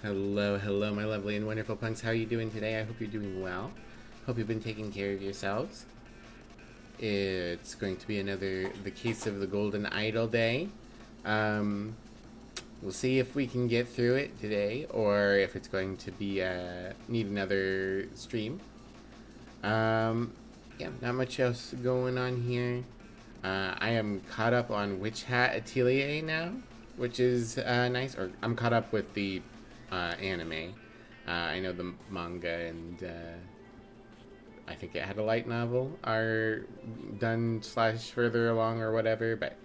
Hello, hello, my lovely and wonderful punks. How are you doing today? I hope you're doing well. Hope you've been taking care of yourselves. It's going to be another The Case of the Golden Idol day. Um, we'll see if we can get through it today or if it's going to be need another stream. Um, yeah, not much else going on here. I am caught up on Witch Hat Atelier now, which is nice. Or I'm caught up with the anime. I know the manga and I think it had a light novel are done slash further along or whatever, but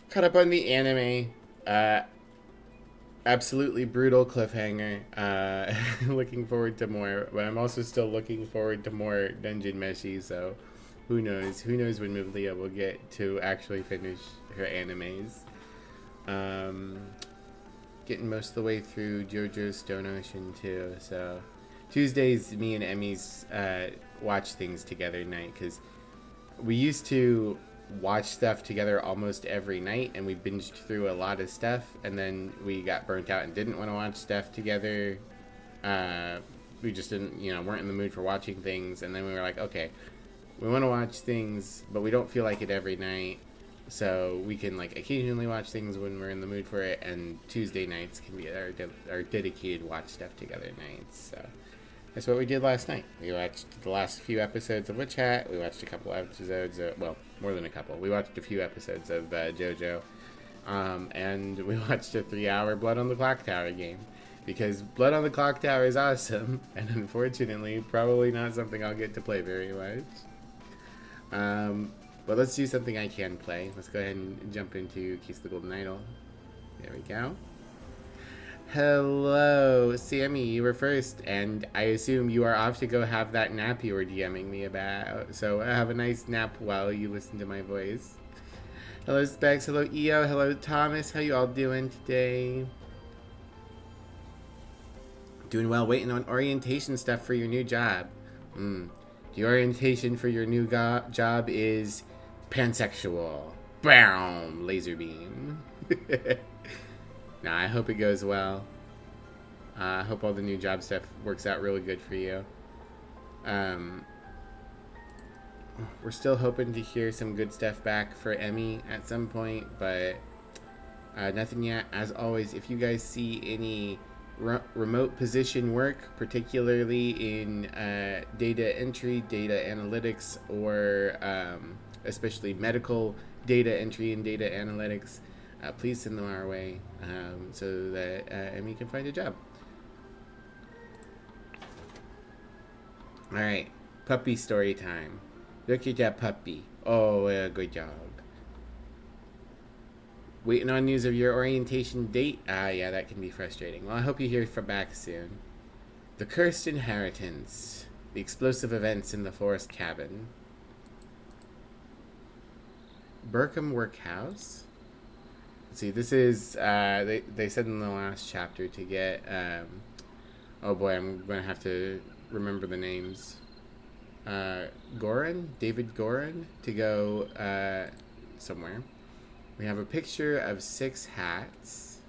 caught up on the anime. Uh, Absolutely brutal cliffhanger. Looking forward to more, but I'm also still looking forward to more Dungeon Meshi. So, who knows? Who knows when Mivlia will get to actually finish her animes? Um, Getting most of the way through JoJo's Stone Ocean too. So, Tuesdays, me and Emmy's watch things together night because we used to watch stuff together almost every night, and we binged through a lot of stuff, and then we got burnt out and didn't want to watch stuff together. We just didn't, weren't in the mood for watching things, and then we were like, okay, we want to watch things, but we don't feel like it every night, so we can like occasionally watch things when we're in the mood for it, and Tuesday nights can be our dedicated watch stuff together nights. So that's what we did last night. We watched the last few episodes of Witch Hat. We watched a couple episodes well, more than a couple. We watched a few episodes of JoJo. And we watched a 3-hour Blood on the Clock Tower game. Because Blood on the Clock Tower is awesome. And unfortunately, probably not something I'll get to play very much. But let's do something I can play. Let's go ahead and jump into Case of the Golden Idol. There we go. Hello, Sammy, you were first, and I assume you are off to go have that nap you were DMing me about. So have a nice nap while you listen to my voice. Hello, Specs. Hello, EO. Hello, Thomas. How you all doing today? Doing well, waiting on orientation stuff for your new job. The orientation for your new job is pansexual. Boom! Laser beam. Nah, I hope it goes well. I hope all the new job stuff works out really good for you. We're still hoping to hear some good stuff back for Emmy at some point, but nothing yet. As always, if you guys see any remote position work, particularly in data entry, data analytics, or especially medical data entry and data analytics, please send them our way so that Emmy can find a job. Alright, puppy story time. Look at that puppy. Oh, good dog. Waiting on news of your orientation date? Yeah, that can be frustrating. Well, I hope you hear from back soon. The Cursed Inheritance. The explosive events in the forest cabin. Burkham Workhouse. See, this is they said in the last chapter to get oh boy, I'm gonna have to remember the names. David Gorin, to go somewhere. We have a picture of 6 hats.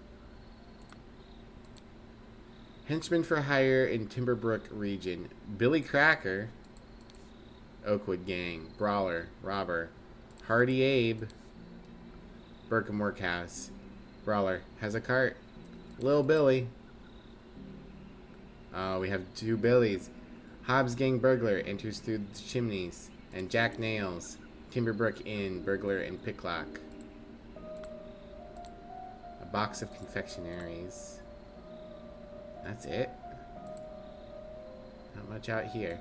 Henchman for hire in Timberbrook region. Billy Cracker. Oakwood Gang. Brawler. Robber. Hardy Abe. Burkham Workhouse. Brawler has a cart. Lil Billy. Oh, we have 2 Billies. Hobbs Gang Burglar enters through the chimneys. And Jack Nails. Timberbrook Inn. Burglar and Picklock. A box of confectionaries. That's it. Not much out here.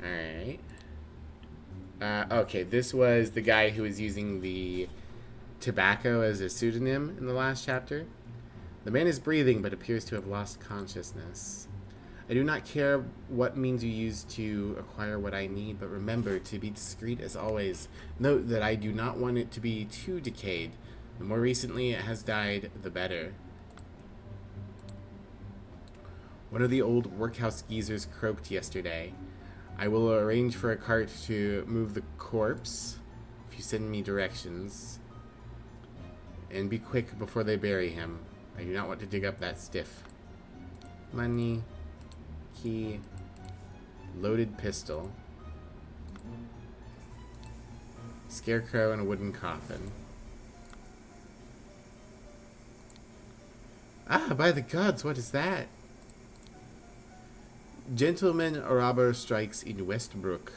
Alright. Okay, this was the guy who was using the tobacco as a pseudonym in the last chapter. The man is breathing but appears to have lost consciousness. I do not care what means you use to acquire what I need, but remember to be discreet as always. Note that I do not want it to be too decayed. The more recently it has died, the better. One of the old workhouse geezers croaked yesterday. I will arrange for a cart to move the corpse if you send me directions. And be quick before they bury him. I do not want to dig up that stiff. Money. Key. Loaded pistol. Scarecrow and a wooden coffin. Ah, by the gods, what is that? Gentleman robber strikes in Westbrook.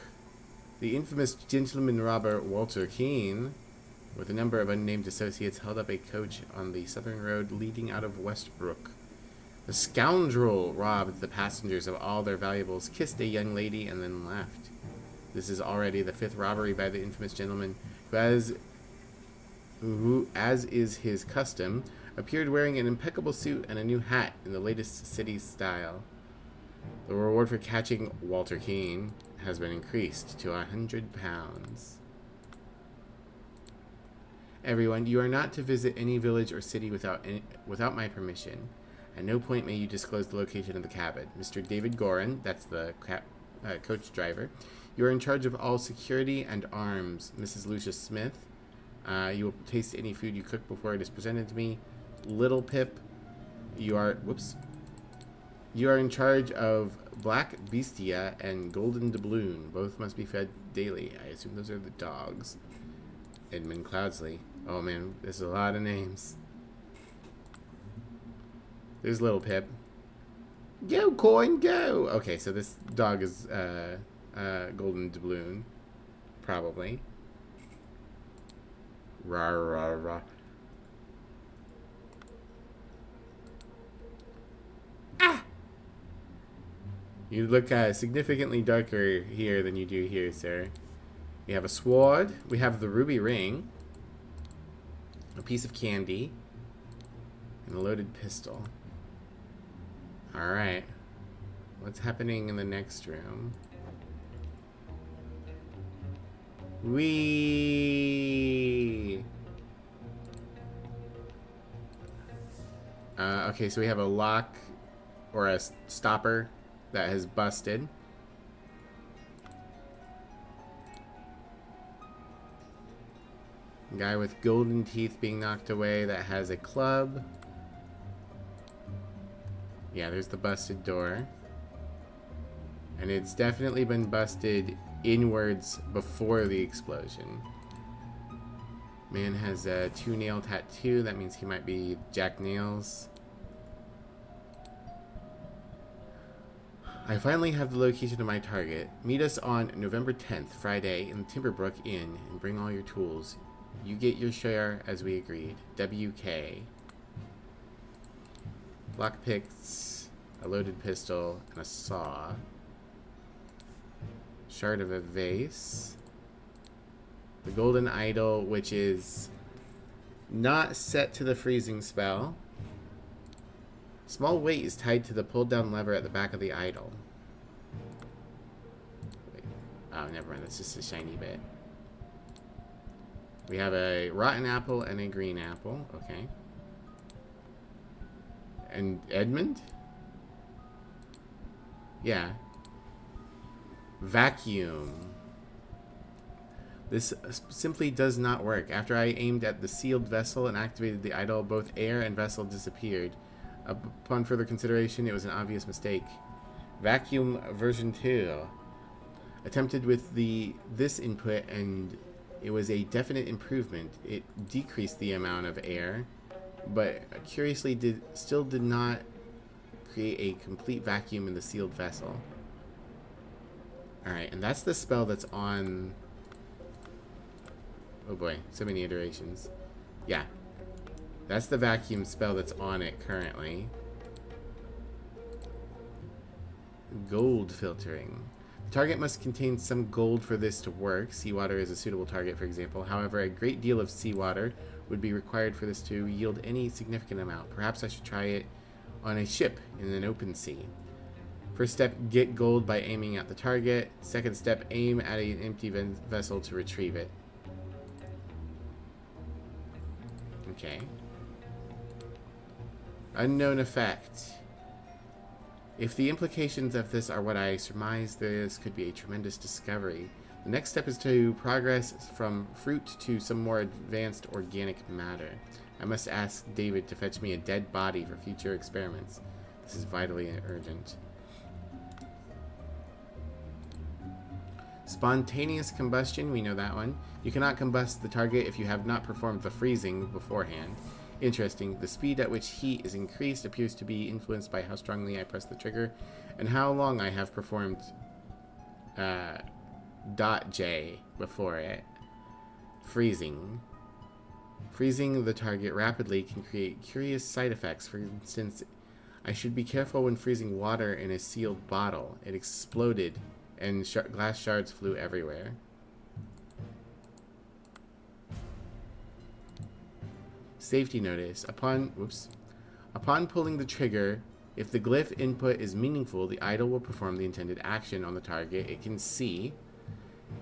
The infamous gentleman robber Walter Keane, with a number of unnamed associates, held up a coach on the southern road leading out of Westbrook. The scoundrel robbed the passengers of all their valuables, kissed a young lady, and then left. This is already the 5th robbery by the infamous gentleman who, as is his custom, appeared wearing an impeccable suit and a new hat in the latest city style. The reward for catching Walter Keane has been increased to £100. Everyone, you are not to visit any village or city without my permission. At no point may you disclose the location of the cabin. Mr. David Gorin, that's the coach driver, you are in charge of all security and arms. Mrs. Lucius Smith, you will taste any food you cook before it is presented to me. Little Pip, you are in charge of Black Bestia and Golden Doubloon. Both must be fed daily. I assume those are the dogs. Edmund Cloudsley. Oh man, there's a lot of names. There's Little Pip. Go, coin, go! Okay, so this dog is Golden Doubloon. Probably. Rah, rah, rah. You look significantly darker here than you do here, sir. We have a sword. We have the ruby ring. A piece of candy. And a loaded pistol. Alright. What's happening in the next room? Whee! Okay, so we have a lock or a stopper that has busted. Guy with golden teeth being knocked away that has a club. Yeah, there's the busted door. And it's definitely been busted inwards before the explosion. Man has a 2-nail tattoo. That means he might be Jack Nails. I finally have the location of my target. Meet us on November 10th, Friday, in the Timberbrook Inn, and bring all your tools. You get your share as we agreed. WK. Lockpicks, a loaded pistol, and a saw. Shard of a vase. The golden idol, which is not set to the freezing spell. Small weight is tied to the pulled down lever at the back of the idol. Wait. Oh, never mind. That's just a shiny bit. We have a rotten apple and a green apple. Okay. And Edmund? Yeah. Vacuum. This simply does not work. After I aimed at the sealed vessel and activated the idol, both air and vessel disappeared. Upon further consideration, it was an obvious mistake. Vacuum version 2. Attempted with this input, and it was a definite improvement. It decreased the amount of air, but curiously still did not create a complete vacuum in the sealed vessel. Alright, and that's the spell that's on... Oh boy, so many iterations. Yeah. That's the vacuum spell that's on it currently. Gold filtering. The target must contain some gold for this to work. Seawater is a suitable target, for example. However, a great deal of seawater would be required for this to yield any significant amount. Perhaps I should try it on a ship in an open sea. First step, get gold by aiming at the target. Second step, aim at an empty vessel to retrieve it. Okay. Unknown effect. If the implications of this are what I surmise, this could be a tremendous discovery. The next step is to progress from fruit to some more advanced organic matter. I must ask David to fetch me a dead body for future experiments. This is vitally urgent. Spontaneous combustion, we know that one. You cannot combust the target if you have not performed the freezing beforehand. Interesting. The speed at which heat is increased appears to be influenced by how strongly I press the trigger and how long I have performed .J before it. Freezing. Freezing the target rapidly can create curious side effects. For instance, I should be careful when freezing water in a sealed bottle. It exploded and glass shards flew everywhere. Safety notice. Upon pulling the trigger, if the glyph input is meaningful, the idol will perform the intended action on the target it can see.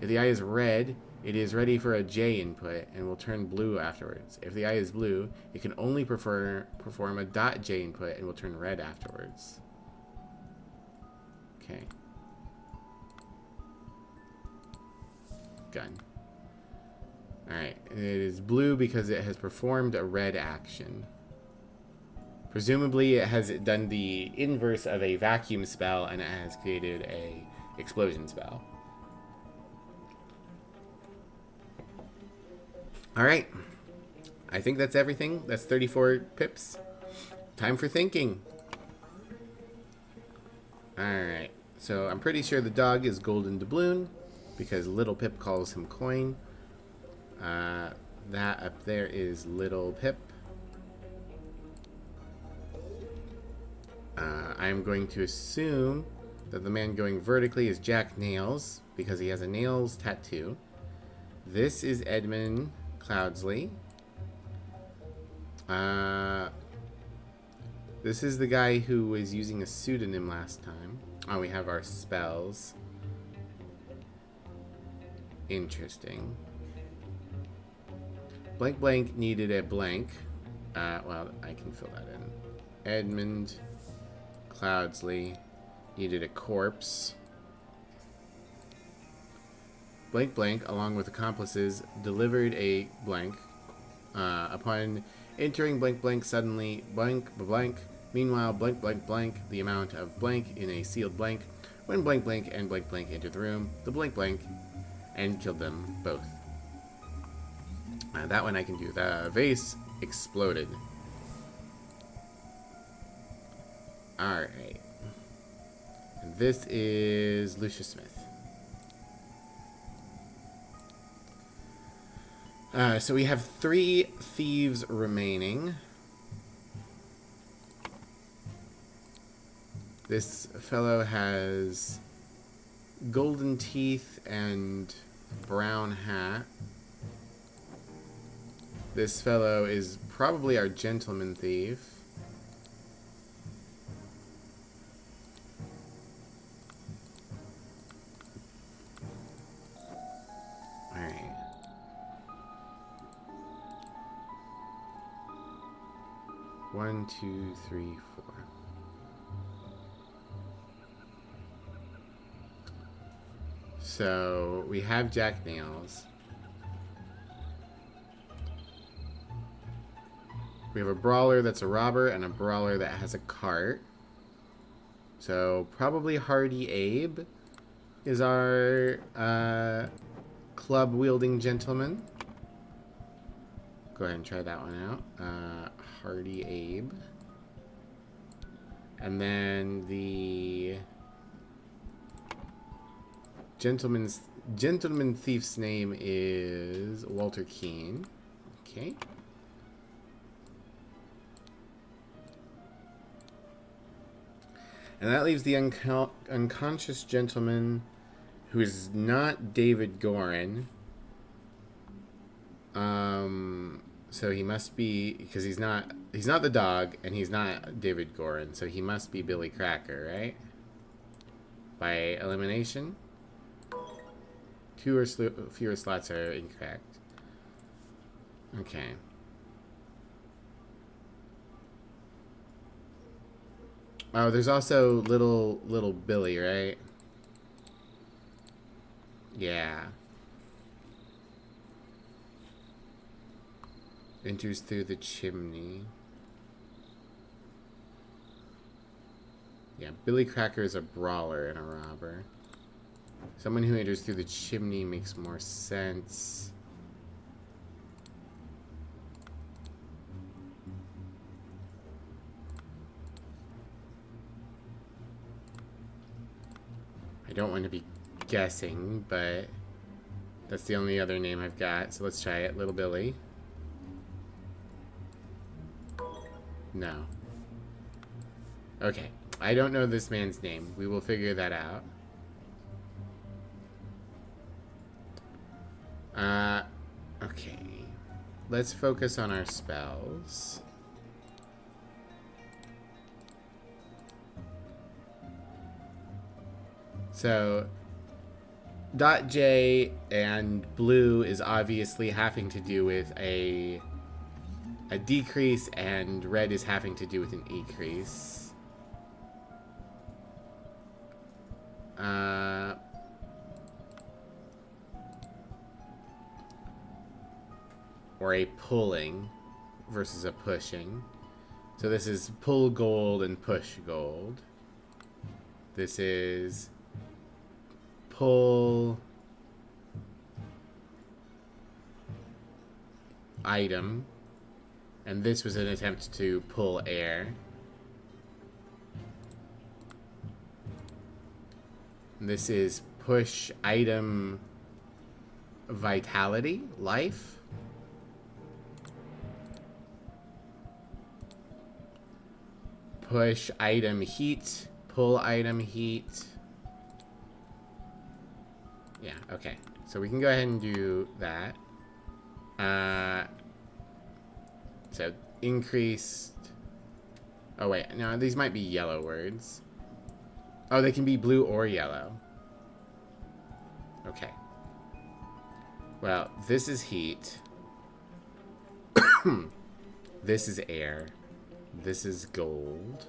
If the eye is red, it is ready for a J input and will turn blue afterwards. If the eye is blue, it can only perform a .J input and will turn red afterwards. Okay. Gun. Alright, it is blue because it has performed a red action. Presumably it has done the inverse of a vacuum spell and it has created a explosion spell. Alright, I think that's everything. That's 34 pips. Time for thinking. Alright, so I'm pretty sure the dog is Golden Doubloon because Little Pip calls him Coin. That up there is Little Pip. I'm going to assume that the man going vertically is Jack Nails because he has a nails tattoo. This is Edmund Cloudsley. This is the guy who was using a pseudonym last time. Oh, we have our spells. Interesting. Blank blank needed a blank. Well, I can fill that in. Edmund Cloudsley needed a corpse. Blank blank, along with accomplices, delivered a blank. Upon entering blank blank, suddenly blank blank. Meanwhile, blank blank blank, the amount of blank in a sealed blank. When blank blank and blank blank entered the room, the blank blank and killed them both. That one I can do. The vase exploded. Alright. This is Lucius Smith. So we have 3 thieves remaining. This fellow has golden teeth and brown hat. This fellow is probably our gentleman thief. Alright. One, two, three, four. So we have Jack Nails. We have a brawler that's a robber and a brawler that has a cart. So probably Hardy Abe is our club-wielding gentleman. Go ahead and try that one out. Hardy Abe. And then the gentleman thief's name is Walter Keane. Okay. And that leaves the unconscious gentleman who is not David Gorin. So he must be, because he's not the dog and he's not David Gorin, so he must be Billy Cracker, right? By elimination. 2 or fewer slots are incorrect. Okay. Oh, there's also little Billy, right? Yeah. Enters through the chimney. Yeah, Billy Cracker is a brawler and a robber. Someone who enters through the chimney makes more sense. I don't want to be guessing, but that's the only other name I've got. So let's try it. Little Billy. No. Okay. I don't know this man's name. We will figure that out. Okay. Let's focus on our spells. So, dot J and blue is obviously having to do with a decrease, and red is having to do with an increase. Or a pulling versus a pushing. So this is pull gold and push gold. This is pull item. And this was an attempt to pull air. And this is push item vitality, life. Push item heat, pull item heat. Yeah, okay. So we can go ahead and do that. So increased. Oh wait, no, these might be yellow words. Oh, they can be blue or yellow. Okay. Well, this is heat. This is air. This is gold.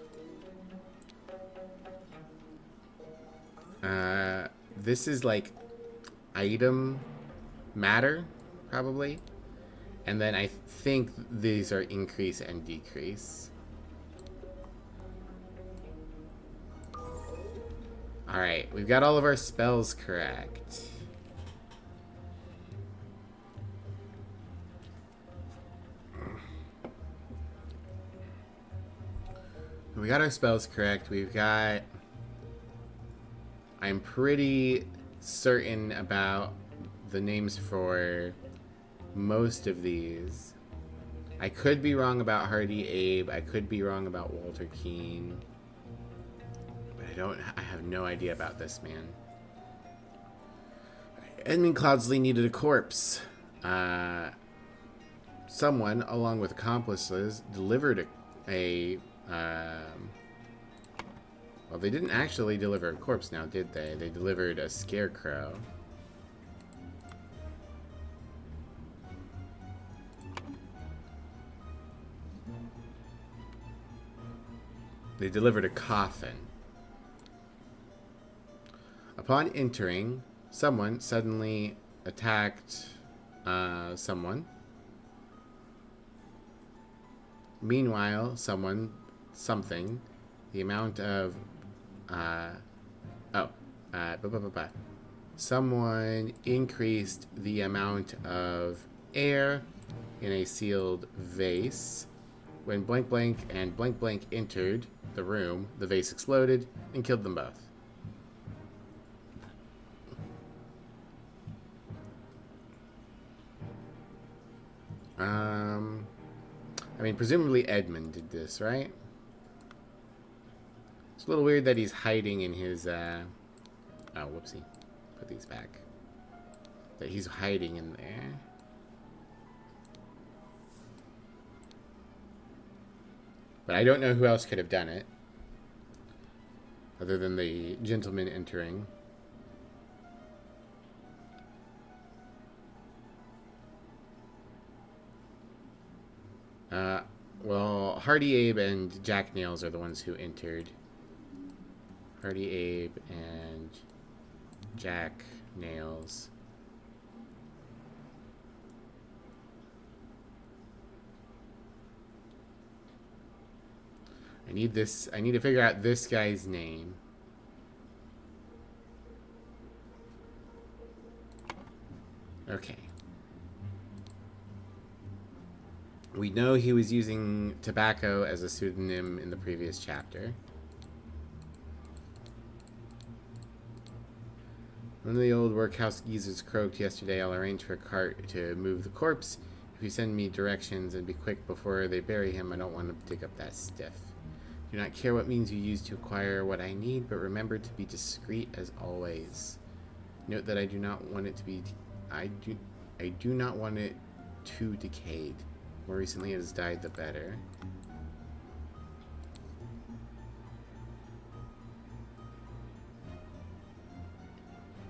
This is like item matter, probably. And then I think these are increase and decrease. Alright, we've got all of our spells correct. We got our spells correct. We've got... I'm pretty certain about the names for most of these. I could be wrong about Hardy Abe. I could be wrong about Walter Keane. But I have no idea about this man. Edmund Cloudsley needed a corpse. Someone, along with accomplices, delivered well, they didn't actually deliver a corpse now, did they? They delivered a scarecrow. They delivered a coffin. Upon entering, someone suddenly attacked someone. Meanwhile, something, the amount of, someone increased the amount of air in a sealed vase. When blank blank and blank blank entered the room, the vase exploded and killed them both. I mean, presumably Edmund did this, right? It's a little weird that he's hiding in his, oh, whoopsie. Put these back. That he's hiding in there. But I don't know who else could have done it. Other than the gentleman entering. Well, Hardy Abe and Jack Nails are the ones who entered. Hardy Abe and Jack nails. I need this. I need to figure out this guy's name. Okay. We know he was using tobacco as a pseudonym in the previous chapter. One of the old workhouse geezers croaked yesterday. I'll arrange for a cart to move the corpse. If you send me directions and be quick before they bury him, I don't want to dig up that stiff. Do not care what means you use to acquire what I need, but remember to be discreet as always. Note that I do not want it to be... I do not want it too decayed. More recently it has died, the better.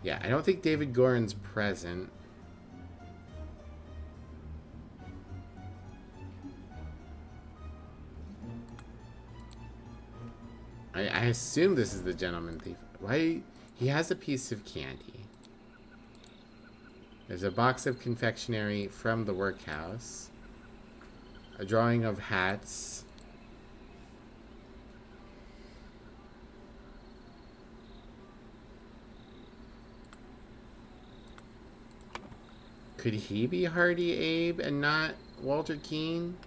Yeah, I don't think David Goran's present. I assume this is the gentleman thief. Why? He has a piece of candy. There's a box of confectionery from the workhouse. A drawing of hats. Could he be Hardy Abe and not Walter Keane?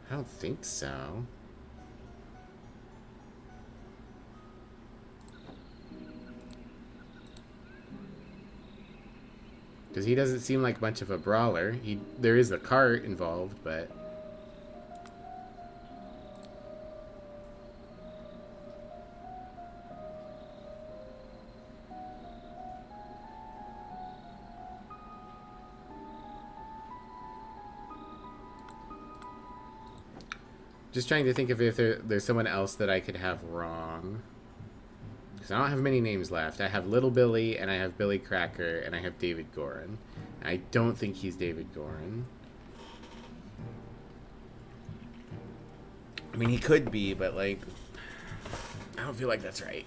I don't think so. Because he doesn't seem like much of a brawler. There is a cart involved, but... Just trying to think of if there's someone else that I could have wrong. Because I don't have many names left. I have Little Billy, and I have Billy Cracker, and I have David Goran. I don't think he's David Goran. I mean, he could be, but, like... I don't feel like that's right.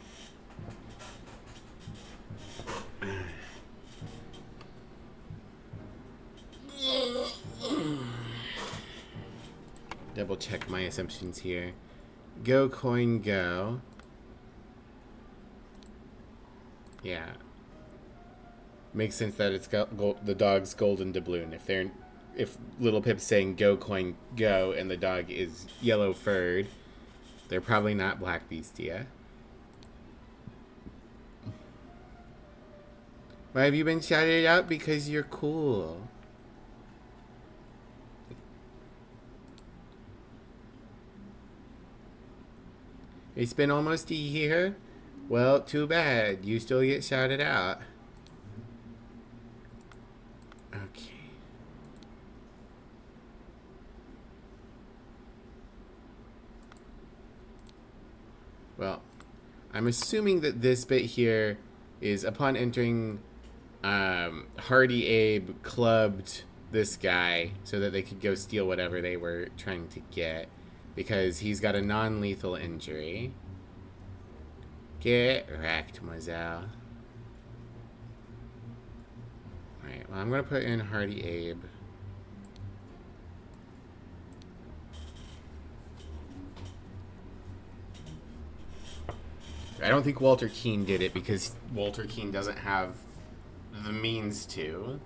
Double check my assumptions here. Go, coin, go. Yeah. Makes sense that it's got the dog's golden doubloon. If Little Pip's saying go, coin, go, and the dog is yellow furred, they're probably not Black Beastia. Why have you been shouted out? Because you're cool. It's been almost a year? Well, too bad. You still get shouted out. Okay. Well, I'm assuming that this bit here is upon entering, Hardy Abe clubbed this guy so that they could go steal whatever they were trying to get. Because he's got a non-lethal injury. Get wrecked, Mademoiselle. Alright, well, I'm going to put in Hardy Abe. I don't think Walter Keane did it because Walter Keane doesn't have the means to.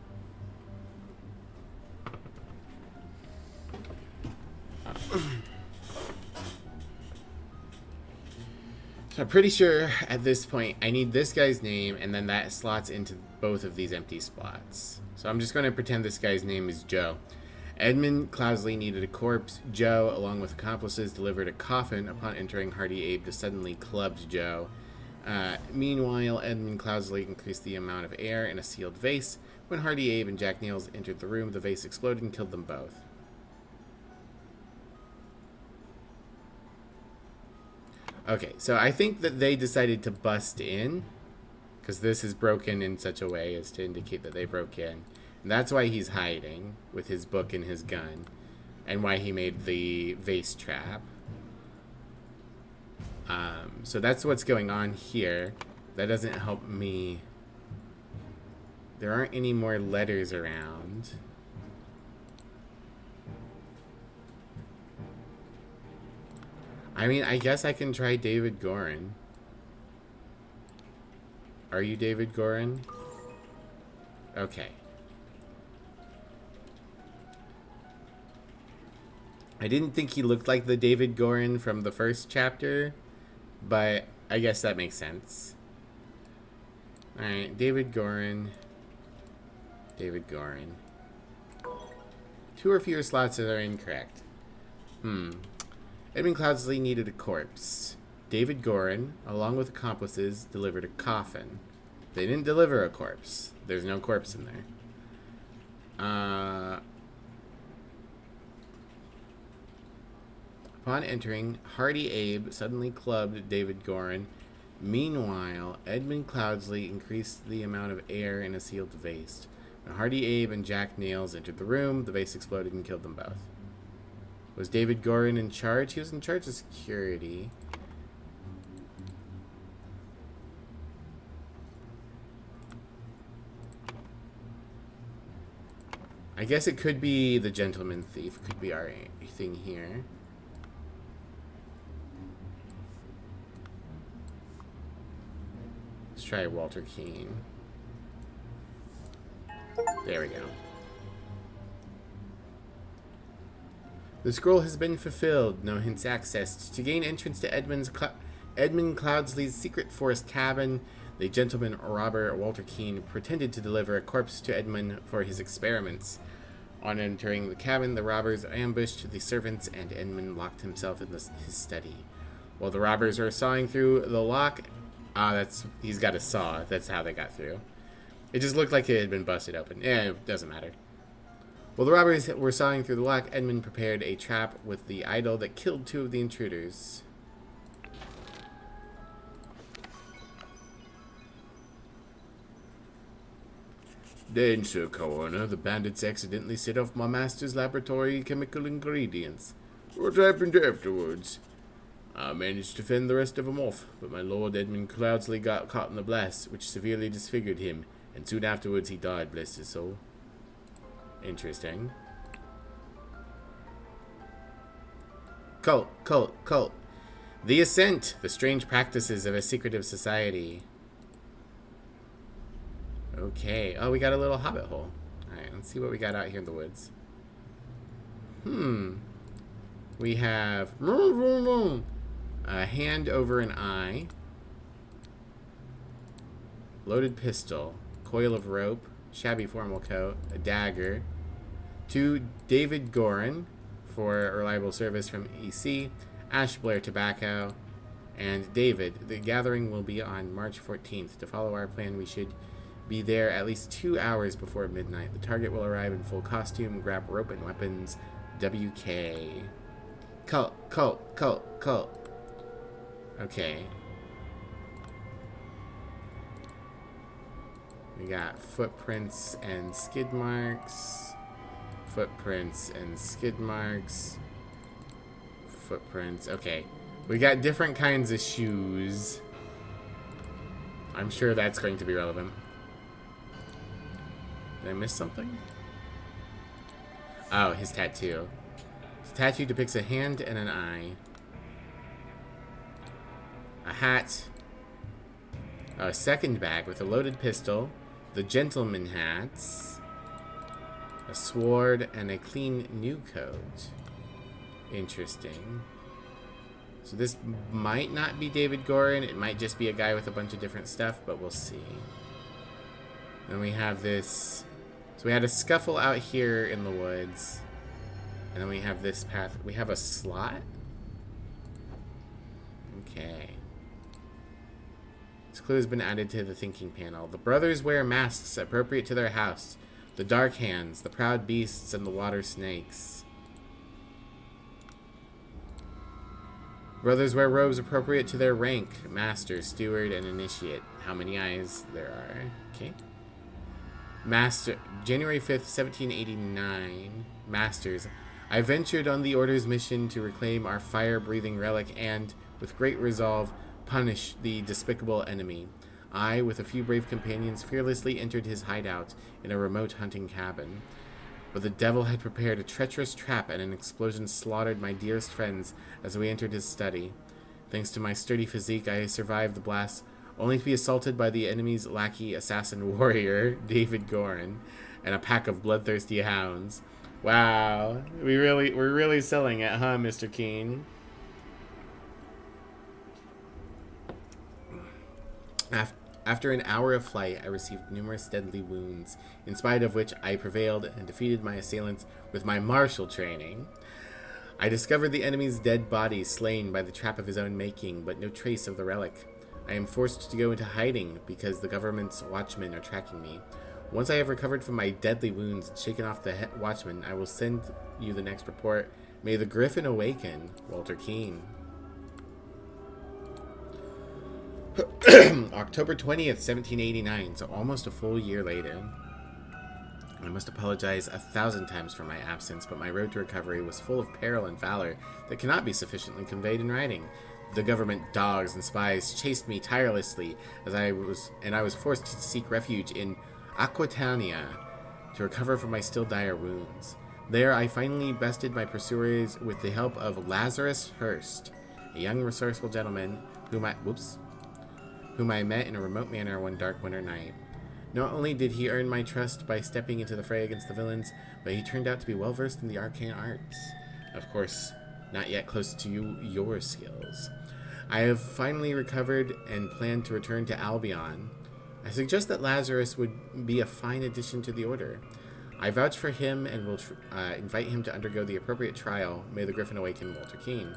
So I'm pretty sure at this point I need this guy's name and then that slots into both of these empty spots. So I'm just going to pretend this guy's name is Joe. Edmund Cloudesley needed a corpse. Joe, along with accomplices, delivered a coffin. Upon entering, Hardy Abe just suddenly clubbed Joe. Meanwhile, Edmund Cloudesley increased the amount of air in a sealed vase. When Hardy Abe and Jack Niels entered the room, the vase exploded and killed them both. Okay, so I think that they decided to bust in, because this is broken in such a way as to indicate that they broke in. That's why he's hiding with his book and his gun, and why he made the vase trap. So that's what's going on here. That doesn't help me. There aren't any more letters around. I mean, I guess I can try David Gorin. Are you David Gorin? Okay. I didn't think he looked like the David Gorin from the first chapter, but I guess that makes sense. Alright, David Gorin. David Gorin. 2 or fewer slots that are incorrect. Edmund Cloudsley needed a corpse. David Gorin, along with accomplices, delivered a coffin. They didn't deliver a corpse. There's no corpse in there. Upon entering, Hardy Abe suddenly clubbed David Gorin. Meanwhile, Edmund Cloudsley increased the amount of air in a sealed vase. When Hardy Abe and Jack Nails entered the room, the vase exploded and killed them both. Was David Gorin in charge? He was in charge of security. I guess it could be the gentleman thief. Could be our thing here. Let's try Walter Keane. There we go. The scroll has been fulfilled. No hints accessed. To gain entrance to Edmund Cloudsley's secret forest cabin, the gentleman robber Walter Keane pretended to deliver a corpse to Edmund for his experiments. On entering the cabin, the robbers ambushed the servants, and Edmund locked himself in his study. While the robbers were sawing through the lock, he's got a saw. That's how they got through. It just looked like it had been busted open. It doesn't matter. While the robbers were sawing through the lock, Edmund prepared a trap with the idol that killed 2 of the intruders. Then, Sir Coroner, the bandits accidentally set off my master's laboratory chemical ingredients. What happened afterwards? I managed to fend the rest of them off, but my lord Edmund Cloudsley got caught in the blast, which severely disfigured him, and soon afterwards he died, bless his soul. Interesting. Cult. The Ascent, the strange practices of a secretive society. Okay. Oh, we got a little hobbit hole. Alright, let's see what we got out here in the woods. We have a hand over an eye, loaded pistol, coil of rope, shabby formal coat, a dagger, to David Gorin for reliable service from EC, Ash Blair Tobacco, and David. The gathering will be on March 14th. To follow our plan, we should be there at least 2 hours before midnight. The target will arrive in full costume, grab rope and weapons. WK. Cult. Okay. We got footprints and skid marks. Footprints and skid marks. Footprints. Okay. We got different kinds of shoes. I'm sure that's going to be relevant. Did I miss something? Oh, his tattoo. His tattoo depicts a hand and an eye. A hat. A second bag with a loaded pistol. The gentleman hats. A sword and a clean new coat. Interesting. So this might not be David Gorin. It might just be a guy with a bunch of different stuff, but we'll see. Then we have this. So we had a scuffle out here in the woods. And then we have this path. We have a slot? Okay. This clue has been added to the thinking panel. The brothers wear masks appropriate to their house. The dark hands, the proud beasts, and the water snakes. Brothers wear robes appropriate to their rank. Master, steward, and initiate. How many eyes there are. Okay. Master, January 5th, 1789. Masters, I ventured on the Order's mission to reclaim our fire-breathing relic and, with great resolve, punish the despicable enemy. I, with a few brave companions, fearlessly entered his hideout in a remote hunting cabin. But the devil had prepared a treacherous trap, and an explosion slaughtered my dearest friends as we entered his study. Thanks to my sturdy physique, I survived the blast, only to be assaulted by the enemy's lackey assassin warrior, David Gorin, and a pack of bloodthirsty hounds. Wow, we're really selling it, huh, Mr. Keene? After an hour of flight, I received numerous deadly wounds, in spite of which I prevailed and defeated my assailants with my martial training. I discovered the enemy's dead body slain by the trap of his own making, but no trace of the relic. I am forced to go into hiding because the government's watchmen are tracking me. Once I have recovered from my deadly wounds and shaken off the watchmen, I will send you the next report. May the Griffin awaken, Walter Keene. October 20th, 1789, so almost a full year later. I must apologize 1,000 times for my absence, but my road to recovery was full of peril and valor that cannot be sufficiently conveyed in writing. The government dogs and spies chased me tirelessly, I was forced to seek refuge in Aquitania to recover from my still dire wounds. There, I finally bested my pursuers with the help of Lazarus Hurst, a young resourceful gentleman whom I met in a remote manor one dark winter night. Not only did he earn my trust by stepping into the fray against the villains, but he turned out to be well versed in the arcane arts. Of course, not yet close to your skills. I have finally recovered and plan to return to Albion. I suggest that Lazarus would be a fine addition to the Order. I vouch for him and will invite him to undergo the appropriate trial. May the Griffin awaken, Walter Keene.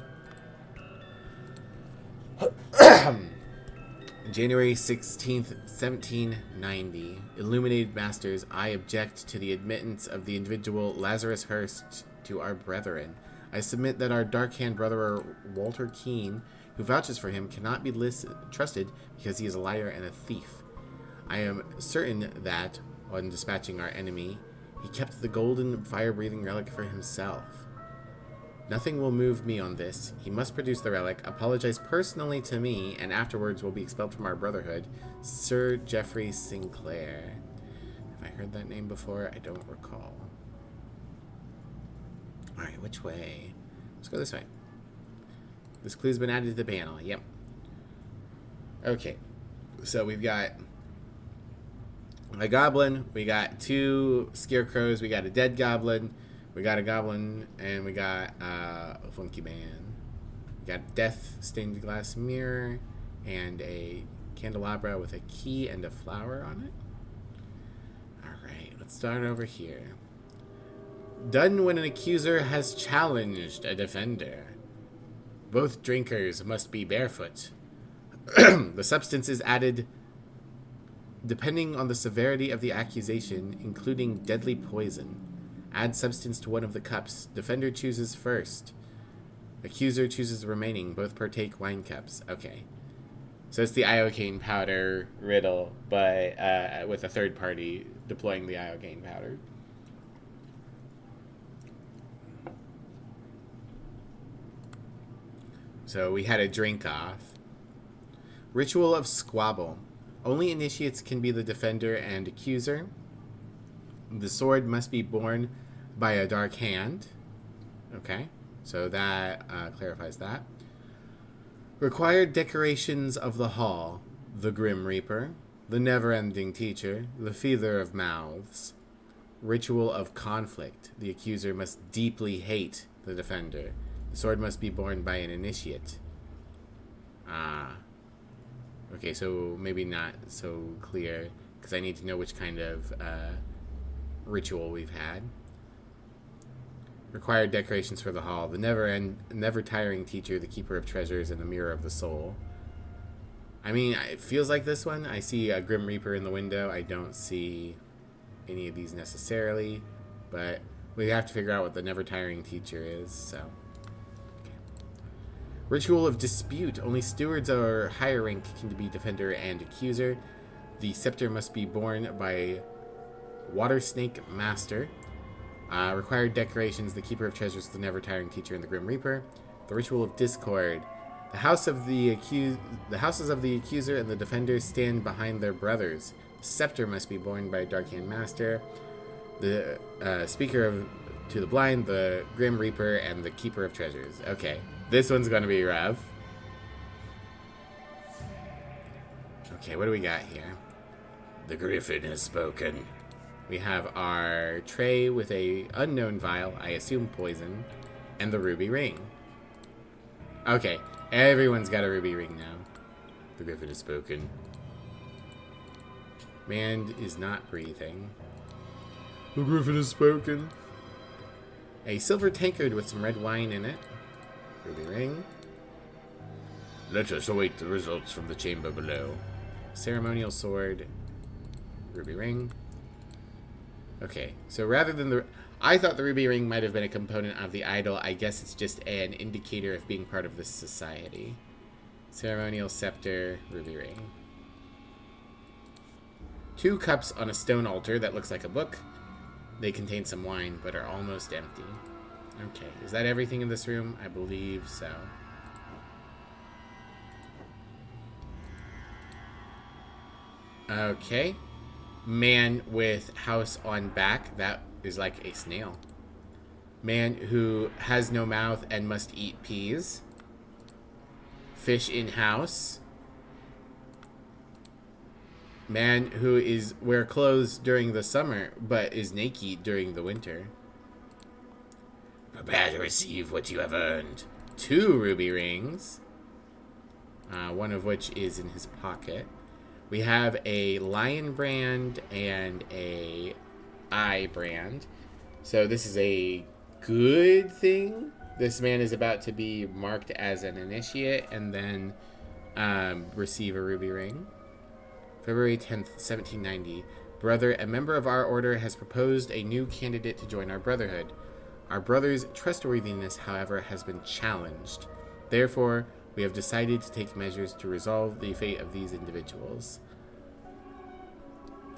January 16th, 1790. Illuminated Masters, I object to the admittance of the individual Lazarus Hurst to our brethren. I submit that our dark-hand brother Walter Keene, who vouches for him, cannot be trusted because he is a liar and a thief. I am certain that, when dispatching our enemy, he kept the golden fire-breathing relic for himself. Nothing will move me on this. He must produce the relic, apologize personally to me, and afterwards will be expelled from our brotherhood. Sir Geoffrey Sinclair. Have I heard that name before? I don't recall. Alright, which way? Let's go this way. This clue's been added to the panel. Yep. Okay. So we've got a goblin, we got 2 scarecrows, we got a dead goblin, we got a goblin, and we got a funky man. We got a death-stained glass mirror, and a candelabra with a key and a flower on it. Alright, let's start over here. Done when an accuser has challenged a defender. Both drinkers must be barefoot. The substance is added depending on the severity of the accusation, including deadly poison. Add substance to one of the cups. Defender chooses first. Accuser chooses the remaining. Both partake wine cups. Okay. So it's the iocane powder riddle, but with a third party deploying the iocane powder. So we had a drink off. Ritual of Squabble. Only initiates can be the defender and accuser. The sword must be borne by a dark hand. Okay, so that clarifies that. Required decorations of the hall. The Grim Reaper. The Never-Ending Teacher. The Feather of Mouths. Ritual of Conflict. The accuser must deeply hate the defender. The sword must be borne by an initiate. Okay, so maybe not so clear, because I need to know which kind of ritual we've had. Required decorations for the hall. The never-tiring teacher, the keeper of treasures, and the mirror of the soul. I mean, it feels like this one. I see a Grim Reaper in the window. I don't see any of these necessarily, but we have to figure out what the never-tiring teacher is, so... Ritual of Dispute. Only stewards or higher rank can be defender and accuser. The scepter must be borne by Water Snake Master. Required decorations: the Keeper of Treasures, the Never-Tiring Teacher, and the Grim Reaper. The Ritual of Discord. The houses of the Accuser and the Defenders stand behind their brothers. The Scepter must be borne by a Dark-Hand Master. The Speaker to the Blind, the Grim Reaper, and the Keeper of Treasures. Okay, this one's gonna be rough. Okay, what do we got here? The Griffin has spoken. We have our tray with a unknown vial, I assume poison, and the ruby ring. Okay, everyone's got a ruby ring now. The Griffin has spoken. Man is not breathing. The Griffin has spoken. A silver tankard with some red wine in it. Ruby ring. Let us await the results from the chamber below. Ceremonial sword. Ruby ring. Okay, so rather than the... I thought the ruby ring might have been a component of the idol. I guess it's just an indicator of being part of this society. Ceremonial scepter. Ruby ring. 2 cups on a stone altar that looks like a book. They contain some wine, but are almost empty. Okay, is that everything in this room? I believe so. Okay. Man with house on back. That is like a snail. Man who has no mouth and must eat peas. Fish in house. Man who wear clothes during the summer, but is naked during the winter. Prepare to receive what you have earned. 2 ruby rings. One of which is in his pocket. We have a lion brand and a eye brand. So this is a good thing. This man is about to be marked as an initiate and then receive a ruby ring. February 10th, 1790. Brother, a member of our order has proposed a new candidate to join our brotherhood. Our brother's trustworthiness, however, has been challenged. Therefore, we have decided to take measures to resolve the fate of these individuals.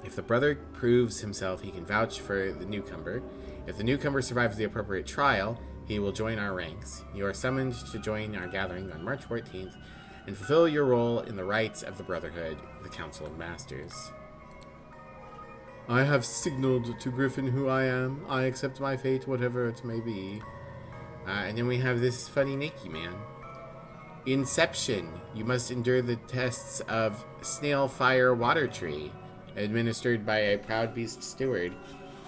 If the brother proves himself, he can vouch for the newcomer. If the newcomer survives the appropriate trial, he will join our ranks. You are summoned to join our gathering on March 14th and fulfill your role in the rites of the Brotherhood, the Council of Masters. I have signaled to Griffin who I am. I accept my fate, whatever it may be. And then we have this funny Nikki man. Inception. You must endure the tests of Snail Fire Water Tree, administered by a Proud Beast Steward.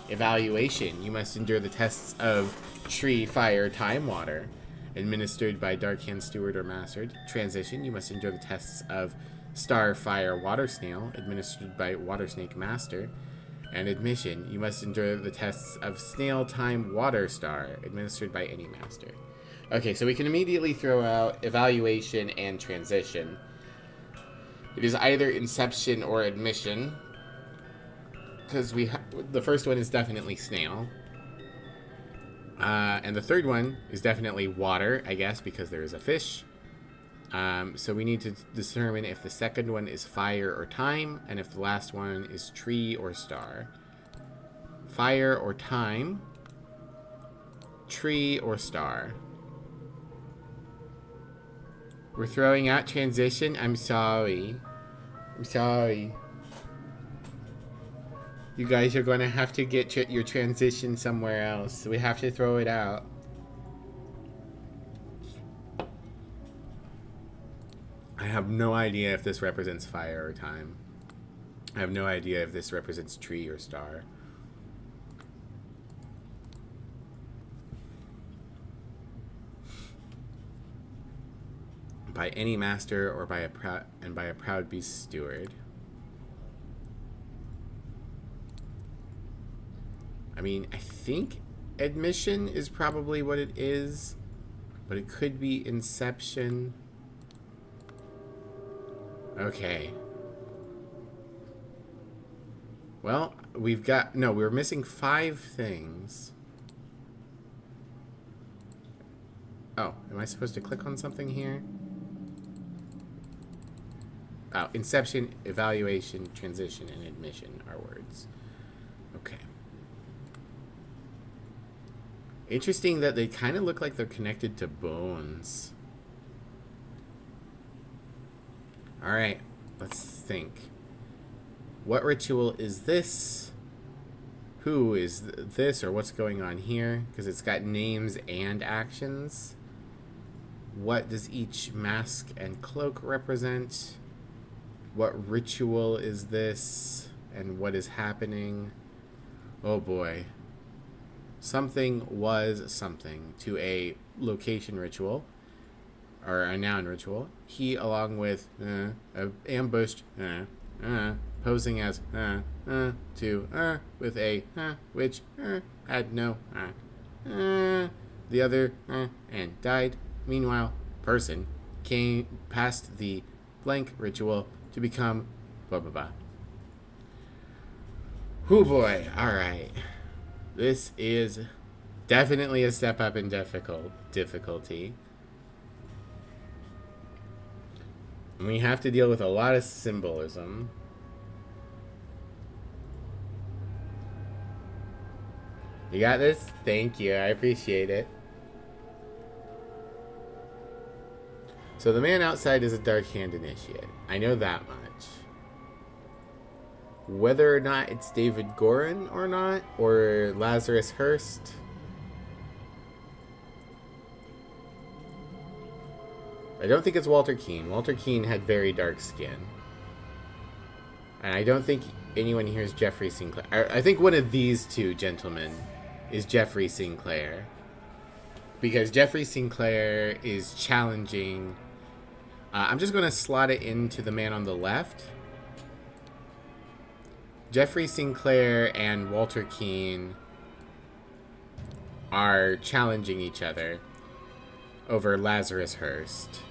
Evaluation. You must endure the tests of Tree Fire Time Water, administered by Darkhand Steward or Mastered. Transition. You must endure the tests of Star Fire Water Snail, administered by Water Snake Master. And admission. You must endure the tests of Snail Time Water Star, administered by any master. Okay, so we can immediately throw out evaluation and transition. It is either inception or admission, because the first one is definitely snail. And the third one is definitely water, I guess, because there is a fish. So we need to determine if the second one is fire or time, and if the last one is tree or star. Fire or time, tree or star. We're throwing out transition. I'm sorry. I'm sorry. You guys are going to have to get your transition somewhere else. We have to throw it out. I have no idea if this represents fire or time. I have no idea if this represents tree or star. By any master or by a proud beast steward. I mean, I think admission is probably what it is, but it could be inception. Okay. Well, we're missing 5 things. Oh, am I supposed to click on something here? Oh, inception, evaluation, transition, and admission are words. Okay. Interesting that they kind of look like they're connected to bones. Alright, let's think. What ritual is this? Who is this, or what's going on here? Because it's got names and actions. What does each mask and cloak represent? What ritual is this? And what is happening? Oh boy. Something was something to a location ritual, or a noun ritual. He, along with ambushed, posing as to with a which had no the other and died. Meanwhile, person came past the blank ritual to become blah blah blah. Hoo boy! All right, this is definitely a step up in difficulty. We have to deal with a lot of symbolism. You got this? Thank you. I appreciate it. So the man outside is a Dark Hand Initiate. I know that much. Whether or not it's David Gorin or not, or Lazarus Hurst, I don't think it's Walter Keane. Walter Keane had very dark skin. And I don't think anyone here is Jeffrey Sinclair. I think one of these two gentlemen is Jeffrey Sinclair. Because Jeffrey Sinclair is challenging... I'm just going to slot it into the man on the left. Jeffrey Sinclair and Walter Keane are challenging each other over Lazarus Hurst.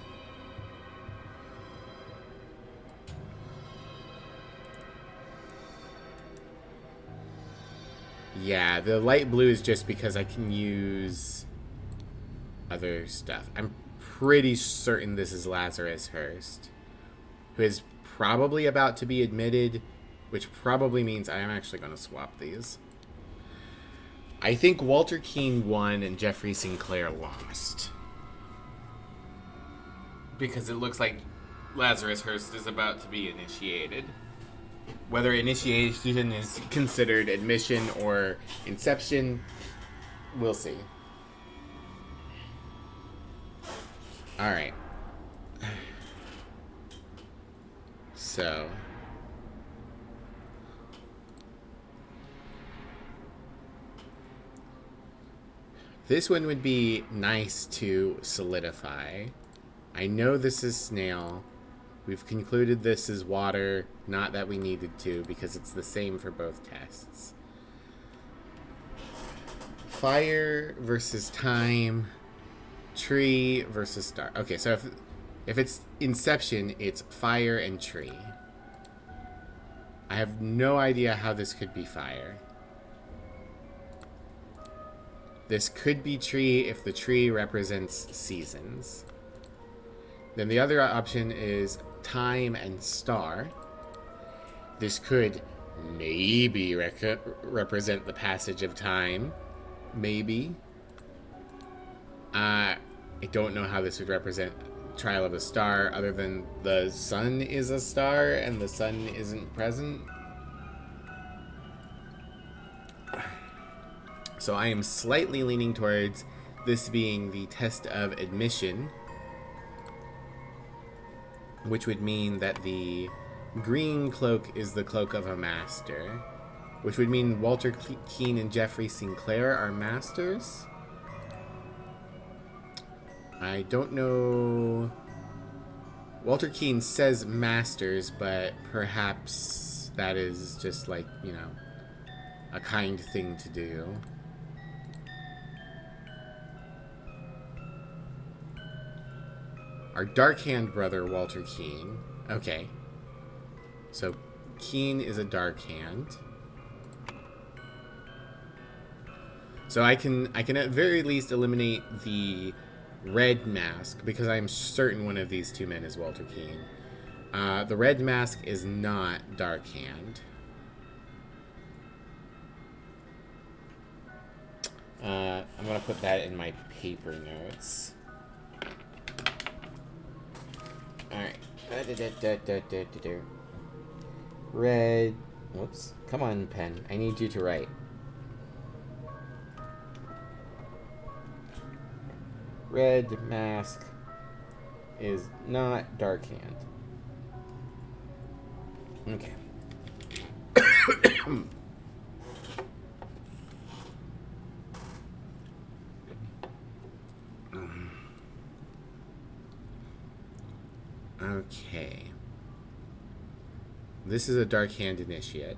Yeah, the light blue is just because I can use other stuff. I'm pretty certain this is Lazarus Hurst, who is probably about to be admitted, which probably means I am actually going to swap these. I think Walter Keane won and Jeffrey Sinclair lost. Because it looks like Lazarus Hurst is about to be initiated. Whether initiation is considered admission or inception, we'll see. Alright. So... this one would be nice to solidify. I know this is snail. We've concluded this is water. Not that we needed to, because it's the same for both tests. Fire versus time. Tree versus star. Okay, so if it's Inception, it's fire and tree. I have no idea how this could be fire. This could be tree if the tree represents seasons. Then the other option is time and star. This could maybe represent the passage of time. Maybe. I don't know how this would represent trial of a star, other than the sun is a star and the sun isn't present. So I am slightly leaning towards this being the test of admission, which would mean that the green cloak is the cloak of a master, which would mean Walter Keane and Jeffrey Sinclair are masters. I don't know. Walter Keane says masters, but perhaps that is just like, you know, a kind thing to do. Our Dark Hand brother, Walter Keane. Okay. So, Keane is a Dark Hand. So I can at very least eliminate the red mask, because I'm certain one of these two men is Walter Keane. The red mask is not Dark Hand. I'm gonna put that in my paper notes. Alright. Red. Whoops. Come on, pen. I need you to write. Red mask is not Dark Hand. Okay. Okay. This is a Dark Hand Initiate.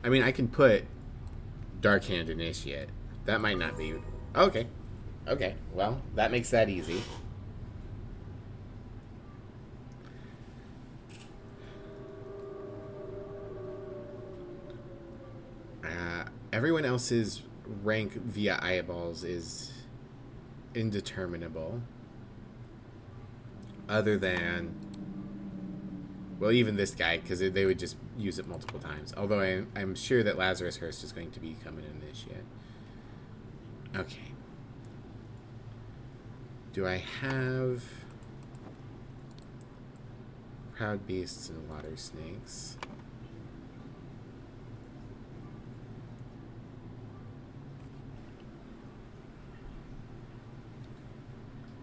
I mean, I can put Dark Hand Initiate. That might not be... Okay. Okay. Well, that makes that easy. Everyone else's rank via eyeballs is indeterminable. Other than... Well, even this guy, because they would just use it multiple times. Although I'm sure that Lazarus Hurst is going to become an initiate. Okay. Do I have... Proud Beasts and Water Snakes?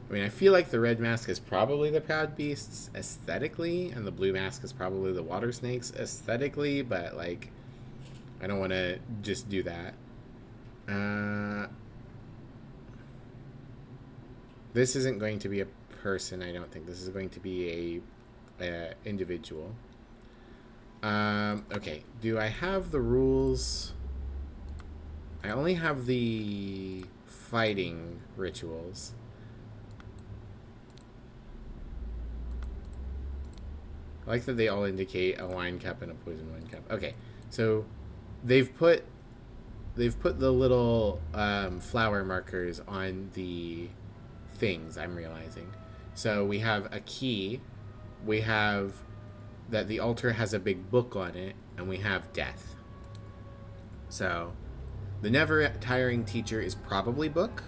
I mean, I feel like the red mask is probably the Proud Beasts aesthetically, and the blue mask is probably the Water Snakes aesthetically, but, like, I don't want to just do that. This isn't going to be a person, I don't think. This is going to be a individual. Okay. Do I have the rules? I only have the fighting rituals. I like that they all indicate a wine cup and a poison wine cup. Okay, so they've put the little flower markers on the things, I'm realizing. So we have a key, we have that the altar has a big book on it, and we have death. So the never tiring teacher is probably book.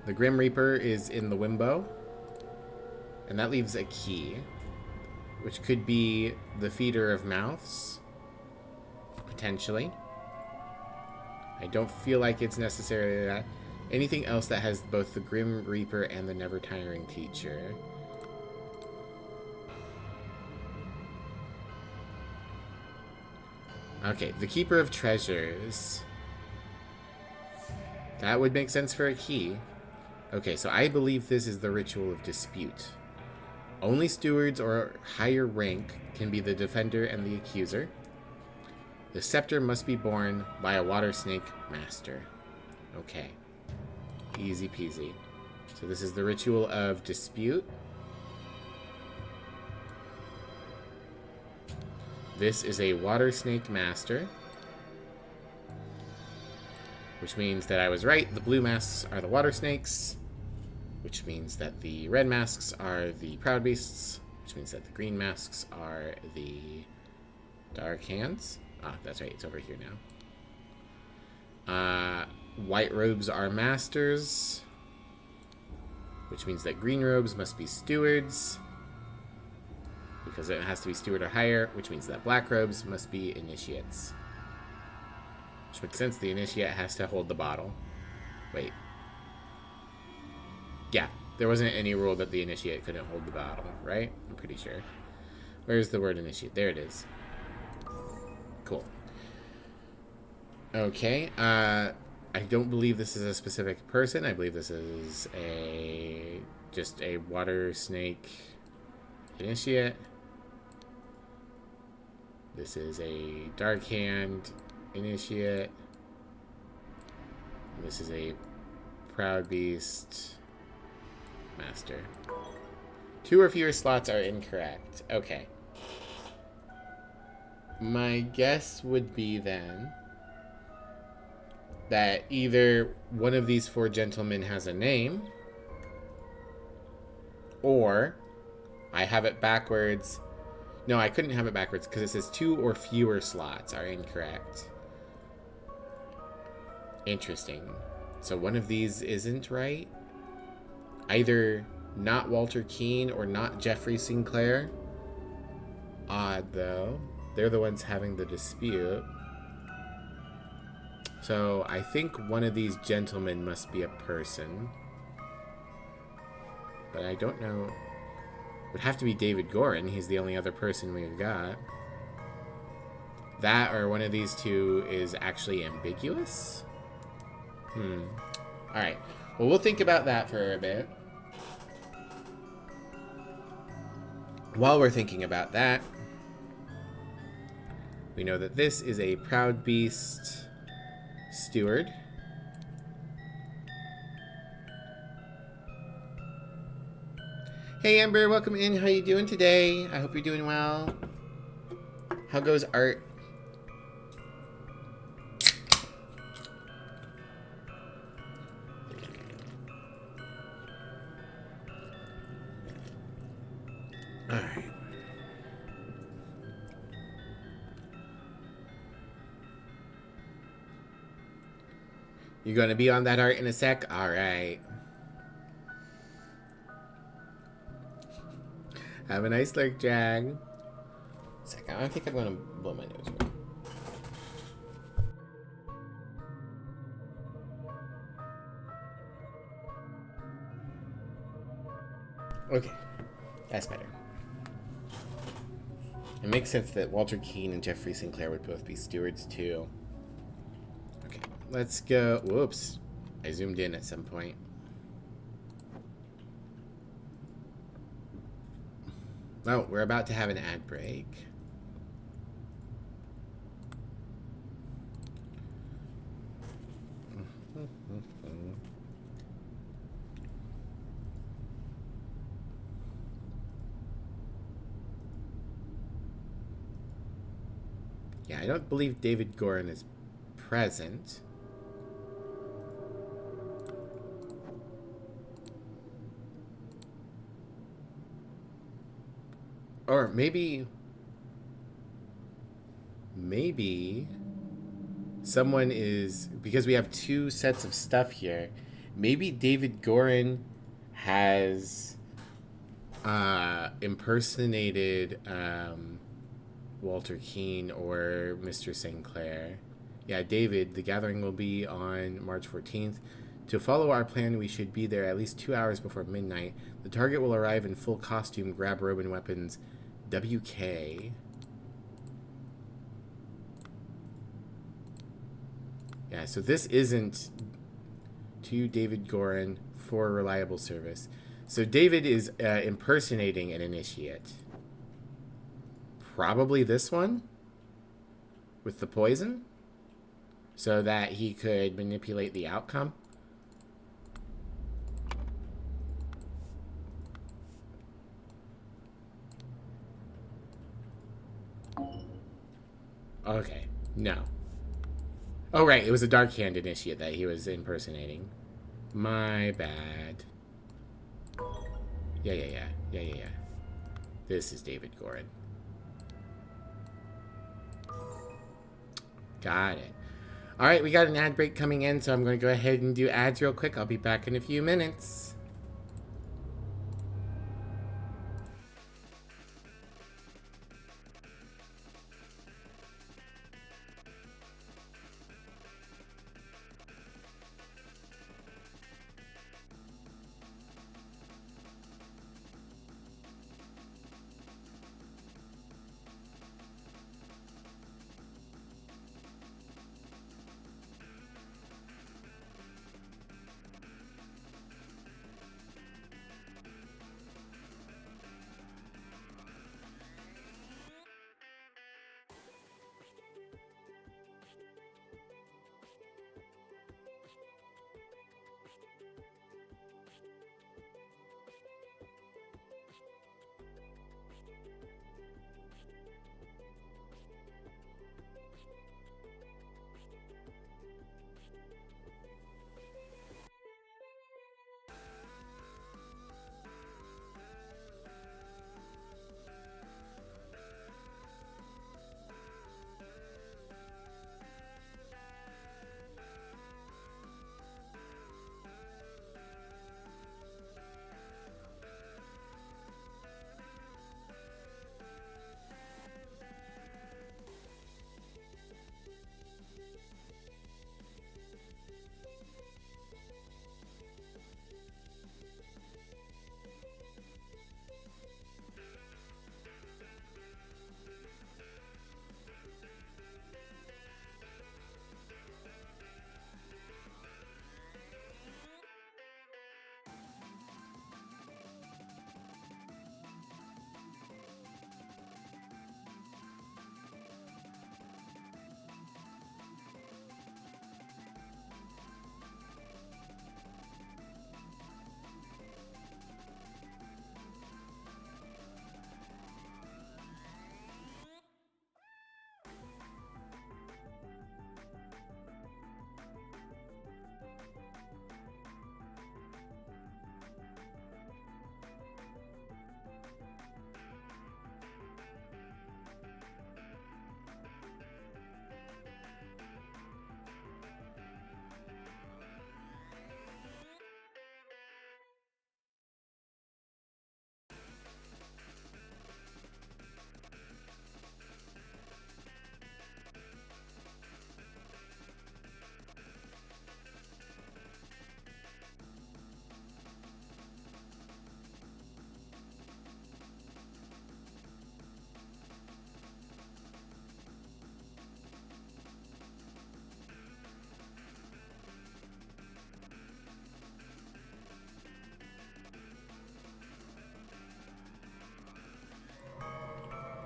The Grim Reaper is in the Wimbo. And that leaves a key, which could be the Feeder of Mouths, potentially. I don't feel like it's necessarily that. Anything else that has both the Grim Reaper and the Never Tiring Teacher. Okay, the Keeper of Treasures. That would make sense for a key. Okay, so I believe this is the Ritual of Dispute. Only stewards or higher rank can be the defender and the accuser. The scepter must be borne by a water snake master. Okay. Easy peasy. So this is the Ritual of Dispute. This is a water snake master. Which means that I was right. The blue masks are the water snakes. Which means that the red masks are the Proud Beasts. Which means that the green masks are the Dark Hands. Ah, that's right. It's over here now. White robes are masters. Which means that green robes must be stewards. Because it has to be steward or higher. Which means that black robes must be initiates. Which makes sense. The initiate has to hold the bottle. Wait. Yeah, there wasn't any rule that the initiate couldn't hold the bottle, right? I'm pretty sure. Where's the word initiate? There it is. Cool. Okay, I don't believe this is a specific person. I believe this is just a water snake initiate. This is a dark hand initiate. This is a Proud Beast master. 2 or fewer slots are incorrect. Okay. My guess would be then that either one of these 4 gentlemen has a name, or I have it backwards No, I couldn't have it backwards because it says 2 or fewer slots are incorrect. Interesting. So one of these isn't right? Either not Walter Keane or not Jeffrey Sinclair. Odd, though. They're the ones having the dispute. So I think one of these gentlemen must be a person. But I don't know. It would have to be David Gorin. He's the only other person we've got. That or one of these two is actually ambiguous? Alright. Well, we'll think about that for a bit. While we're thinking about that, we know that this is a Proud Beast steward. Hey Amber, welcome in. How you doing today? I hope you're doing well. How goes art? Alright. You're gonna be on that art in a sec? Alright. Have a nice lurk, Jag. Second, I think I'm gonna blow my nose. Okay, that's better. It makes sense that Walter Keane and Jeffrey Sinclair would both be stewards too. Okay, let's go. Whoops, I zoomed in at some point. Oh, we're about to have an ad break. Yeah, I don't believe David Gorin is present. Or maybe someone is, because we have two sets of stuff here, maybe David Gorin has impersonated Walter Keane or Mr. Sinclair. Yeah, David, the gathering will be on March 14th. To follow our plan, we should be there at least 2 hours before midnight. The target will arrive in full costume, grab robe and weapons. WK. Yeah, so this isn't to David Gorin for reliable service. So David is impersonating an initiate. Probably this one with the poison so that he could manipulate the outcome. Okay, no. Oh, right, it was a Dark Hand initiate that he was impersonating. My bad. Yeah. This is David Gorin. Got it. Alright, we got an ad break coming in, so I'm going to go ahead and do ads real quick. I'll be back in a few minutes.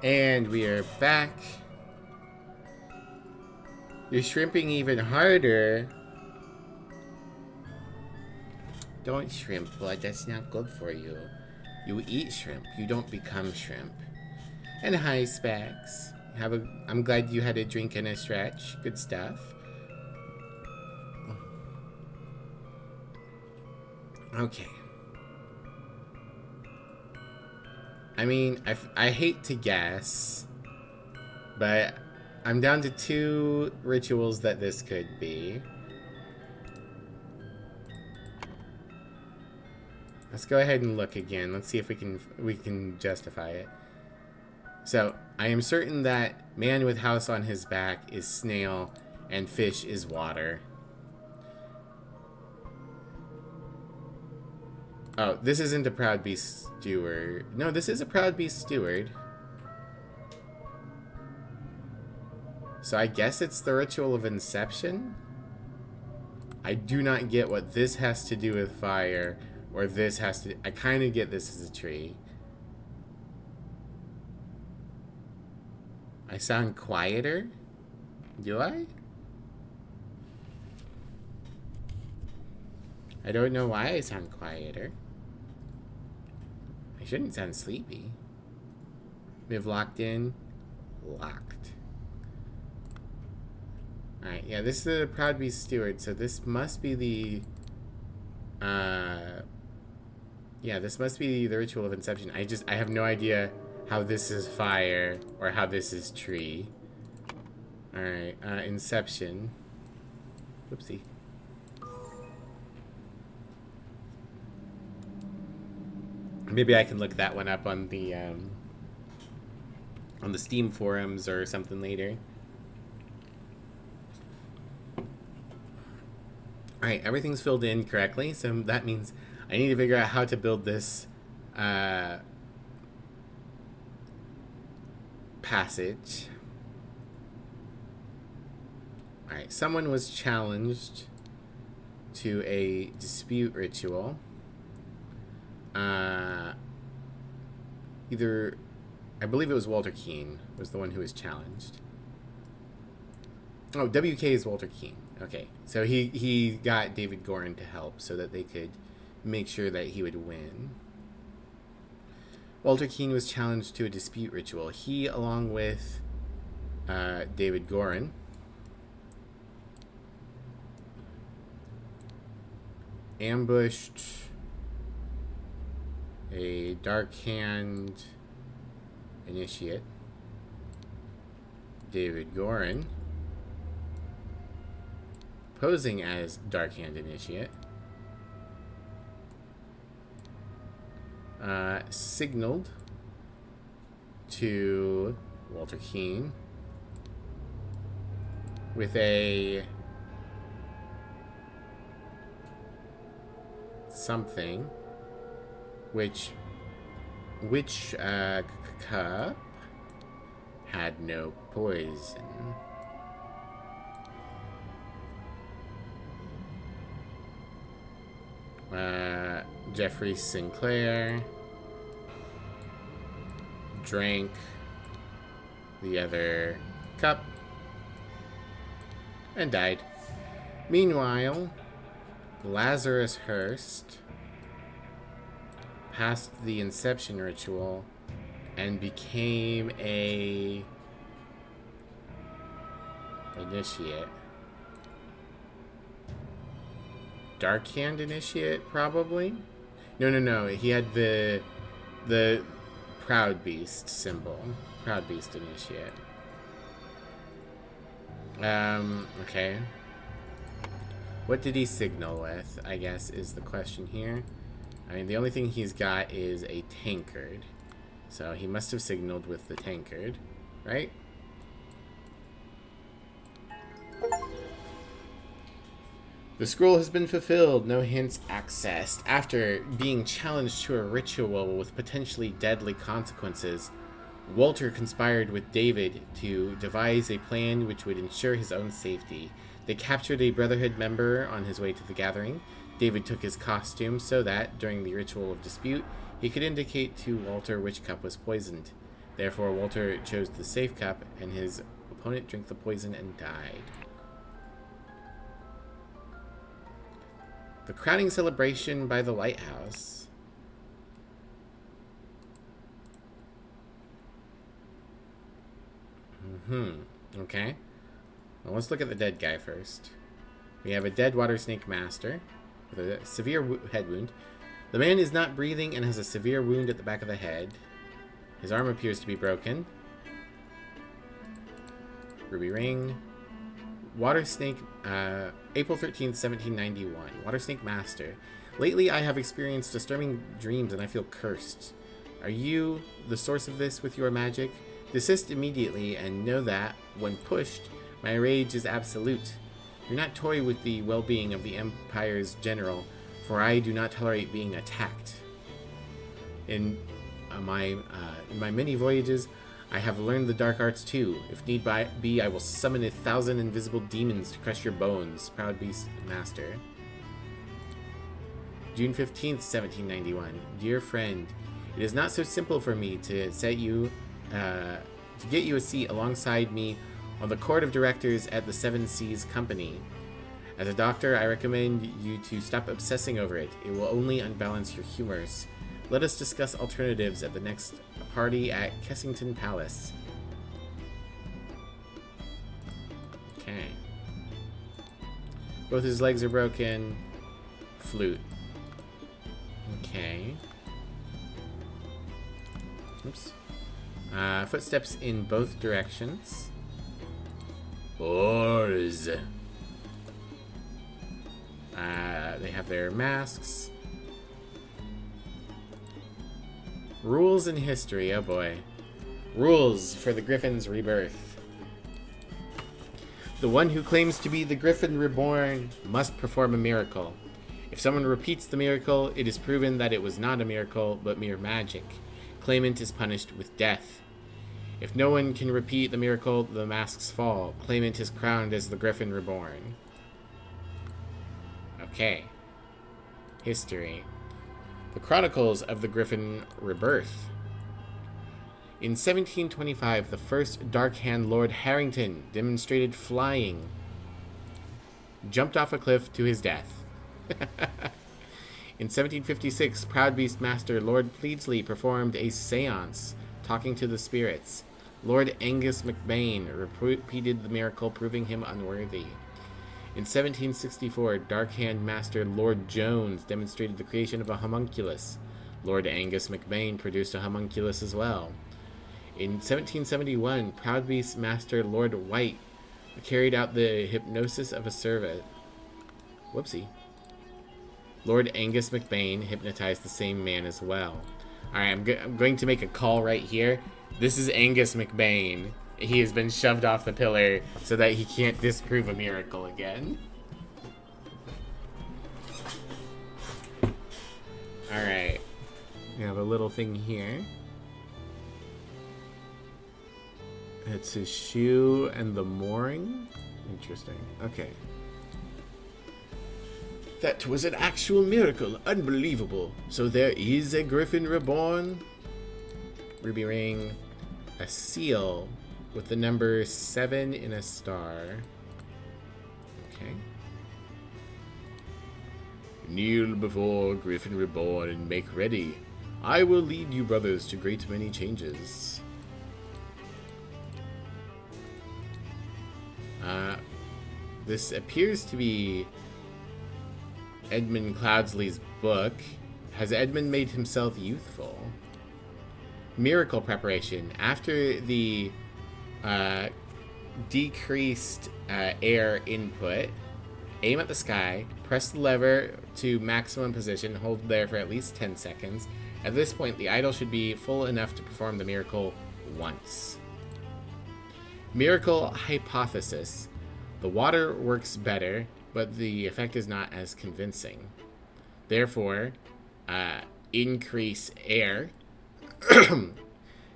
And we are back. You're shrimping even harder. Don't shrimp blood, that's not good for you. You eat shrimp, you don't become shrimp. And hi, Specs. I'm glad you had a drink and a stretch. Good stuff. Okay. I mean, I hate to guess, but I'm down to 2 rituals that this could be. Let's go ahead and look again. Let's see if we can justify it. So, I am certain that man with house on his back is snail and fish is water. Oh, this isn't a proud beast steward. No, this is a proud beast steward. So I guess it's the ritual of inception? I do not get what this has to do with fire, or this has to... I kind of get this as a tree. I sound quieter? Do I? I don't know why I sound quieter. I shouldn't sound sleepy. We have locked in. Locked. Alright, yeah, this is the Proud Beast Steward, so this must be the... yeah, this must be the Ritual of Inception. I have no idea how this is fire or how this is tree. Alright, Inception. Whoopsie. Maybe I can look that one up on the Steam forums or something later. Alright, everything's filled in correctly, so that means I need to figure out how to build this passage. Alright, someone was challenged to a dispute ritual. I believe it was Walter Keane was the one who was challenged. Oh, WK is Walter Keane. Okay, so he got David Gorin to help so that they could make sure that he would win. Walter Keane was challenged to a dispute ritual. He, along with David Gorin, ambushed a Dark Hand initiate, David Gorin, posing as Dark Hand initiate, signaled to Walter Keane with a something which cup had no poison. Jeffrey Sinclair drank the other cup and died. Meanwhile, Lazarus Hurst passed the Inception ritual and became a initiate. Dark Hand initiate, probably? No. He had the Proud Beast symbol. Proud Beast initiate. Okay. What did he signal with, I guess, is the question here. I mean, the only thing he's got is a tankard. So he must have signaled with the tankard, right? The scroll has been fulfilled, no hints accessed. After being challenged to a ritual with potentially deadly consequences, Walter conspired with David to devise a plan which would ensure his own safety. They captured a Brotherhood member on his way to the gathering. David took his costume so that, during the ritual of dispute, he could indicate to Walter which cup was poisoned. Therefore, Walter chose the safe cup, and his opponent drank the poison and died. The crowning celebration by the lighthouse. Okay. Well, let's look at the dead guy first. We have a dead water snake master with a severe head wound. The man is not breathing and has a severe wound at the back of the head. His arm appears to be broken. Ruby ring. Water snake, April 13th, 1791. Water snake master. Lately I have experienced disturbing dreams and I feel cursed. Are you the source of this with your magic? Desist immediately and know that, when pushed, my rage is absolute. Do not toy with the well-being of the Empire's general, for I do not tolerate being attacked. In my many voyages, I have learned the dark arts too. If need be, I will summon 1,000 invisible demons to crush your bones. Proud Beast Master. June 15th, 1791. Dear friend, it is not so simple for me to get you a seat alongside me on the court of directors at the Seven Seas Company. As a doctor, I recommend you to stop obsessing over it. It will only unbalance your humors. Let us discuss alternatives at the next party at Kensington Palace. Okay. Both his legs are broken. Flute. Okay. Oops. Footsteps in both directions. Oars. They have their masks. Rules in history, oh boy. Rules for the Griffin's rebirth. The one who claims to be the Griffin reborn must perform a miracle. If someone repeats the miracle, it is proven that it was not a miracle, but mere magic. Claimant is punished with death. If no one can repeat the miracle, the masks fall. Claimant is crowned as the Griffin reborn. Okay. History. The Chronicles of the Griffin Rebirth. In 1725, the first Dark Hand Lord Harrington demonstrated flying. Jumped off a cliff to his death. In 1756, Proud Beast Master Lord Pleadsley performed a seance, talking to the spirits. Lord Angus MacBain repeated the miracle, proving him unworthy. In 1764, Dark Hand Master Lord Jones demonstrated the creation of a homunculus. Lord Angus MacBain produced a homunculus as well. In 1771, Proud Beast Master Lord White carried out the hypnosis of a servant. Whoopsie. Lord Angus MacBain hypnotized the same man as well. Alright, I'm going to make a call right here. This is Angus MacBain. He has been shoved off the pillar so that he can't disprove a miracle again. Alright. We have a little thing here. It's his shoe and the mooring. Interesting. Okay. That was an actual miracle. Unbelievable. So there is a Griffin reborn? Ruby ring. A seal with the number 7 in a star. Okay. Kneel before Griffin reborn and make ready. I will lead you brothers to great many changes. This appears to be Edmund Cloudsley's book. Has Edmund made himself youthful? Miracle preparation. After the decreased air input, aim at the sky, press the lever to maximum position, hold there for at least 10 seconds. At this point, the idol should be full enough to perform the miracle once. Miracle hypothesis. The water works better, but the effect is not as convincing. Therefore, increase air.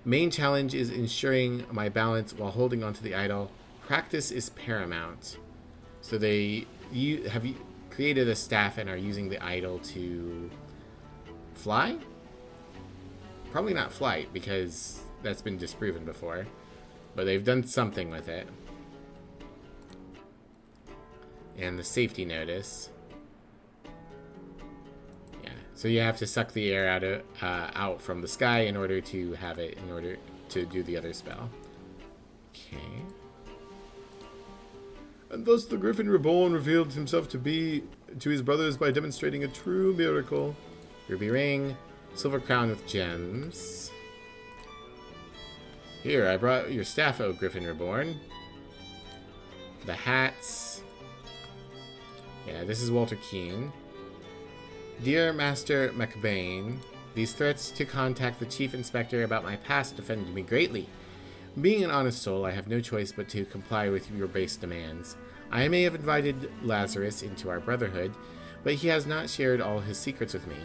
Main challenge is ensuring my balance while holding onto the idol. Practice is paramount. So have you created a staff and are using the idol to fly? Probably not flight, because that's been disproven before. But they've done something with it. And the safety notice. Yeah, so you have to suck the air out from the sky in order to have it, in order to do the other spell. Okay. And thus the Griffin Reborn revealed himself to his brothers by demonstrating a true miracle. Ruby ring, silver crown with gems. Here, I brought your staff, O Griffin Reborn. The hats. Yeah, this is Walter Keene. Dear Master McBain, these threats to contact the Chief Inspector about my past offended me greatly. Being an honest soul, I have no choice but to comply with your base demands. I may have invited Lazarus into our brotherhood, but he has not shared all his secrets with me.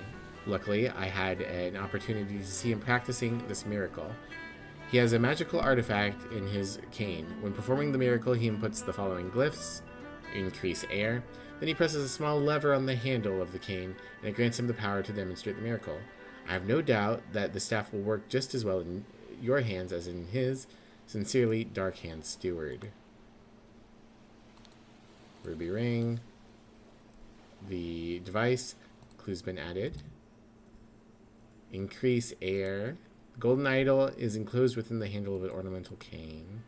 Luckily, I had an opportunity to see him practicing this miracle. He has a magical artifact in his cane. When performing the miracle, he inputs the following glyphs. Increase air. Then he presses a small lever on the handle of the cane, and it grants him the power to demonstrate the miracle. I have no doubt that the staff will work just as well in your hands as in his. Sincerely, Darkhand Steward. Ruby ring. The device. Clue's been added. Increase air. Golden idol is enclosed within the handle of an ornamental cane.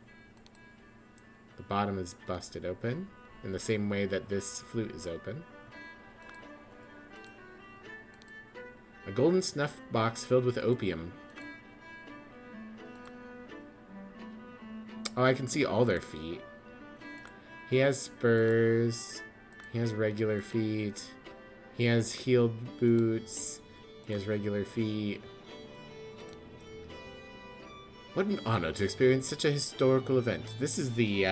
The bottom is busted open, in the same way that this flute is open. A golden snuff box filled with opium. Oh, I can see all their feet. He has spurs. He has regular feet. He has heeled boots. He has regular feet. What an honor to experience such a historical event. This is the,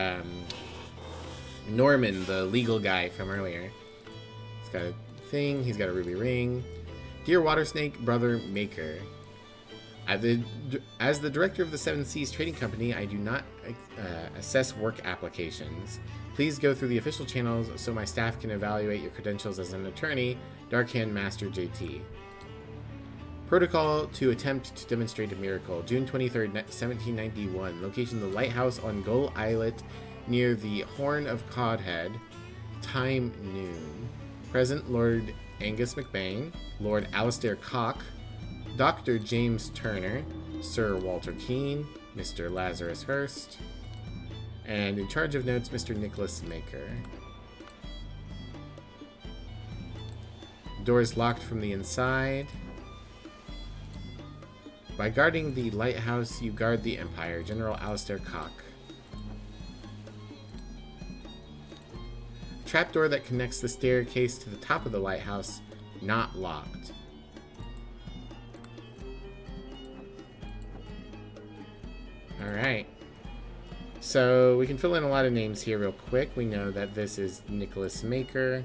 Norman, the legal guy from earlier. He's got a thing. He's got a ruby ring. Dear Water Snake Brother Maker, as the director of the Seven Seas Trading Company, I do not assess work applications. Please go through the official channels so my staff can evaluate your credentials as an attorney. Darkhand Master JT. Protocol to attempt to demonstrate a miracle. June 23rd, 1791. Location: the lighthouse on Gull Islet near the Horn of Codhead. Time: noon. Present: Lord Angus McBain, Lord Alistair Cock, Dr. James Turner, Sir Walter Keene, Mr. Lazarus Hurst, and in charge of notes, Mr. Nicholas Maker. Door is locked from the inside. By guarding the lighthouse, you guard the Empire. General Alistair Cock. Trapdoor that connects the staircase to the top of the lighthouse, not locked. Alright. So we can fill in a lot of names here real quick. We know that this is Nicholas Maker.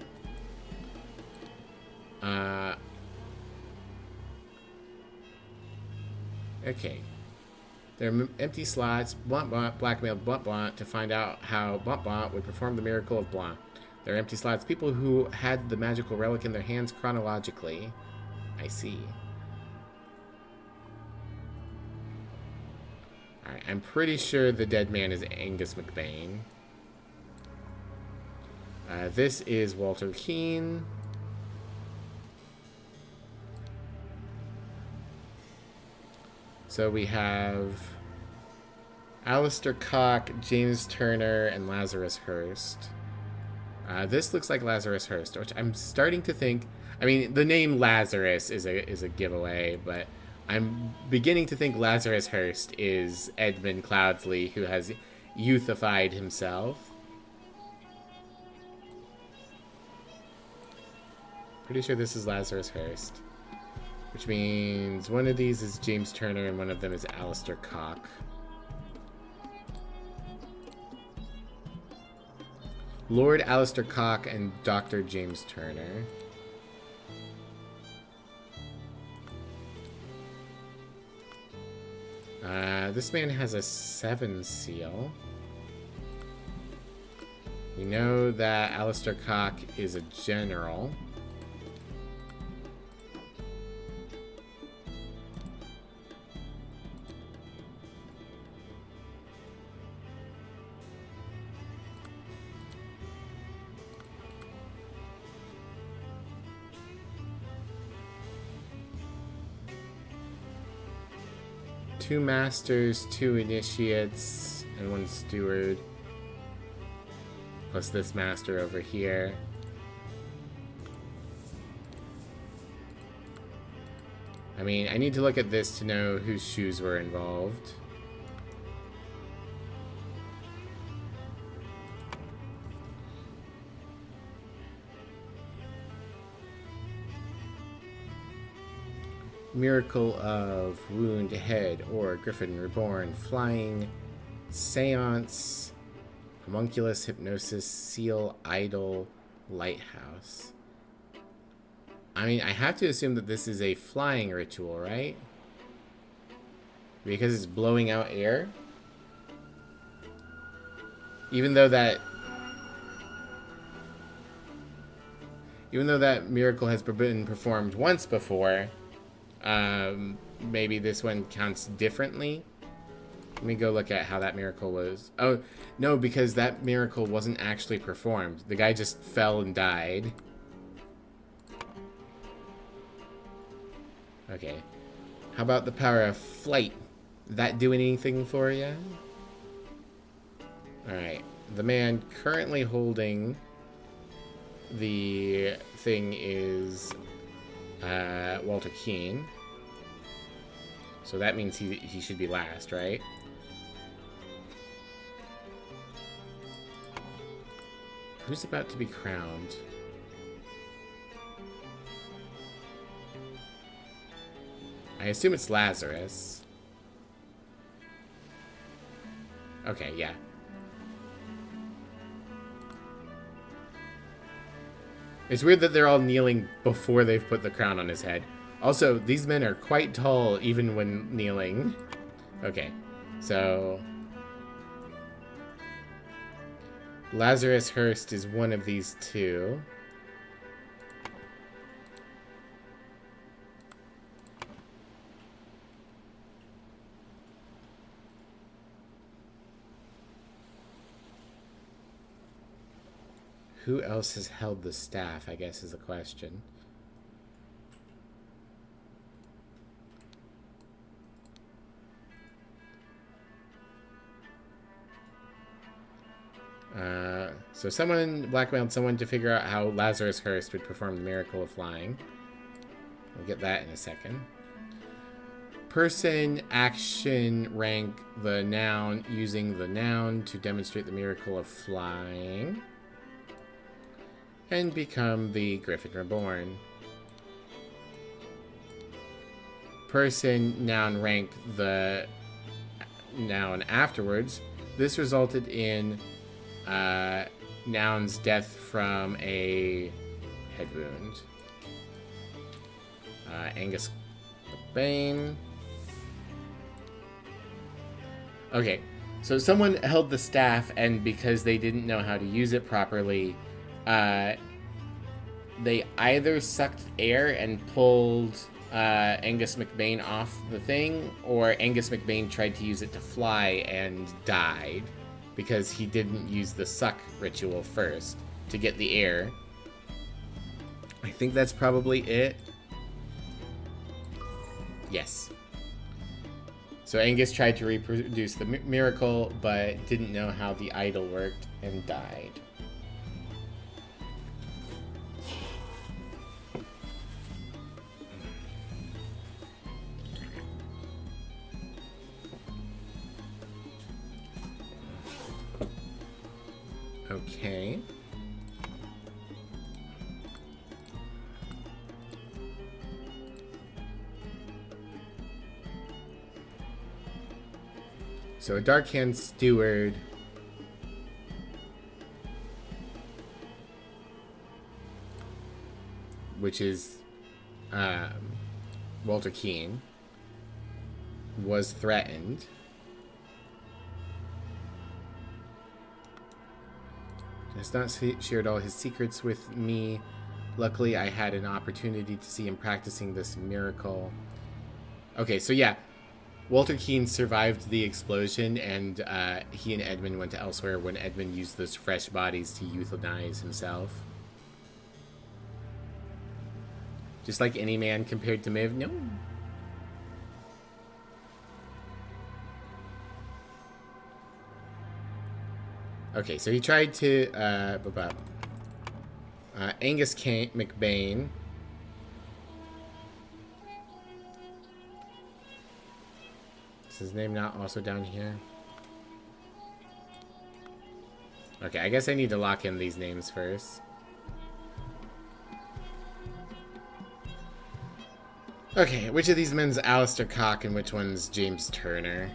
Okay. There are empty slots. Blunt Blunt blackmailed Blunt Blunt to find out how Blunt Blunt would perform the miracle of Blunt. There are empty slots. People who had the magical relic in their hands chronologically. I see. Alright, I'm pretty sure the dead man is Angus McBain. This is Walter Keene. So we have Alistair Cock, James Turner, and Lazarus Hurst. This looks like Lazarus Hurst, which I'm starting to think... I mean, the name Lazarus is a giveaway, but I'm beginning to think Lazarus Hurst is Edmund Cloudsley, who has youthified himself. Pretty sure this is Lazarus Hurst. Which means one of these is James Turner and one of them is Alistair Cock. Lord Alistair Cock and Dr. James Turner. This man has a 7 seal. We know that Alistair Cock is a general. 2 masters, 2 initiates, and 1 steward. Plus this master over here. I mean, I need to look at this to know whose shoes were involved. Miracle of Wound Head or Griffin Reborn, Flying, Seance, Homunculus, Hypnosis, Seal, Idol, Lighthouse. I mean, I have to assume that this is a flying ritual, right? Because it's blowing out air. Even though that miracle has been performed once before, maybe this one counts differently. Let me go look at how that miracle was. Oh, no, because that miracle wasn't actually performed. The guy just fell and died. Okay. How about the power of flight? That do anything for you? Alright. The man currently holding the thing is Walter Keane. So that means he should be last, right? Who's about to be crowned? I assume it's Lazarus. Okay, yeah. It's weird that they're all kneeling before they've put the crown on his head. Also, these men are quite tall even when kneeling. Okay, so Lazarus Hurst is one of these two. Who else has held the staff, I guess, is the question. So someone blackmailed someone to figure out how Lazarus Hurst would perform the miracle of flying. We'll get that in a second. Person, action, rank the noun, using the noun to demonstrate the miracle of flying. And become the Griffin Reborn. Person, noun, rank the noun afterwards. This resulted in noun's death from a head wound. Angus Bane. Okay, so someone held the staff, and because they didn't know how to use it properly, they either sucked air and pulled Angus McBain off the thing, or Angus McBain tried to use it to fly and died because he didn't use the suck ritual first to get the air. I think that's probably it. Yes. So Angus tried to reproduce the miracle, but didn't know how the idol worked and died. Okay. So a Dark Hand Steward which is Walter Keane, was threatened. Has not shared all his secrets with me. Luckily, I had an opportunity to see him practicing this miracle. Okay, so yeah, Walter Keane survived the explosion, and he and Edmund went to elsewhere when Edmund used those fresh bodies to euthanize himself. Just like any man compared to Miv. No. Okay, so he tried to, Angus McBain. Is his name not also down here? Okay, I guess I need to lock in these names first. Okay, which of these men's Alistair Cock and which one's James Turner?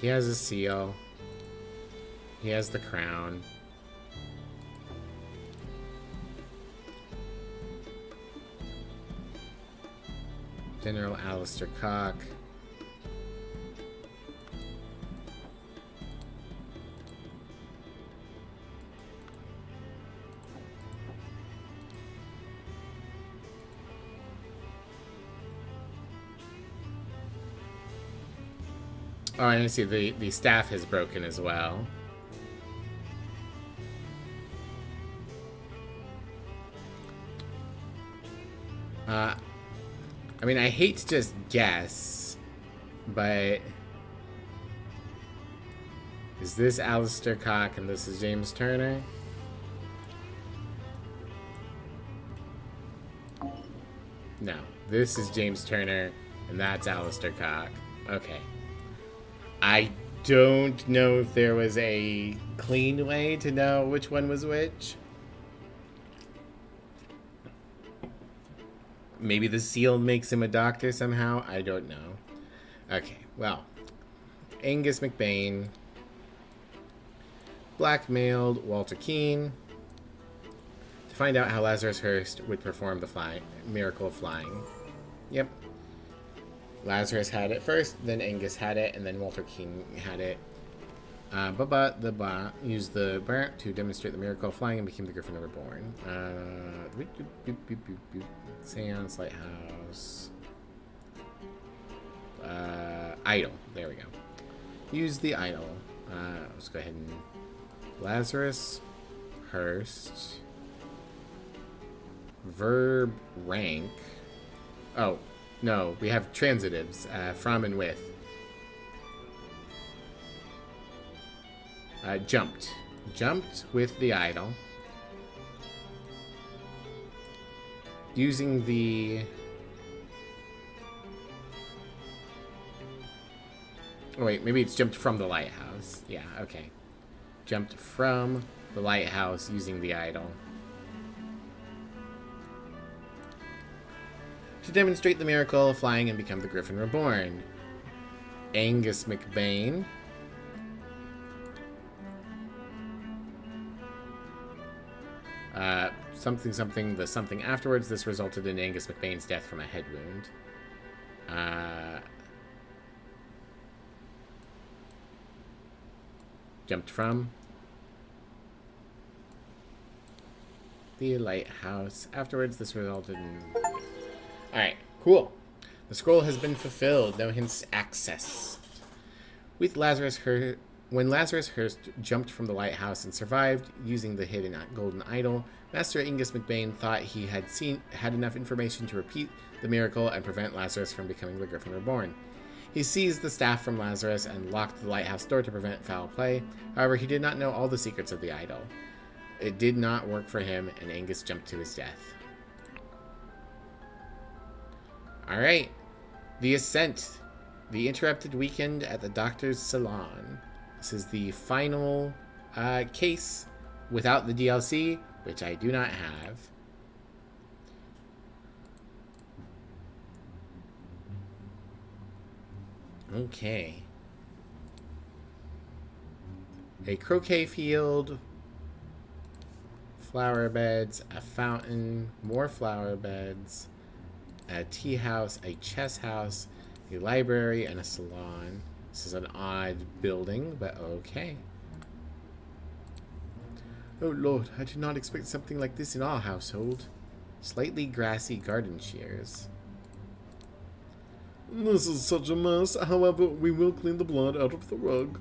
He has a seal. He has the crown. General Alistair Cock. Oh, and I see the staff has broken as well. I mean, I hate to just guess, but is this Alistair Cock and this is James Turner? No, this is James Turner and that's Alistair Cock. Okay. I don't know if there was a clean way to know which one was which. Maybe the seal makes him a doctor somehow. I don't know. Okay, well. Angus McBain blackmailed Walter Keane to find out how Lazarus Hurst would perform the miracle of flying. Yep. Lazarus had it first, then Angus had it, and then Walter Keane had it. Used the burnt to demonstrate the miracle of flying and became the Griffin Reborn. Seance, Lighthouse. Idol. There we go. Use the idol. Let's go ahead and... Lazarus Hurst. Verb rank. Oh, no. We have transitives. From and with. Jumped. Jumped with the idol. Using the... Oh, wait. Maybe it's jumped from the lighthouse. Yeah, okay. Jumped from the lighthouse using the idol. To demonstrate the miracle of flying and become the Griffin Reborn. Angus McBain. The something afterwards. This resulted in Angus McBain's death from a head wound. Jumped from the lighthouse. Afterwards, this resulted in... Alright, cool. The scroll has been fulfilled. No hints accessed. With When Lazarus Hurst jumped from the lighthouse and survived using the hidden golden idol, Master Angus McBain thought he had enough information to repeat the miracle and prevent Lazarus from becoming the Griffin Reborn. He seized the staff from Lazarus and locked the lighthouse door to prevent foul play. However, he did not know all the secrets of the idol. It did not work for him, and Angus jumped to his death. Alright. The Ascent. The Interrupted Weekend at the Doctor's Salon. This is the final case without the DLC, which I do not have. Okay. A croquet field, flower beds, a fountain, more flower beds, a tea house, a chess house, a library, and a salon. This is an odd building, but okay. Oh Lord, I did not expect something like this in our household. Slightly grassy garden shears. This is such a mess. However, we will clean the blood out of the rug.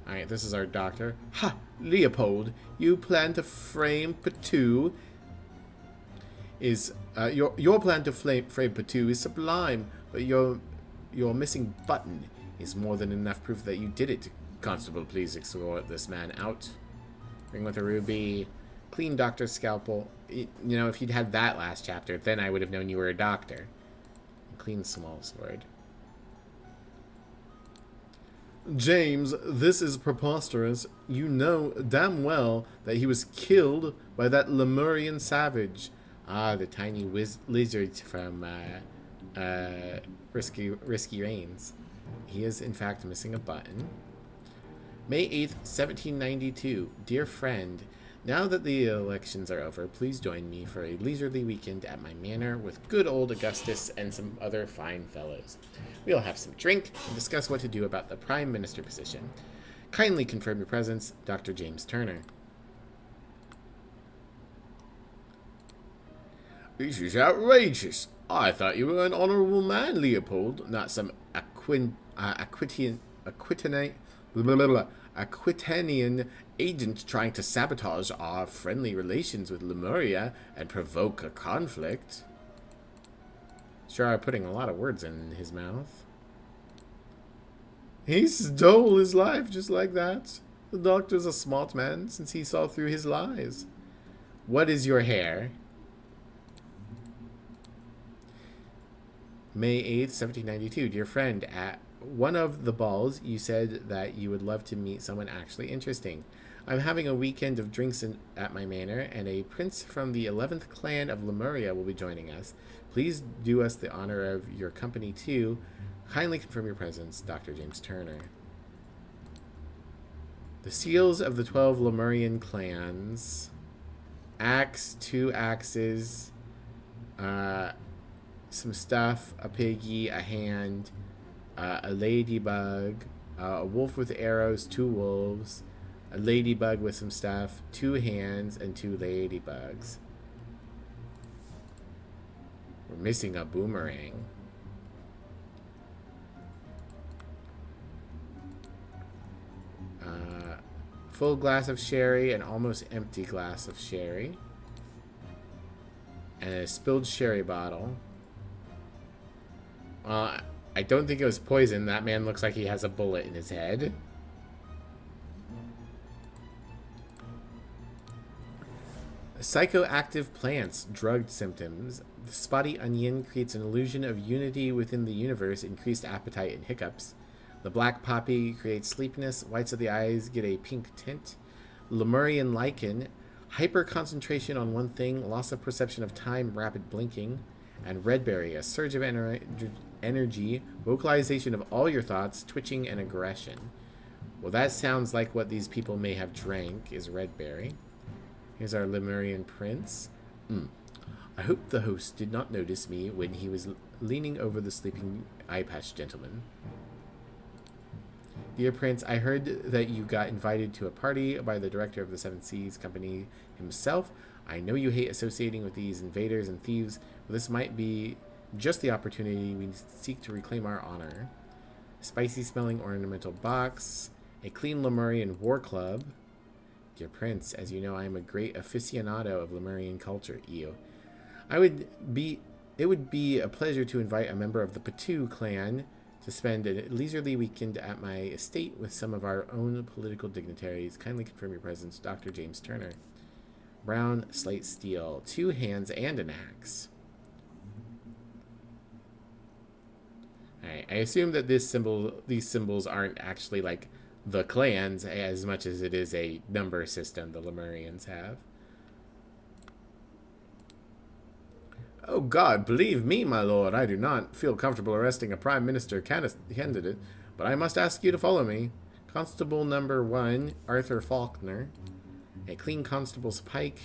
Alright, this is our doctor. Ha! Leopold, you plan to frame Pt2. is your plan to frame Pt2 is sublime, but your missing button is more than enough proof that you did it. Constable, please escort this man out. Ring with a ruby, clean doctor's scalpel. You know, if you'd had that last chapter, then I would have known you were a doctor. Clean small sword. James, this is preposterous. You know damn well that he was killed by that Lemurian savage. Ah, the tiny lizards from Risky Reigns. He is, in fact, missing a button. May 8th, 1792. Dear friend, now that the elections are over, please join me for a leisurely weekend at my manor with good old Augustus and some other fine fellows. We'll have some drink and discuss what to do about the Prime Minister position. Kindly confirm your presence, Dr. James Turner. This is outrageous. I thought you were an honorable man, Leopold, not some Aquitanian agent trying to sabotage our friendly relations with Lemuria and provoke a conflict. Sure are putting a lot of words in his mouth. He stole his life just like that. The doctor's a smart man since he saw through his lies. What is your hair? May 8th, 1792. Dear friend, at one of the balls, you said that you would love to meet someone actually interesting. I'm having a weekend of drinks at my manor, and a prince from the 11th clan of Lemuria will be joining us. Please do us the honor of your company, too. Kindly confirm your presence, Dr. James Turner. The seals of the 12 Lemurian clans. Axe, 2 axes, some stuff, a piggy, a hand, a ladybug, a wolf with arrows, 2 wolves, a ladybug with some stuff, 2 hands, and 2 ladybugs. We're missing a boomerang. Full glass of sherry, an almost empty glass of sherry, and a spilled sherry bottle. I don't think it was poison. That man looks like he has a bullet in his head. Psychoactive plants, drugged symptoms. The spotty onion creates an illusion of unity within the universe, increased appetite and hiccups. The black poppy creates sleepiness, whites of the eyes get a pink tint. Lemurian lichen, hyper concentration on one thing, loss of perception of time, rapid blinking. And redberry, a surge of energy, vocalization of all your thoughts, twitching and aggression. Well, that sounds like what these people may have drank, is redberry. Here's our Lemurian prince. I hope the host did not notice me when he was leaning over the sleeping eye-patch gentleman. Dear Prince, I heard that you got invited to a party by the director of the Seven Seas Company himself. I know you hate associating with these invaders and thieves, but this might be just the opportunity we seek to reclaim our honor. Spicy-smelling ornamental box, a clean Lemurian war club. Dear Prince, as you know, I am a great aficionado of Lemurian culture. It would be a pleasure to invite a member of the Pt2 clan to spend a leisurely weekend at my estate with some of our own political dignitaries. Kindly confirm your presence, Dr. James Turner. Brown slate steel, 2 hands and an axe. Alright, I assume that these symbols aren't actually like the clans as much as it is a number system the Lemurians have. Oh God, believe me, my lord, I do not feel comfortable arresting a prime minister candidate, but I must ask you to follow me. Constable number 1, Arthur Faulkner. A clean constable's pike.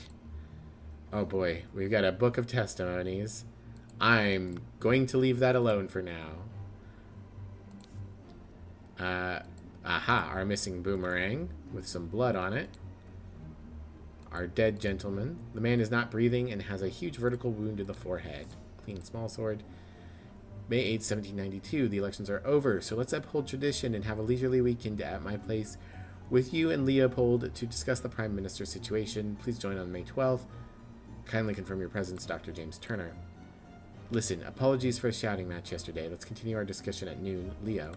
Oh boy, we've got a book of testimonies. I'm going to leave that alone for now. Our missing boomerang with some blood on it. Our dead gentleman. The man is not breathing and has a huge vertical wound in the forehead. Clean small sword. May 8th, 1792. The elections are over, so let's uphold tradition and have a leisurely weekend at my place with you and Leopold to discuss the Prime Minister's situation. Please join on May 12th. Kindly confirm your presence, Dr. James Turner. Listen, apologies for a shouting match yesterday. Let's continue our discussion at noon. Leo.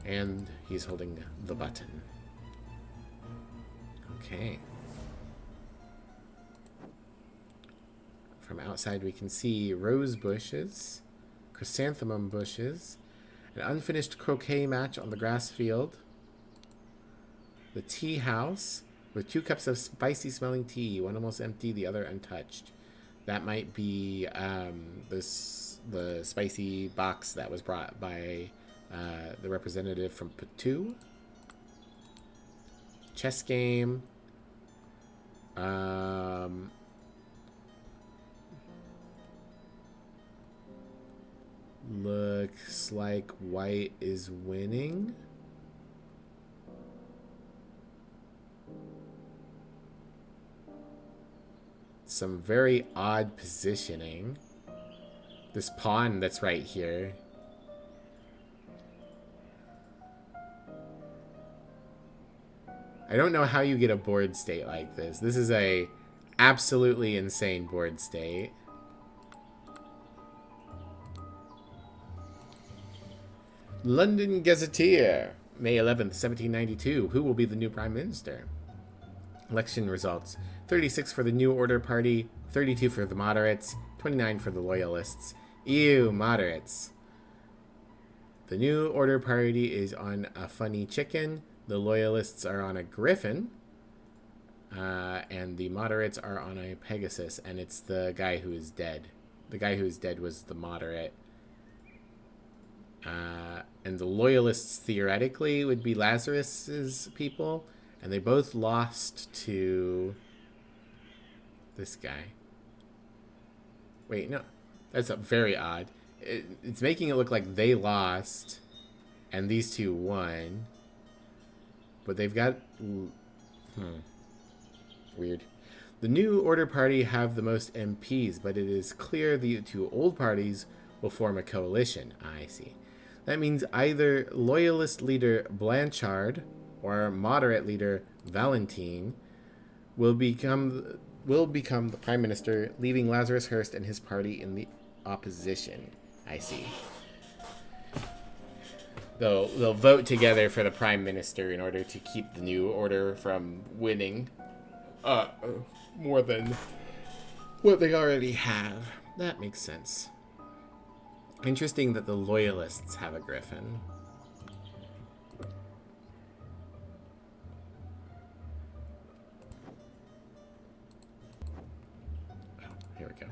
And he's holding the button. Okay. From outside we can see rose bushes, chrysanthemum bushes, an unfinished croquet match on the grass field, the tea house with 2 cups of spicy smelling tea, one almost empty, the other untouched. That might be the spicy box that was brought by the representative from Pt2. Chess game. Looks like white is winning. Some very odd positioning. This pawn that's right here. I don't know how you get a board state like this. This is a absolutely insane board state. London Gazetteer, May 11th, 1792. Who will be the new Prime Minister? Election results. 36 for the New Order Party, 32 for the Moderates, 29 for the Loyalists. Ew, Moderates. The New Order Party is on a funny chicken. The Loyalists are on a griffin. And the Moderates are on a Pegasus. And it's the guy who is dead. The guy who is dead was the Moderate. And the Loyalists, theoretically, would be Lazarus's people. And they both lost to this guy. Wait, no. That's very odd. It's making it look like they lost and these two won. But they've got... Weird. The New Order Party have the most MPs, but it is clear the two old parties will form a coalition. I see. That means either Loyalist leader Blanchard or Moderate leader Valentine will become the Prime Minister, leaving Lazarus Hearst and his party in the opposition. I see. They'll vote together for the Prime Minister in order to keep the New Order from winning more than what they already have. That makes sense. Interesting that the Loyalists have a griffin. Oh, here we go.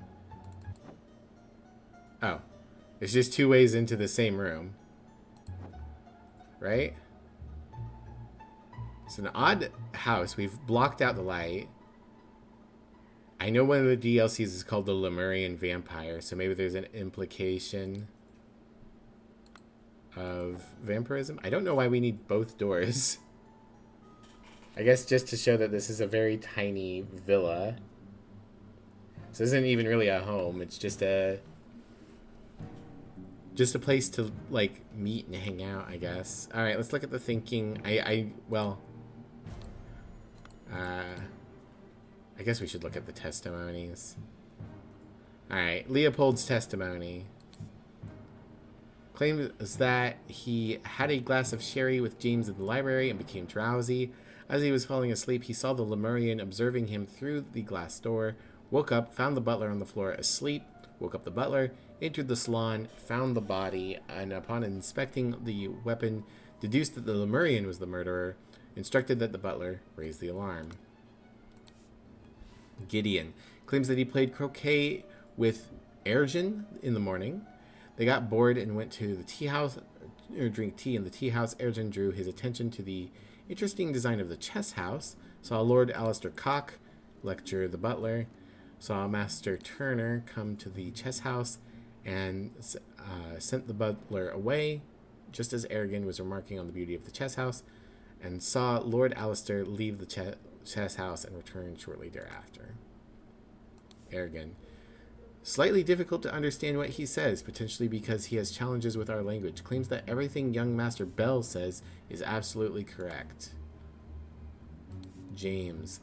Oh, there's just 2 ways into the same room. Right? It's an odd house. We've blocked out the light. I know one of the DLCs is called the Lemurian Vampire, so maybe there's an implication of vampirism. I don't know why we need both doors. I guess just to show that this is a very tiny villa. So this isn't even really a home. It's just a place to, like, meet and hang out, I guess. All right, let's look at the thinking. I guess we should look at the testimonies. All right, Leopold's testimony claims that he had a glass of sherry with James in the library and became drowsy. As he was falling asleep, he saw the Lemurian observing him through the glass door, woke up, found the butler on the floor asleep, woke up the butler, entered the salon, found the body, and upon inspecting the weapon, deduced that the Lemurian was the murderer, instructed that the butler raise the alarm. Gideon claims that he played croquet with Ergen in the morning. They got bored and went to the tea house, or drink tea in the tea house. Ergen drew his attention to the interesting design of the chess house, saw Lord Alistair Cock lecture the butler, saw Master Turner come to the chess house, and sent the butler away, just as Ergen was remarking on the beauty of the chess house, and saw Lord Alistair leave the chess house and return shortly thereafter. Ergen. Slightly difficult to understand what he says, potentially because he has challenges with our language. Claims that everything young Master Bell says is absolutely correct. James.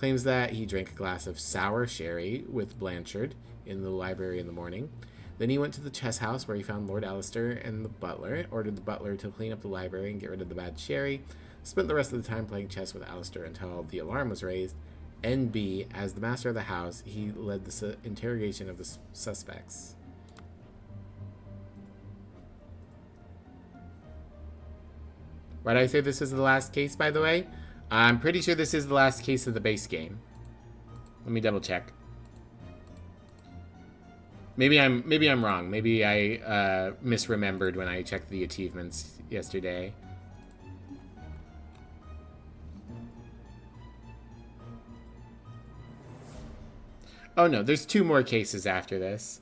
claims that he drank a glass of sour sherry with Blanchard in the library in the morning. Then he went to the chess house where he found Lord Alistair and the butler, ordered the butler to clean up the library and get rid of the bad sherry, spent the rest of the time playing chess with Alistair until the alarm was raised. NB, as the master of the house, he led the interrogation of the suspects. Why did I say this is the last case, by the way? I'm pretty sure this is the last case of the base game. Let me double check. Maybe I'm wrong. Maybe I misremembered when I checked the achievements yesterday. Oh no, there's 2 more cases after this.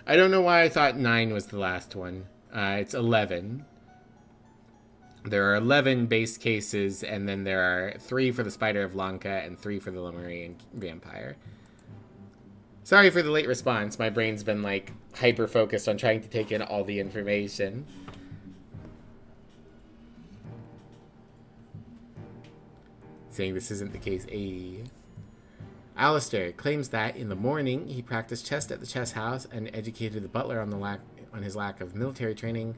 I don't know why I thought 9 was the last one. It's 11. There are 11 base cases, and then there are 3 for the Spider of Lanka and 3 for the Lemurian Vampire. Sorry for the late response. My brain's been, like, hyper-focused on trying to take in all the information. Saying this isn't the case. Alistair claims that in the morning he practiced chess at the chess house and educated the butler on his lack of military training.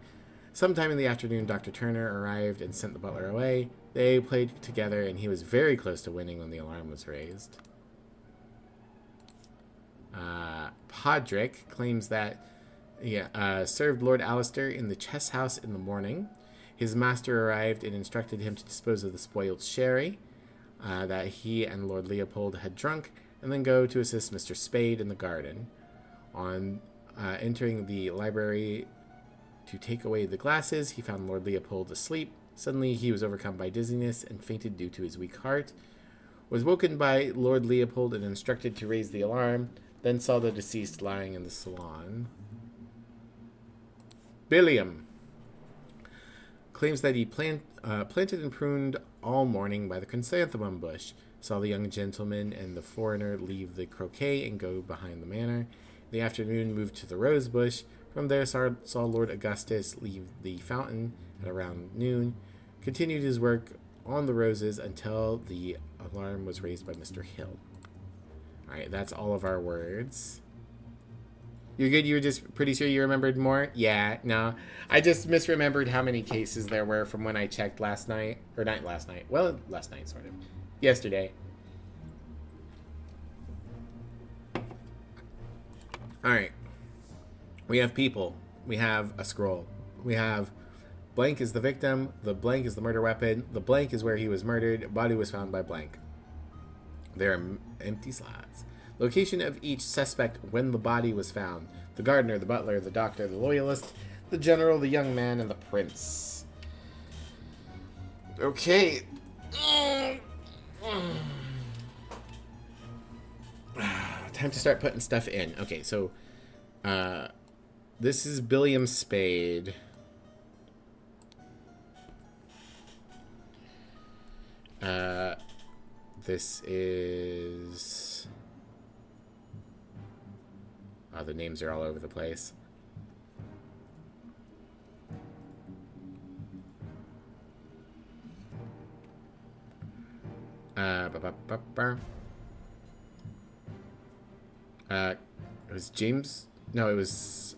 Sometime in the afternoon, Dr. Turner arrived and sent the butler away. They played together, and he was very close to winning when the alarm was raised. Podrick claims that he served Lord Alistair in the chess house in the morning. His master arrived and instructed him to dispose of the spoiled sherry that he and Lord Leopold had drunk, and then go to assist Mr. Spade in the garden. On entering the library to take away the glasses, he found Lord Leopold asleep. Suddenly he was overcome by dizziness and fainted due to his weak heart. Was woken by Lord Leopold and instructed to raise the alarm, then saw the deceased lying in the salon. Billiam claims that he planted and pruned all morning by the chrysanthemum bush, saw the young gentleman and the foreigner leave the croquet and go behind the manor. In the afternoon moved to the rose bush. From there saw Lord Augustus leave the fountain at around noon, continued his work on the roses until the alarm was raised by Mr. Hill. Alright, that's all of our words. You're good? You were just pretty sure you remembered more? Yeah, no. I just misremembered how many cases there were from when I checked last night. Or not last night. Well, last night, sort of. Yesterday. Alright. We have people. We have a scroll. We have blank is the victim. The blank is the murder weapon. The blank is where he was murdered. Body was found by blank. There are empty slots. Location of each suspect when the body was found. The gardener, the butler, the doctor, the loyalist, the general, the young man, and the prince. Okay. Time to start putting stuff in. Okay, so this is Billiam Spade. This is... Oh, the names are all over the place. It was James... No, it was...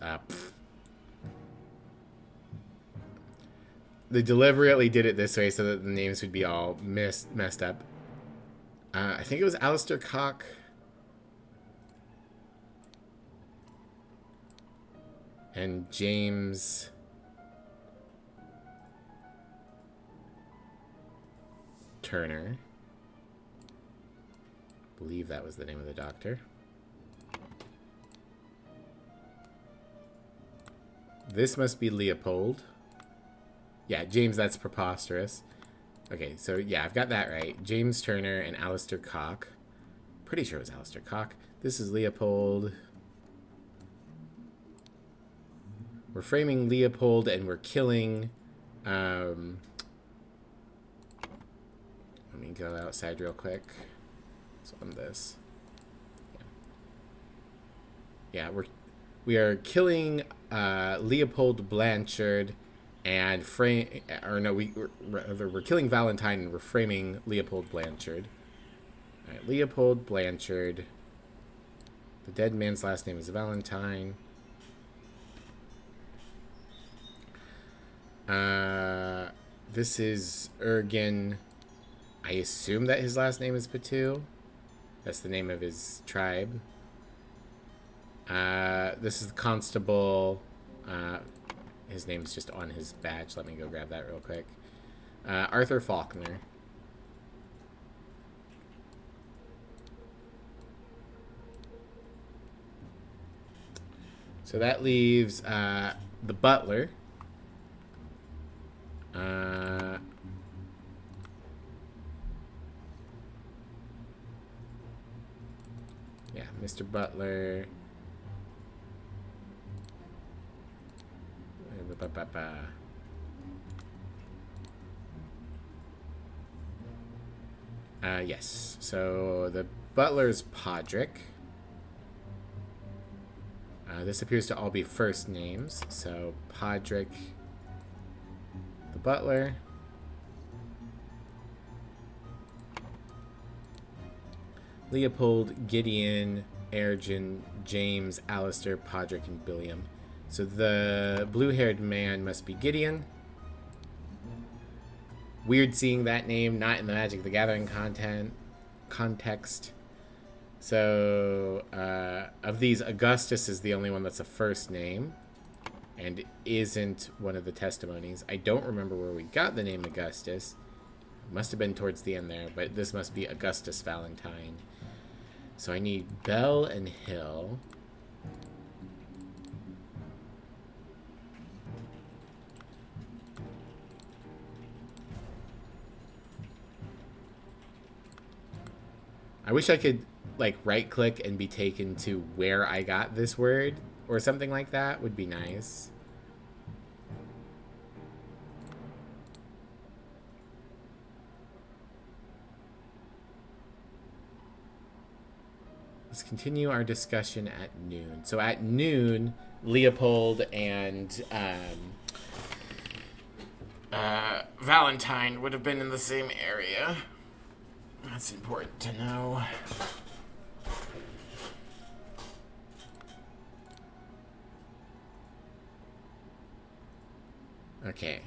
They deliberately did it this way so that the names would be all messed up. I think it was Alistair Cock. And James Turner. I believe that was the name of the doctor. This must be Leopold. Yeah, James, that's preposterous. Okay, so yeah, I've got that right. James Turner and Alistair Cock. Pretty sure it was Alistair Cock. This is Leopold. We're framing Leopold and we're killing... let me go outside real quick. So on this. Yeah, we are killing Leopold Blanchard and we're killing Valentine and we're framing Leopold Blanchard. Alright, Leopold Blanchard. The dead man's last name is Valentine. This is Ergen. I assume that his last name is Pt2. That's the name of his tribe. This is the constable. His name's just on his badge. Let me go grab that real quick. Arthur Faulkner. So that leaves the butler. Yeah, Mr. Butler. Yes. So the butler's Podrick. This appears to all be first names. So Podrick, the butler. Leopold, Gideon, Ergen, James, Alistair, Podrick, and Billiam. So the blue-haired man must be Gideon. Weird seeing that name not in the Magic the Gathering context. So, of these, Augustus is the only one that's a first name and isn't one of the testimonies. I don't remember where we got the name Augustus. It must have been towards the end there, but this must be Augustus Valentine. So I need Bell and Hill. I wish I could like right click and be taken to where I got this word or something like that would be nice. Let's continue our discussion at noon. So at noon, Leopold and Valentine would have been in the same area. That's important to know. Okay.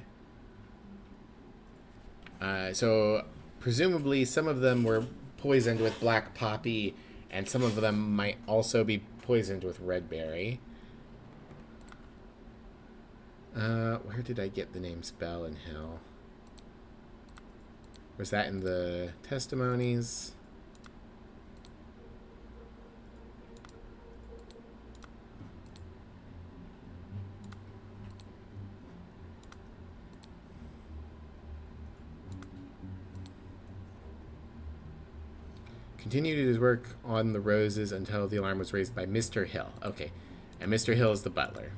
So presumably some of them were poisoned with black poppy, and some of them might also be poisoned with red berry. Where did I get the names Bell and Hill? Was that in the testimonies? Continued his work on the roses until the alarm was raised by Mr. Hill. Okay, and Mr. Hill is the butler.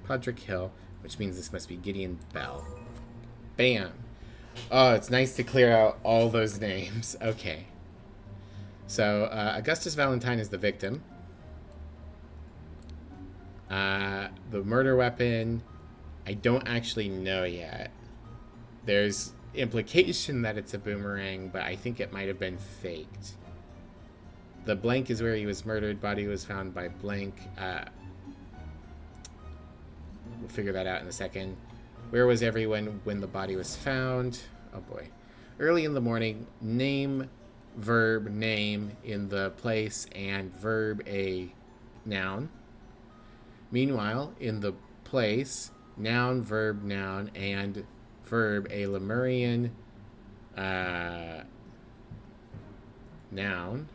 Podrick Hill, which means this must be Gideon Bell. Bam. Oh, it's nice to clear out all those names. Okay. So, Augustus Valentine is the victim. The murder weapon, I don't actually know yet. There's implication that it's a boomerang, but I think it might have been faked. The blank is where he was murdered. Body was found by blank. We'll figure that out in a second. Where was everyone when the body was found? Oh boy. Early in the morning, name, verb, name in the place, and verb a noun. Meanwhile, in the place, noun, verb, noun, and verb a Lemurian noun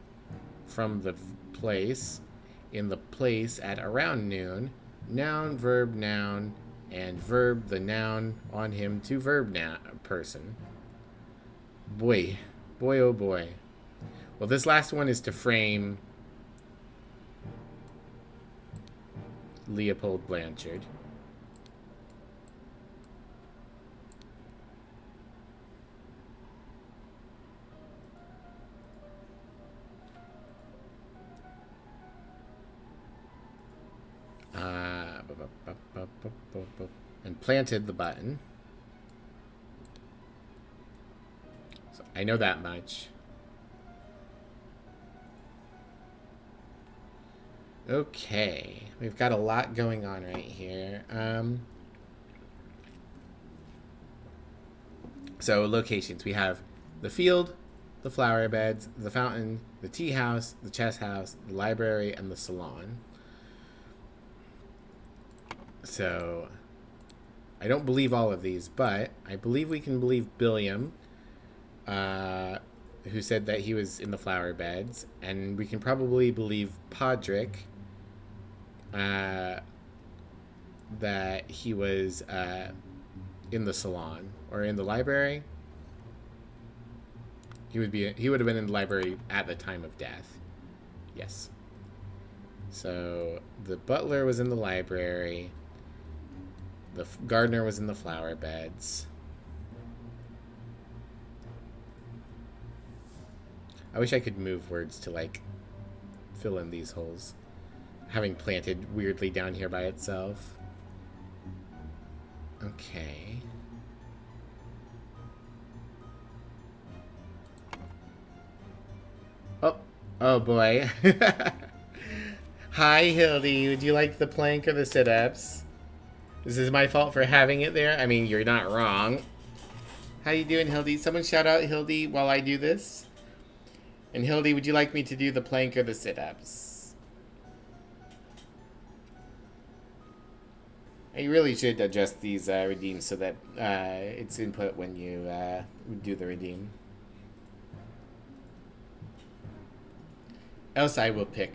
from the place, in the place at around noon, noun, verb, noun, and verb the noun on him to verb noun person. Boy, oh boy. Well, this last one is to frame Leopold Blanchard. And planted the button. I know that much. Okay, we've got a lot going on right here. So locations, we have the field, the flower beds, the fountain, the tea house, the chess house, the library, and the salon. So I don't believe all of these, but I believe we can believe Billiam, who said that he was in the flower beds, and we can probably believe Podrick, that he was in the salon or in the library. He would have been in the library at the time of death. Yes. So the butler was in the library. The gardener was in the flower beds. I wish I could move words to like fill in these holes. Having planted weirdly down here by itself. Okay. Oh boy. Hi, Hildy. Would you like the plank or the sit-ups? This is my fault for having it there. I mean, you're not wrong. How you doing, Hildy? Someone shout out Hildy while I do this. And Hildy, would you like me to do the plank or the sit-ups? I really should adjust these redeems so that it's input when you do the redeem. Else I will pick.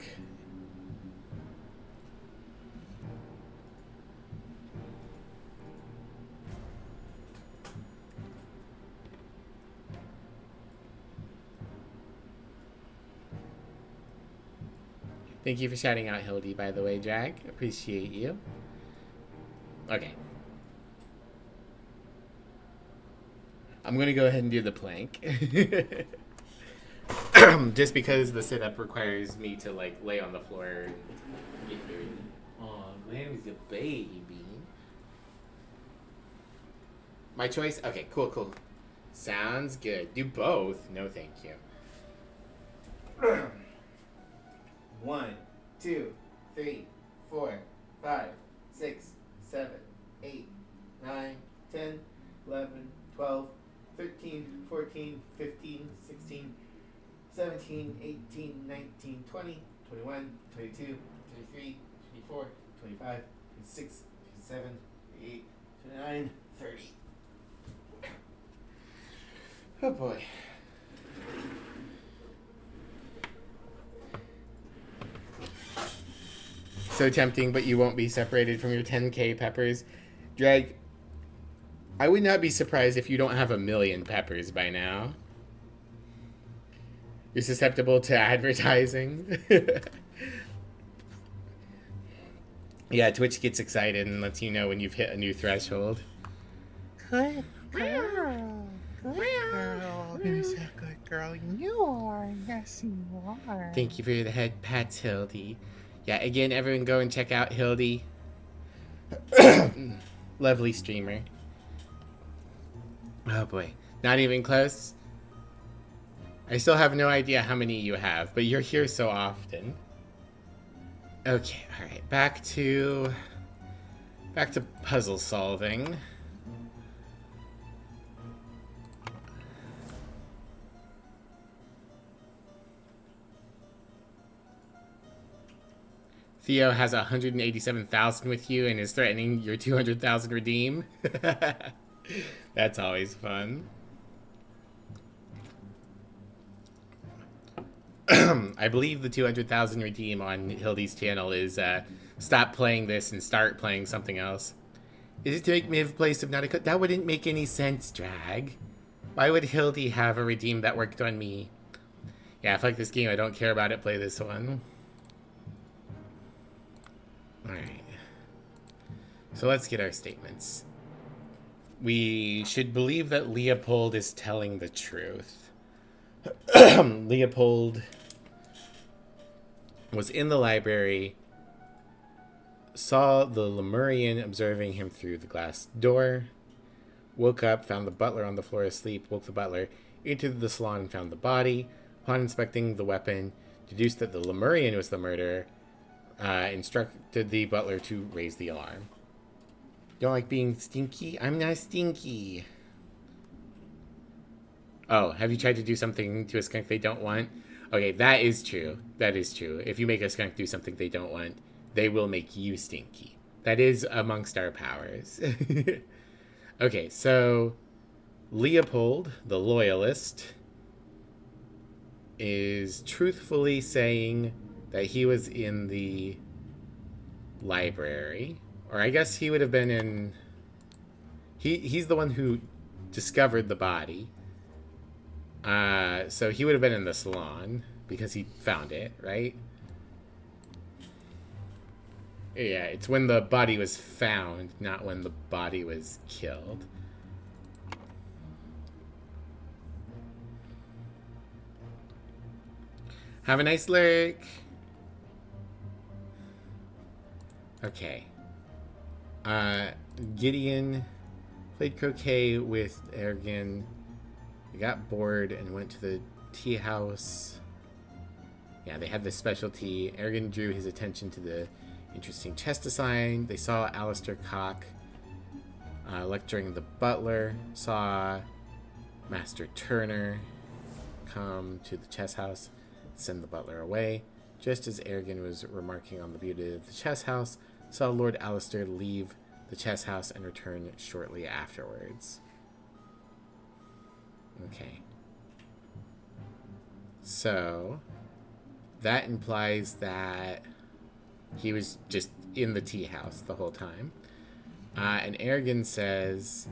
Thank you for shouting out Hildy, by the way, Drag. Appreciate you. Okay. I'm going to go ahead and do the plank. Just because the sit-up requires me to, like, lay on the floor and get very... Aw, Grammy's a baby. My choice? Okay, cool. Sounds good. Do both? No, thank you. 1, 2, 3, 4, 5, 6, 7, 8, 9, 10, 11, 12, 13, 14, 15, 16, 17, 18, 19, 20, 21, 22, 23, 24, 25, 26, 27, 28, 29, 30. Oh boy. So tempting, but you won't be separated from your 10k peppers. Drag, I would not be surprised if you don't have 1,000,000 peppers by now. You're susceptible to advertising. Yeah, Twitch gets excited and lets you know when you've hit a new threshold. Good girl. Good girl. Who's a good girl? You are. Yes, you are. Thank you for the head pats, Hildy. Yeah, again, everyone go and check out Hildy. Lovely streamer. Oh boy. Not even close? I still have no idea how many you have, but you're here so often. Okay, alright. Back to puzzle solving. Theo has 187,000 with you and is threatening your 200,000 redeem. That's always fun. I believe the 200,000 redeem on Hildy's channel is stop playing this and start playing something else. Is it to make Miv play Subnautica? That wouldn't make any sense, Drag. Why would Hildy have a redeem that worked on me? Yeah, if I like this game, I don't care about it, play this one. Alright. So let's get our statements. We should believe that Leopold is telling the truth. Leopold was in the library, saw the Lemurian observing him through the glass door, woke up, found the butler on the floor asleep, woke the butler, entered the salon and found the body. Upon inspecting the weapon, deduced that the Lemurian was the murderer, instructed the butler to raise the alarm. Don't like being stinky? I'm not stinky. Oh, have you tried to do something to a skunk they don't want? Okay, that is true. That is true. If you make a skunk do something they don't want, they will make you stinky. That is amongst our powers. Okay, so Leopold, the loyalist, is truthfully saying that he was in the library. Or I guess he would have been in... He's the one who discovered the body. So he would have been in the salon because he found it, right? Yeah, it's when the body was found, not when the body was killed. Have a nice lurk. Okay. Gideon played croquet with Ergen. He got bored and went to the tea house. Yeah, they had this special tea. Ergen drew his attention to the interesting chess design. They saw Alistair Cock lecturing the butler. Saw Master Turner come to the chess house, send the butler away. Just as Ergen was remarking on the beauty of the chess house, saw Lord Alistair leave the chess house and return shortly afterwards. Okay. So, that implies that he was just in the tea house the whole time. And Ergen says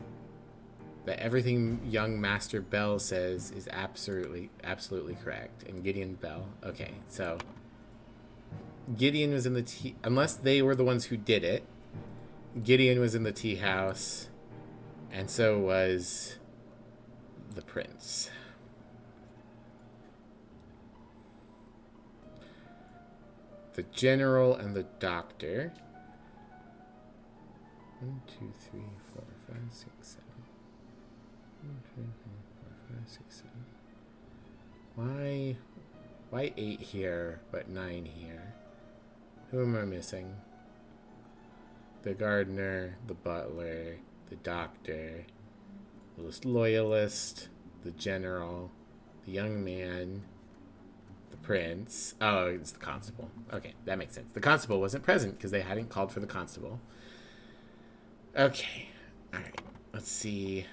that everything young Master Bell says is absolutely correct. And Gideon Bell. Okay, so Gideon was in the tea... Unless they were the ones who did it, Gideon was in the tea house, and so was the prince. The general and the doctor. 1, 2, 3, 4, 5, 6, 7. 1, 2, 3, 4, 5, 6, 7. Why 8 here, but 9 here? Who am I missing? The gardener, the butler, the doctor, the loyalist, the general, the young man, the prince. Oh, it's the constable. Okay, that makes sense. The constable wasn't present because they hadn't called for the constable. Okay, alright, let's see.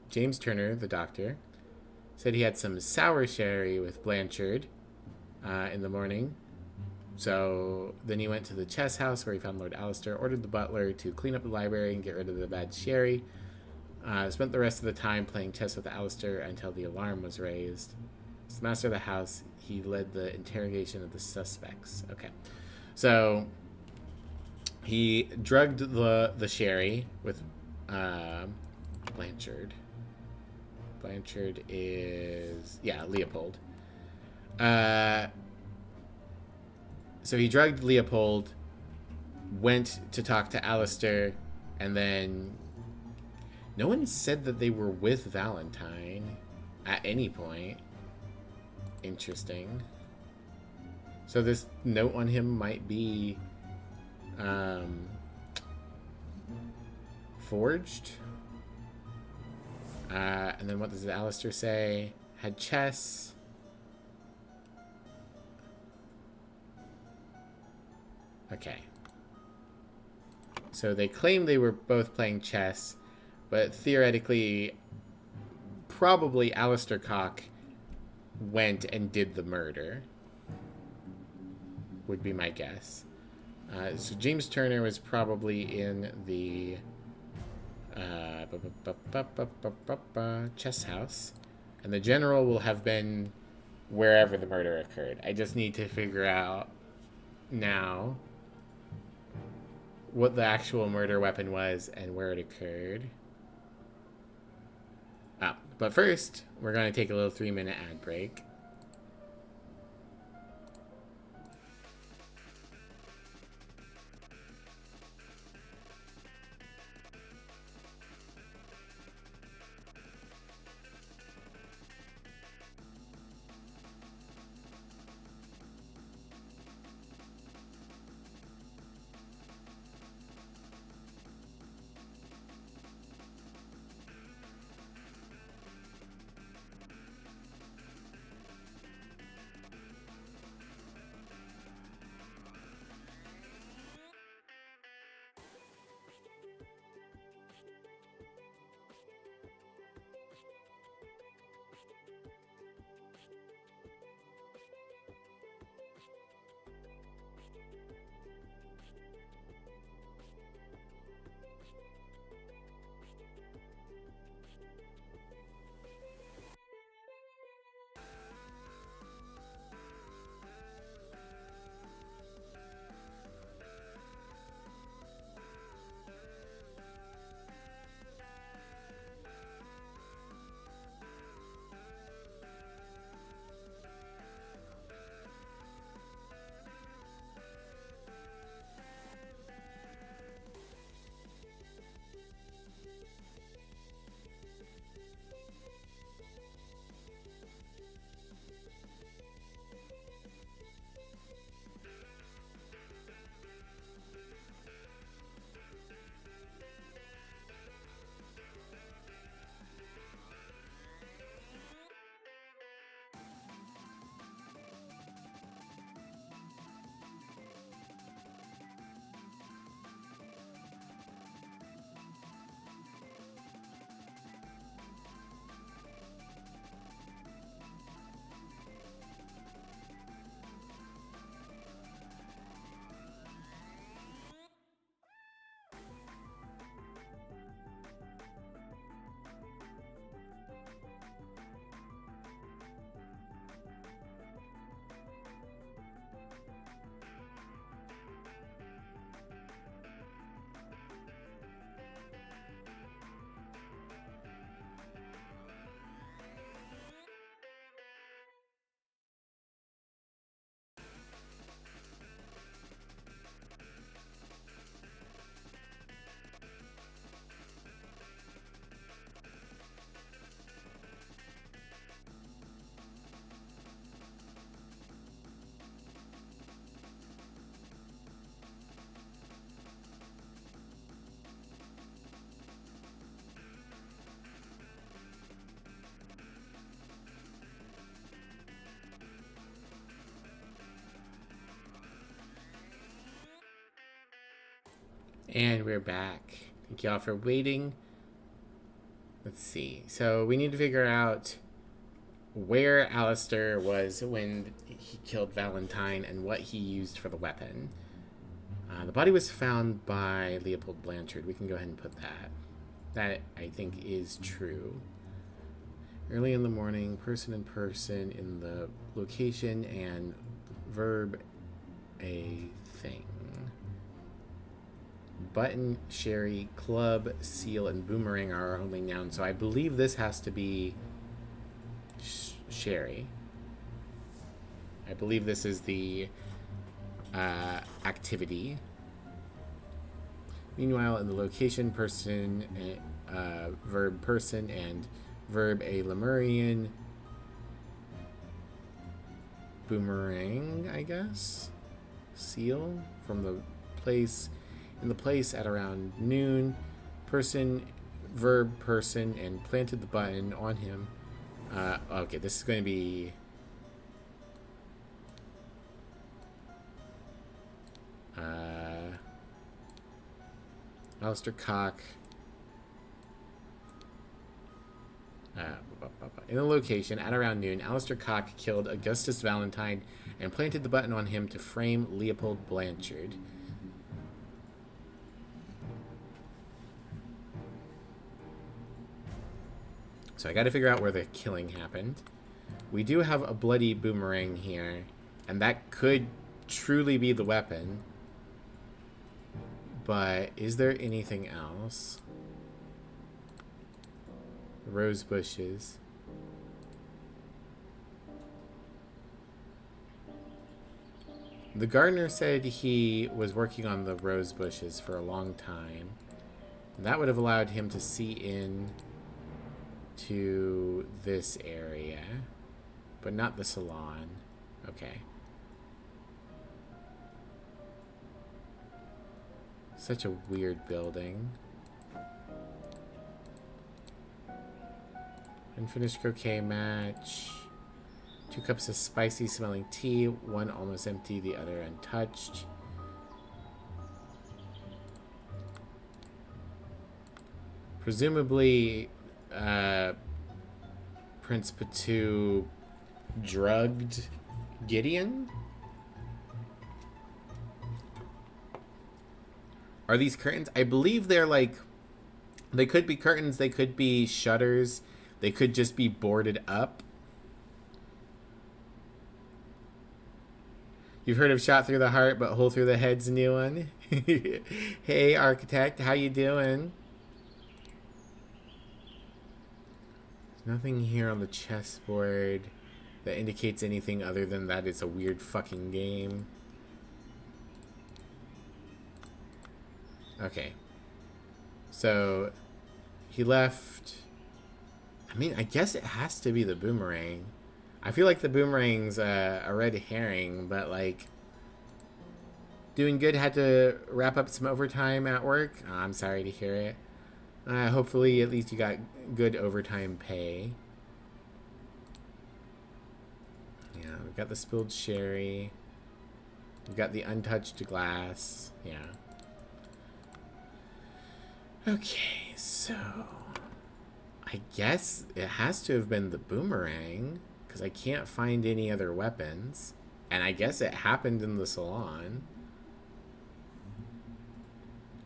James Turner, the doctor, said he had some sour sherry with Blanchard in the morning. So then he went to the chess house where he found Lord Alistair, ordered the butler to clean up the library and get rid of the bad sherry. Spent the rest of the time playing chess with Alistair until the alarm was raised. As the master of the house, he led the interrogation of the suspects. Okay. So he drugged the sherry with Blanchard. Blanchard is... yeah, Leopold. So he drugged Leopold, went to talk to Alistair, and then no one said that they were with Valentine at any point. Interesting. So this note on him might be forged. And then what does Alistair say? Had chess. Okay. So they claim they were both playing chess, but theoretically, probably Alistair Cock went and did the murder. Would be my guess. So James Turner was probably in the chess house, and the general will have been wherever the murder occurred. I just need to figure out now what the actual murder weapon was and where it occurred. But first, we're going to take a little 3-minute ad break. And we're back. Thank y'all for waiting. Let's see. So we need to figure out where Alistair was when he killed Valentine and what he used for the weapon. The body was found by Leopold Blanchard. We can go ahead and put that. That, I think, is true. Early in the morning, person in person in the location, and verb a thing. Button, sherry, club, seal, and boomerang are only nouns, so I believe this has to be sherry. I believe this is the activity. Meanwhile, in the location, person, verb person, and verb a Lemurian boomerang, I guess. Seal from the place. In the place at around noon, person, verb person, and planted the button on him. Okay, this is going to be Alistair Cock. In the location at around noon, Alistair Cock killed Augustus Valentine and planted the button on him to frame Leopold Blanchard. So I got to figure out where the killing happened. We do have a bloody boomerang here, and that could truly be the weapon. But is there anything else? Rose bushes. The gardener said he was working on the rose bushes for a long time. That would have allowed him to see in to this area, but not the salon. Okay. Such a weird building. Unfinished croquet match. 2 cups of spicy smelling tea. 1 almost empty, the other untouched. Presumably, Prince Pt2 drugged Gideon? Are these curtains? I believe they're like... They could be curtains, they could be shutters, they could just be boarded up. You've heard of shot through the heart, but hole through the head's a new one. Hey, architect, how you doing? There's nothing here on the chessboard that indicates anything other than that it's a weird fucking game. Okay. So, he left... I mean, I guess it has to be the boomerang. I feel like the boomerang's a red herring, but, like... Doing good, had to wrap up some overtime at work. Oh, I'm sorry to hear it. Hopefully, at least you got good overtime pay. Yeah, we've got the spilled sherry. We've got the untouched glass. Yeah. Okay, so... I guess it has to have been the boomerang, because I can't find any other weapons. And I guess it happened in the salon.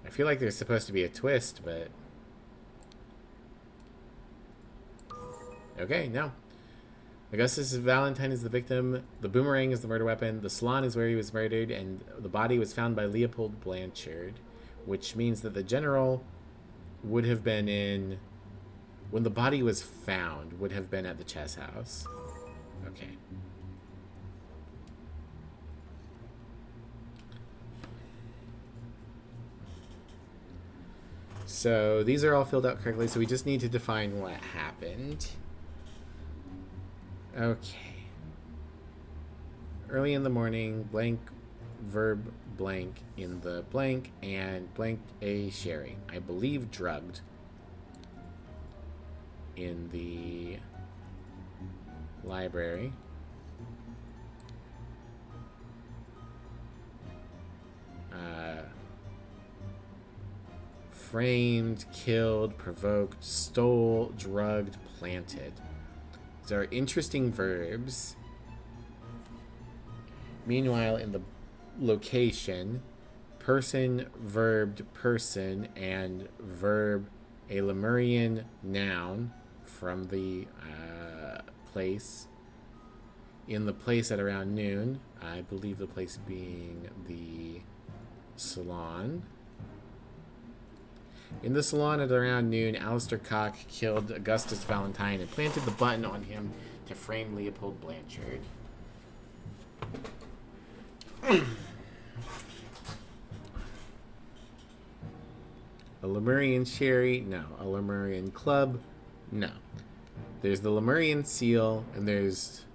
I feel like there's supposed to be a twist, but... Okay, no. Augustus Valentine is the victim, the boomerang is the murder weapon, the salon is where he was murdered, and the body was found by Leopold Blanchard, which means that the general would have been in... When the body was found, would have been at the chess house. Okay. So these are all filled out correctly, so we just need to define what happened. Okay. Early in the morning, blank, verb blank in the blank, and blank a sherry. I believe drugged. In the library. framed, killed, provoked, stole, drugged, planted. These are interesting verbs. Meanwhile, in the location, person, verbed person, and verb, a Lemurian noun from the place. In the place at around noon, I believe the place being the salon. In the salon at around noon, Alistair Cock killed Augustus Valentine and planted the button on him to frame Leopold Blanchard. A Lemurian sherry? No. A Lemurian club? No. There's the Lemurian seal, and there's...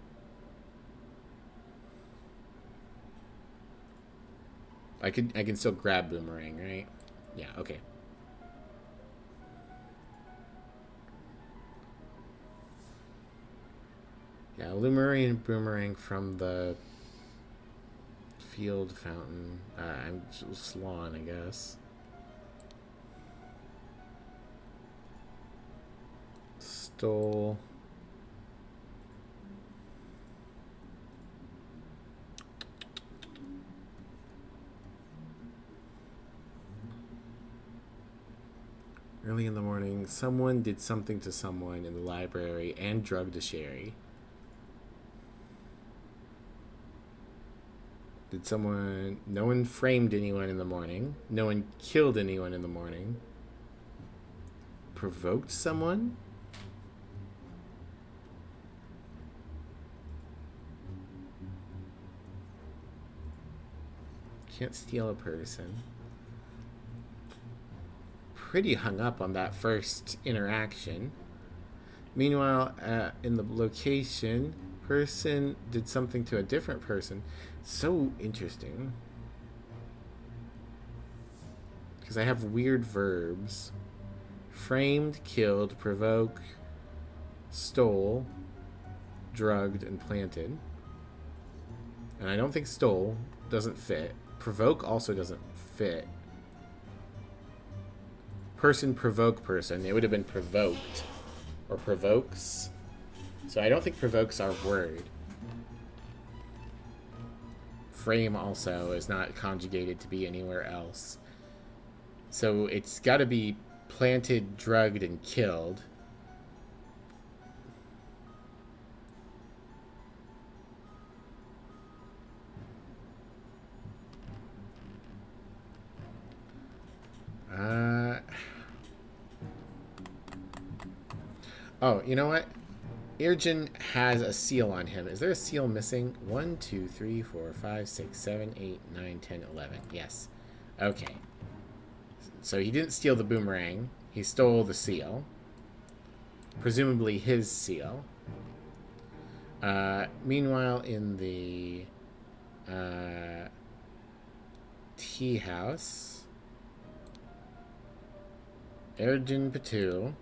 I can still grab boomerang, right? Yeah, okay. Yeah, Lemurian boomerang from the field fountain. I'm salon, I guess. Stole. Early in the morning, someone did something to someone in the library and drugged a sherry. Did someone... No one framed anyone in the morning. No one killed anyone in the morning. Provoked someone? Can't steal a person. Pretty hung up on that first interaction. Meanwhile, in the location, person did something to a different person. So interesting. Because I have weird verbs. Framed, killed, provoke, stole, drugged, and planted. And I don't think stole doesn't fit. Provoke also doesn't fit. Person, provoke person. It would have been provoked. Or provokes. So I don't think provokes our word. Frame also is not conjugated to be anywhere else. So it's got to be planted, drugged, and killed. Oh, you know what? Irgen has a seal on him. Is there a seal missing? 1, 2, 3, 4, 5, 6, 7, 8, 9, 10, 11. Yes. Okay. So he didn't steal the boomerang. He stole the seal. Presumably his seal. Meanwhile, in the tea house, Ergen Pt2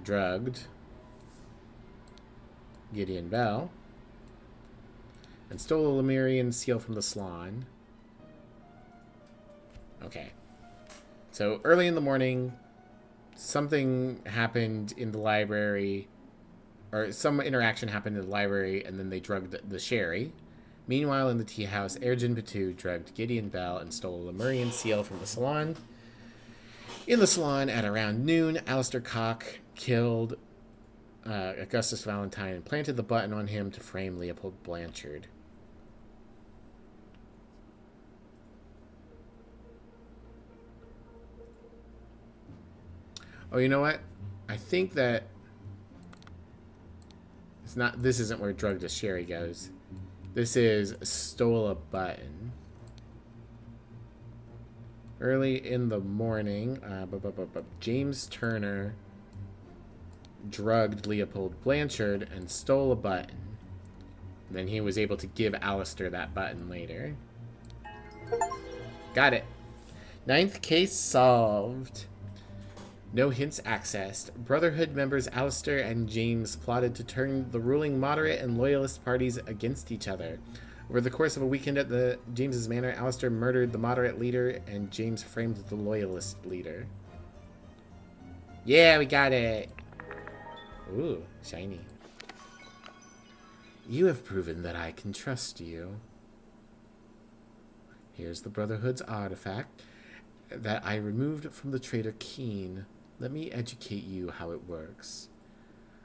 drugged Gideon Bell and stole a Lemurian seal from the salon. Okay. So early in the morning, something happened in the library, or some interaction happened in the library, and then they drugged the sherry. Meanwhile, in the tea house, Ergen Pt2 drugged Gideon Bell and stole a Lemurian seal from the salon. In the salon, at around noon, Alistair Cock killed Augustus Valentine and planted the button on him to frame Leopold Blanchard. Oh, you know what? I think that it's not. This isn't where drugged a sherry goes. This is stole a button. Early in the morning, James Turner drugged Leopold Blanchard and stole a button. Then he was able to give Alistair that button later. Got it. 9th case solved. No hints accessed. Brotherhood members Alistair and James plotted to turn the ruling moderate and loyalist parties against each other. Over the course of a weekend at the James's manor, Alistair murdered the moderate leader and James framed the loyalist leader. Yeah, we got it. Ooh, shiny. You have proven that I can trust you. Here's the Brotherhood's artifact that I removed from the traitor Keen. Let me educate you how it works.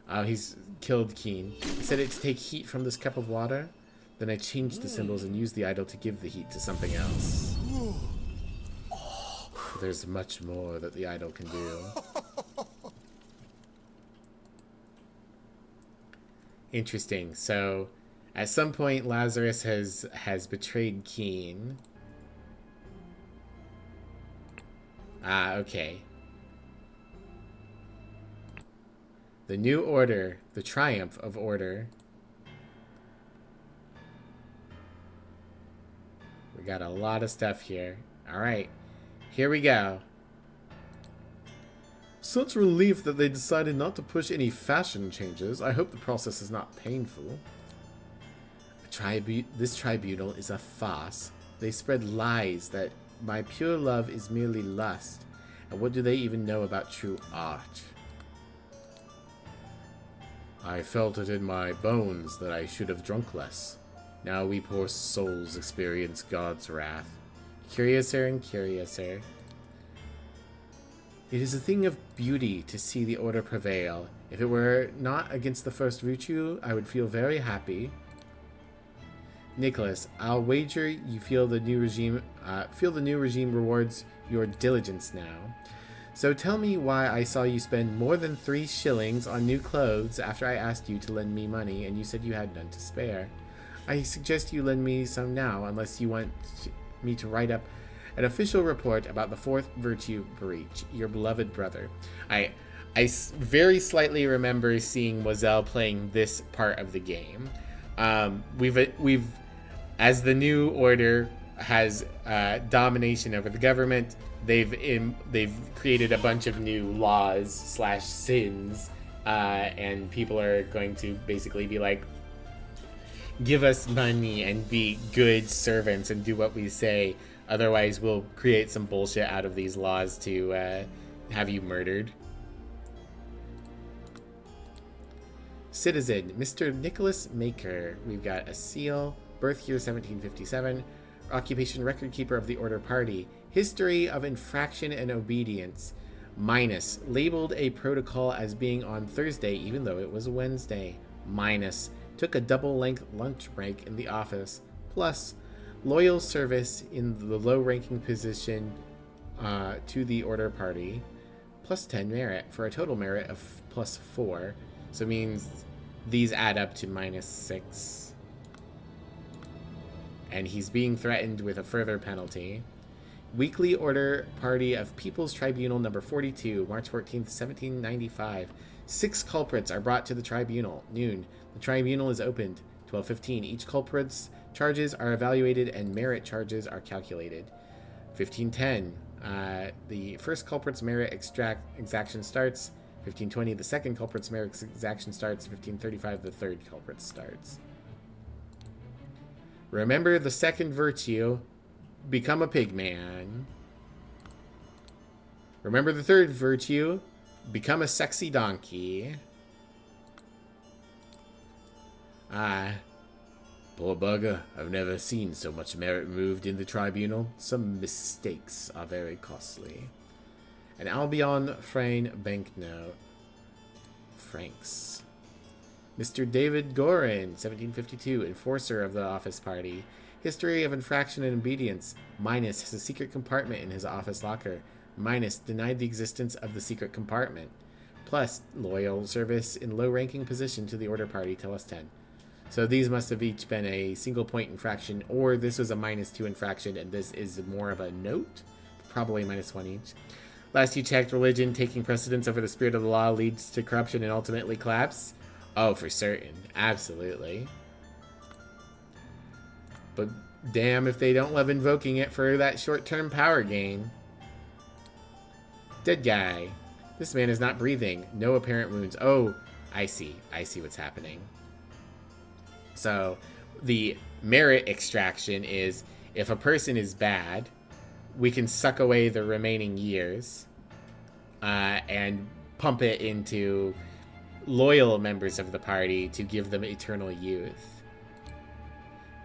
Oh, he's killed Keen. He said it to take heat from this cup of water. Then I changed the symbols and used the idol to give the heat to something else. There's much more that the idol can do. Interesting. So, at some point, Lazarus has betrayed Keen. Ah, okay. The new order, the triumph of order. We got a lot of stuff here. All right, here we go. Such relief that they decided not to push any fashion changes. I hope the process is not painful. This tribunal is a farce. They spread lies that my pure love is merely lust. And what do they even know about true art? I felt it in my bones that I should have drunk less. Now we poor souls experience God's wrath. Curiouser and curiouser. It is a thing of beauty to see the order prevail. If it were not against the first virtue, I would feel very happy. Nicholas, I'll wager you feel the new regime rewards your diligence now. So tell me why I saw you spend more than 3 shillings on new clothes after I asked you to lend me money and you said you had none to spare. I suggest you lend me some now unless you want me to write up an official report about the 4th virtue breach, your beloved brother. I very slightly remember seeing Moselle playing this part of the game. We've as the new order has domination over the government, they've created a bunch of new laws / sins, and people are going to basically be like, give us money and be good servants and do what we say. Otherwise, we'll create some bullshit out of these laws to have you murdered. Citizen, Mr. Nicholas Maker. We've got a seal. Birth year 1757. Occupation record keeper of the Order Party. History of infraction and obedience. Minus. Labeled a protocol as being on Thursday even though it was Wednesday. Minus. Took a double-length lunch break in the office. Plus. Loyal service in the low-ranking position to the Order Party. Plus 10 merit for a total merit of plus 4. So it means these add up to minus 6. And he's being threatened with a further penalty. Weekly Order Party of People's Tribunal number 42, March 14th, 1795. 6 culprits are brought to the tribunal. Noon. The tribunal is opened. 12:15. Each culprit's charges are evaluated and merit charges are calculated. 15:10. The first culprit's merit exaction starts. 15:20. The second culprit's merit exaction starts. 15:35. The third culprit starts. Remember the second virtue. Become a pig man. Remember the third virtue. Become a sexy donkey. Poor bugger. I've never seen so much merit moved in the tribunal. Some mistakes are very costly. An Albion Frame banknote. Francs. Mr. David Gorin, 1752, enforcer of the office party. History of infraction and obedience. Minus, has a secret compartment in his office locker. Minus, denied the existence of the secret compartment. Plus, loyal service in low-ranking position to the Order Party till us 10. So these must have each been a single point infraction, or this was a -2 infraction, and this is more of a note. Probably -1 each. Last you checked, religion taking precedence over the spirit of the law leads to corruption and ultimately collapse. Oh, for certain. Absolutely. But damn if they don't love invoking it for that short-term power gain. Dead guy. This man is not breathing. No apparent wounds. Oh, I see. I see what's happening. So, the Merit extraction is if a person is bad, we can suck away the remaining years and pump it into loyal members of the party to give them eternal youth.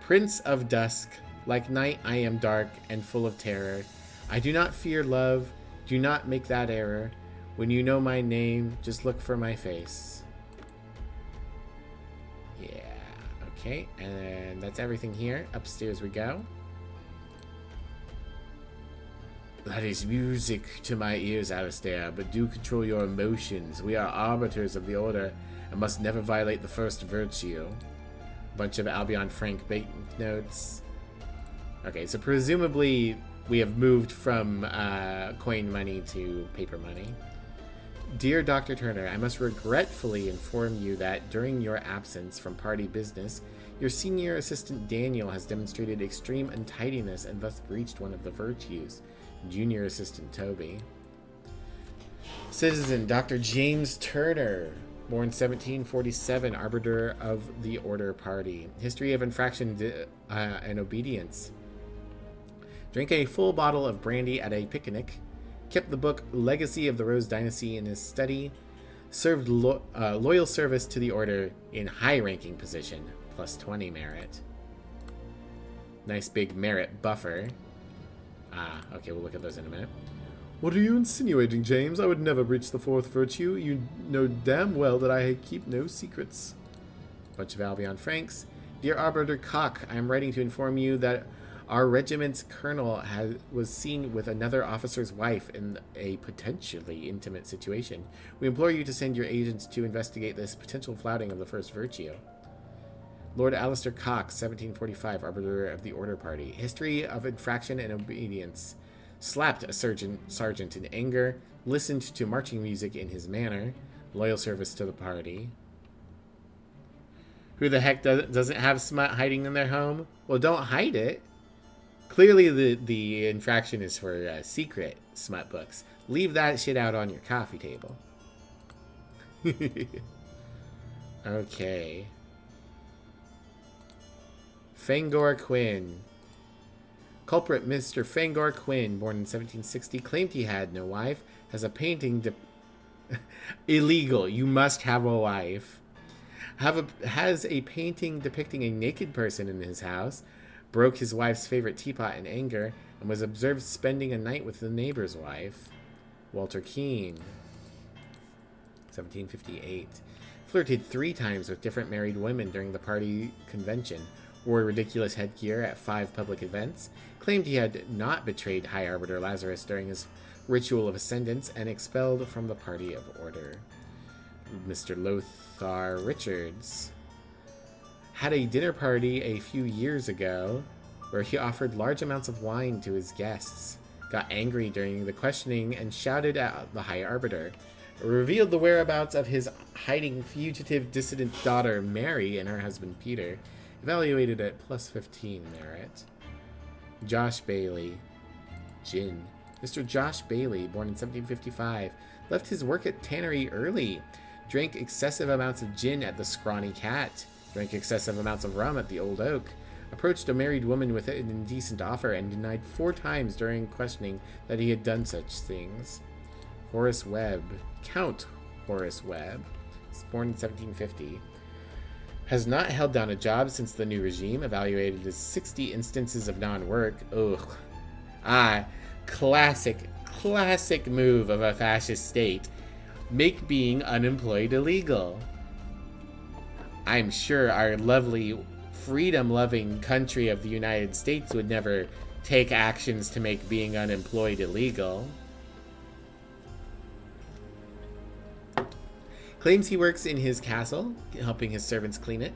Prince of Dusk, like night I am dark and full of terror. I do not fear love, do not make that error. When you know my name, just look for my face. Yeah, okay, and that's everything here. Upstairs we go. That is music to my ears, Alistair, but do control your emotions. We are arbiters of the order and must never violate the first virtue. Bunch of Albion Frank banknotes. Okay, so presumably we have moved from coin money to paper money. Dear Dr. Turner, I must regretfully inform you that during your absence from party business, your senior assistant Daniel has demonstrated extreme untidiness and thus breached one of the virtues. Junior assistant Toby. Citizen Dr. James Turner, born 1747, arbiter of the Order Party. History of infraction and obedience. Drank a full bottle of brandy at a picnic. Kept the book Legacy of the Rose Dynasty in his study. Served loyal service to the Order in high-ranking position, plus 20 merit. Nice big merit buffer. Okay, we'll look at those in a minute. What are you insinuating, James? I would never breach the fourth virtue. You know damn well that I keep no secrets. Bunch of Albion Franks. Dear Arbiter Cock, I am writing to inform you that our regiment's colonel was seen with another officer's wife in a potentially intimate situation. We implore you to send your agents to investigate this potential flouting of the first virtue. Lord Alistair Cox, 1745, arbiter of the Order Party. History of infraction and obedience. Slapped a sergeant in anger. Listened to marching music in his manor. Loyal service to the party. Who the heck doesn't have smut hiding in their home? Well, don't hide it. Clearly the infraction is for secret smut books. Leave that shit out on your coffee table. Okay. Fangor Quinn. Culprit Mr. Fangor Quinn, born in 1760, claimed he had no wife, has a painting illegal. You must have a wife. Has a painting depicting a naked person in his house, broke his wife's favorite teapot in anger, and was observed spending a night with the neighbor's wife. Walter Keane, 1758. Flirted 3 times with different married women during the party convention. Wore ridiculous headgear at 5 public events, claimed he had not betrayed High Arbiter Lazarus during his ritual of ascendance, and expelled from the party of order. Mr. Lothar Richards had a dinner party a few years ago where he offered large amounts of wine to his guests, got angry during the questioning, and shouted at the High Arbiter. Revealed the whereabouts of his hiding fugitive dissident daughter Mary and her husband Peter. Evaluated at plus 15 merit. Josh Bailey. Gin. Mr. Josh Bailey, born in 1755, left his work at Tannery early. Drank excessive amounts of gin at the Scrawny Cat. Drank excessive amounts of rum at the Old Oak. Approached a married woman with an indecent offer and denied 4 times during questioning that he had done such things. Horace Webb. Count Horace Webb. Born in 1750. Has not held down a job since the new regime, evaluated as 60 instances of non-work. Ugh. Classic move of a fascist state. Make being unemployed illegal. I'm sure our lovely, freedom-loving country of the United States would never take actions to make being unemployed illegal. Claims he works in his castle, helping his servants clean it.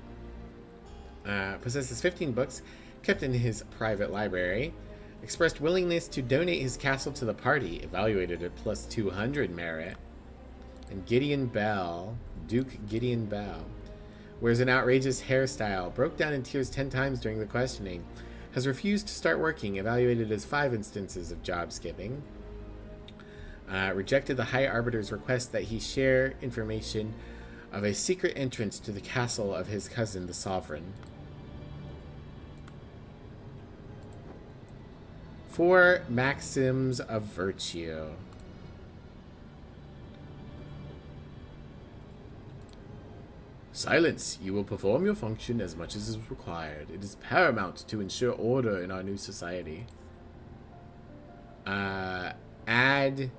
Possesses 15 books, kept in his private library. Expressed willingness to donate his castle to the party, evaluated at plus 200 merit. And Gideon Bell, Duke Gideon Bell, wears an outrageous hairstyle, broke down in tears 10 times during the questioning, has refused to start working, evaluated as 5 instances of job skipping. Rejected the High Arbiter's request that he share information of a secret entrance to the castle of his cousin, the Sovereign. 4 maxims of virtue. Silence. You will perform your function as much as is required. It is paramount to ensure order in our new society. Add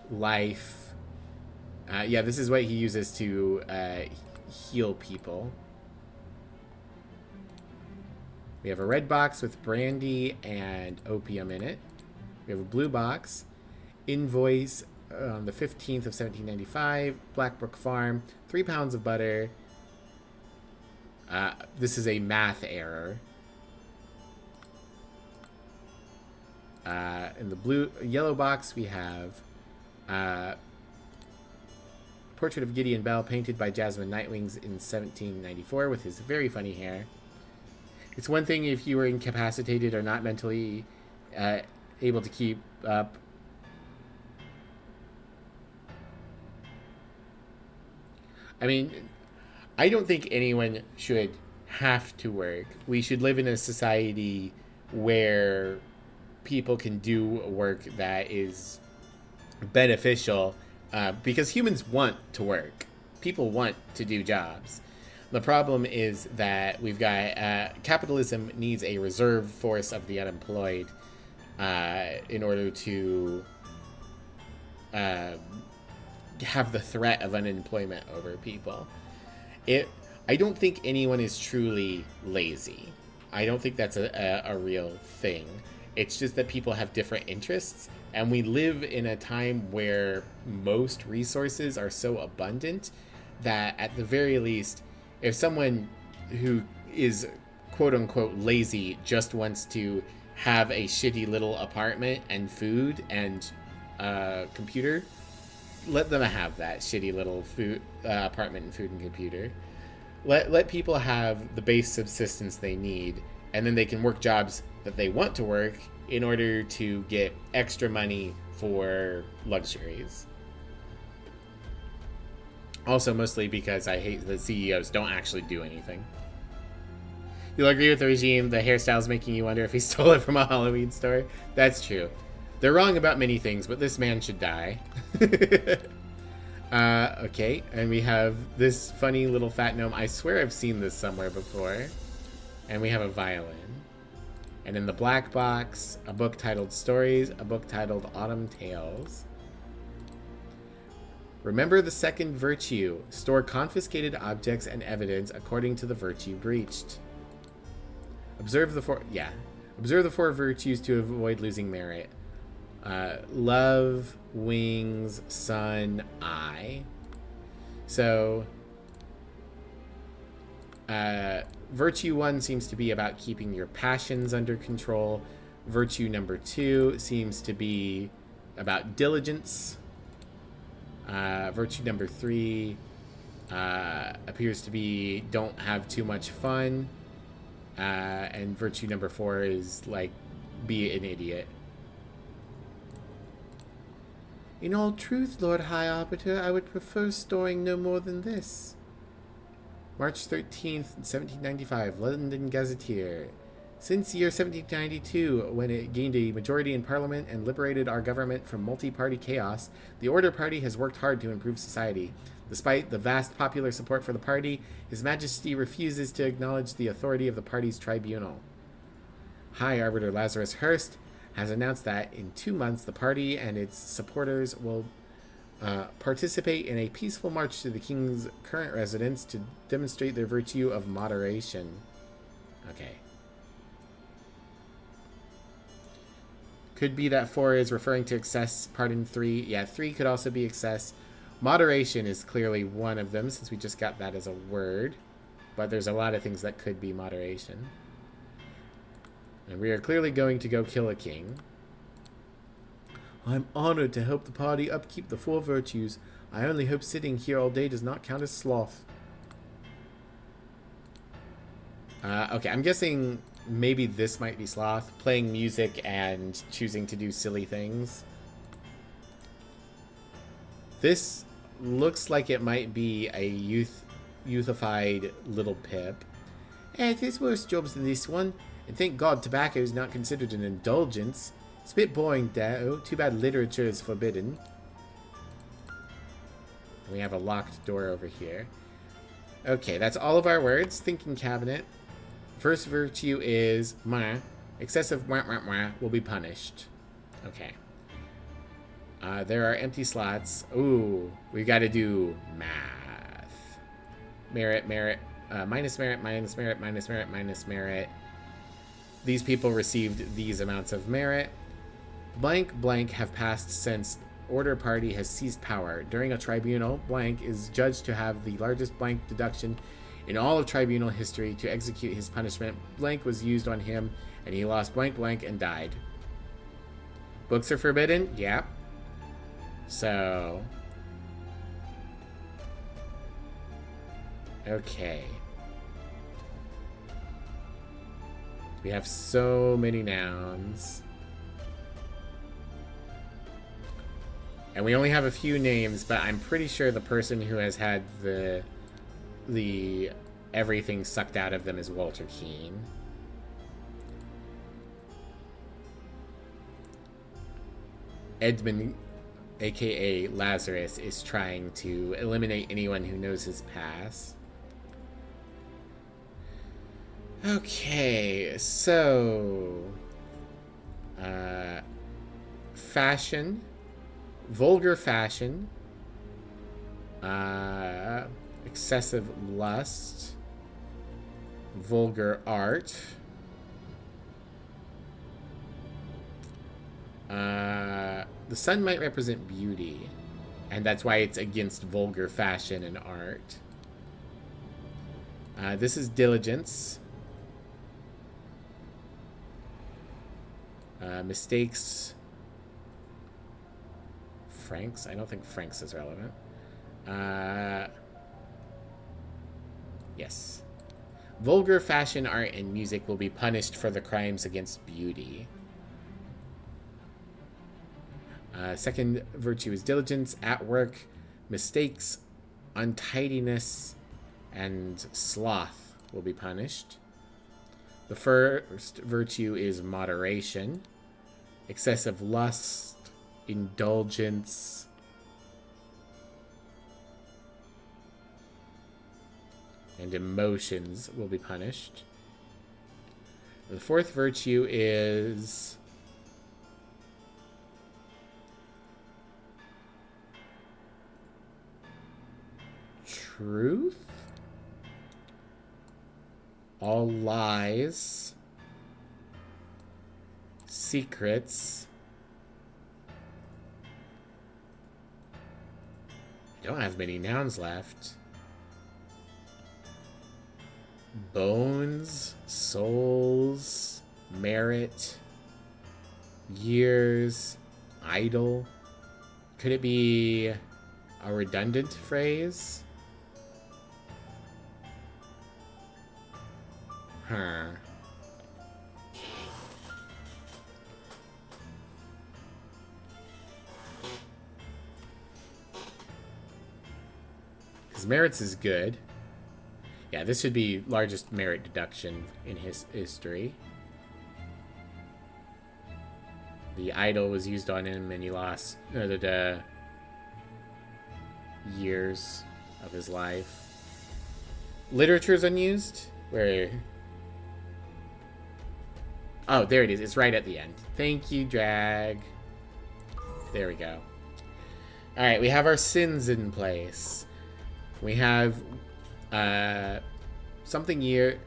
life. Yeah, this is what he uses to heal people. We have a red box with brandy and opium in it. We have a blue box. Invoice on the 15th of 1795. Blackbrook Farm. 3 pounds of butter. This is a math error. In the yellow box, we have portrait of Gideon Bell, painted by Jasmine Nightwings in 1794 with his very funny hair. It's one thing if you were incapacitated or not mentally able to keep up. I mean, I don't think anyone should have to work. We should live in a society where people can do work that is beneficial because humans want to work. People want to do jobs. The problem is that we've got capitalism needs a reserve force of the unemployed in order to have the threat of unemployment over people. I don't think anyone is truly lazy. I don't think that's a real thing. It's just that people have different interests, and we live in a time where most resources are so abundant that at the very least, if someone who is quote-unquote lazy just wants to have a shitty little apartment and food and computer, let them have that shitty little apartment and food and computer. Let people have the base subsistence they need, and then they can work jobs that they want to work in order to get extra money for luxuries. Also, mostly because I hate that CEOs don't actually do anything. You'll agree with the regime, the hairstyle's making you wonder if he stole it from a Halloween store. That's true. They're wrong about many things, but this man should die. Okay, and we have this funny little fat gnome. I swear I've seen this somewhere before. And we have a violin. And in the black box, a book titled Stories, a book titled Autumn Tales. Remember the second virtue. Store confiscated objects and evidence according to the virtue breached. Observe the 4 virtues to avoid losing merit. Love, wings, sun, eye. So, virtue 1 seems to be about keeping your passions under control. Virtue number 2 seems to be about diligence. Virtue number 3 appears to be don't have too much fun. And virtue number 4 is like be an idiot. In all truth, Lord High Arbiter, I would prefer storing no more than this. March 13th, 1795, London Gazetteer. Since year 1792, when it gained a majority in Parliament and liberated our government from multi-party chaos, the Order Party has worked hard to improve society. Despite the vast popular support for the party, His Majesty refuses to acknowledge the authority of the party's tribunal. High Arbiter Lazarus Hearst has announced that in 2 months the party and its supporters will participate in a peaceful march to the king's current residence to demonstrate their virtue of moderation. Okay. Could be that 4 is referring to excess, pardon 3. Yeah, 3 could also be excess. Moderation is clearly one of them, since we just got that as a word. But there's a lot of things that could be moderation. And we are clearly going to go kill a king. I'm honored to help the party upkeep the 4 virtues. I only hope sitting here all day does not count as sloth. Okay, I'm guessing maybe this might be sloth. Playing music and choosing to do silly things. This looks like it might be a youthified little pip. There's worse jobs than this one. And thank God tobacco is not considered an indulgence. It's a bit boring, though. Too bad literature is forbidden. And we have a locked door over here. Okay, that's all of our words. Thinking cabinet. First virtue is meh. Excessive wah wah wah will be punished. Okay. There are empty slots. Ooh, we got to do math. Merit, merit, minus merit, minus merit, minus merit, minus merit. These people received these amounts of merit. Blank, blank have passed since Order Party has seized power. During a tribunal, blank is judged to have the largest blank deduction in all of tribunal history to execute his punishment. Blank was used on him, and he lost blank, blank, and died. Books are forbidden? Yeah. So... okay. We have so many nouns. And we only have a few names, but I'm pretty sure the person who has had the everything sucked out of them is Walter Keane. Edmund, aka Lazarus, is trying to eliminate anyone who knows his past. Okay, so... fashion. Vulgar fashion. Excessive lust. Vulgar art. The sun might represent beauty, and that's why it's against vulgar fashion and art. This is diligence. Mistakes. Franks? I don't think Franks is relevant. Yes. Vulgar fashion, art, and music will be punished for the crimes against beauty. Second virtue is diligence. At work, mistakes, untidiness, and sloth will be punished. The first virtue is moderation. Excessive lust, indulgence, and emotions will be punished. The fourth virtue is truth. All lies, secrets. I don't have many nouns left. Bones, souls, merit, years, idle. Could it be a redundant phrase? Huh. Because merits is good. Yeah, this should be largest merit deduction in his history. The idol was used on him and he lost the years of his life. Literature is unused? Where... oh, there it is. It's right at the end. Thank you, Drag. There we go. Alright, we have our sins in place. We have something year.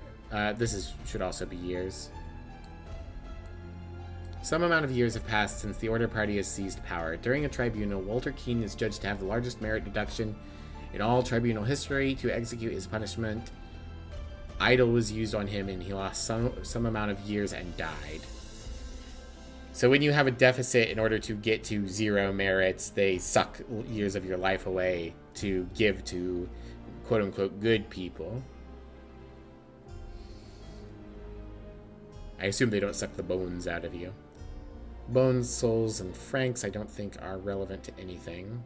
Should also be years. Some amount of years have passed since the Order Party has seized power. During a tribunal, Walter Keane is judged to have the largest merit deduction in all tribunal history to execute his punishment. Idol was used on him and he lost some amount of years and died. So when you have a deficit, in order to get to 0 merits, they suck years of your life away to give to quote-unquote good people. I assume they don't suck the bones out of you. Bones, souls, and franks I don't think are relevant to anything.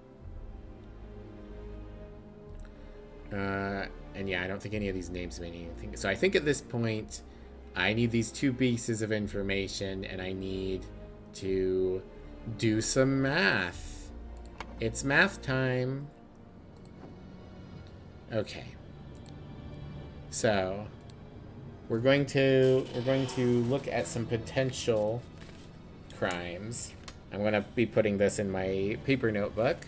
And yeah, I don't think any of these names mean anything. So I think at this point, I need these 2 pieces of information, and I need to do some math. It's math time. Okay. So we're going to look at some potential crimes. I'm going to be putting this in my paper notebook.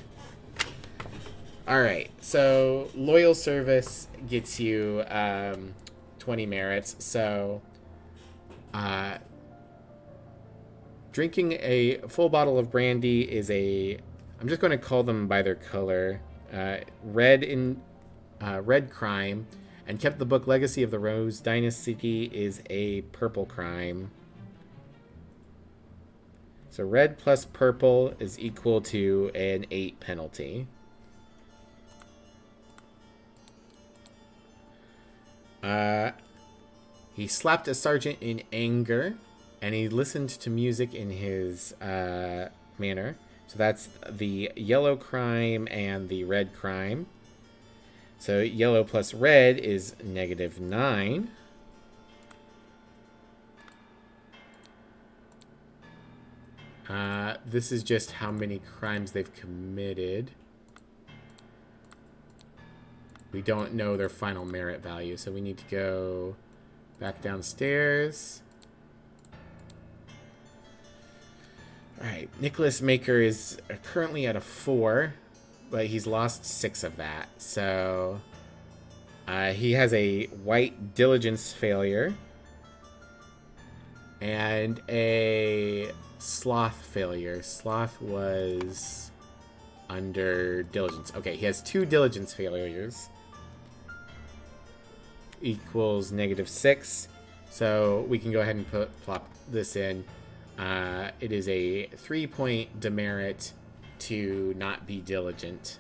All right. So loyal service gets you 20 merits. So drinking a full bottle of brandy is I'm just going to call them by their color. Red crime, and kept the book Legacy of the Rose Dynasty is a purple crime. So red plus purple is equal to an 8 penalty. He slapped a sergeant in anger, and he listened to music in his manner. So that's the yellow crime and the red crime. So yellow plus red is -9. This is just how many crimes they've committed. We don't know their final merit value, so we need to go back downstairs. Alright, Nicholas Maker is currently at a 4, but he's lost 6 of that. So he has a white diligence failure and a sloth failure. Sloth was under diligence. Okay, he has 2 diligence failures. Equals -6. So we can go ahead and plop this in. It is a 3-point demerit to not be diligent.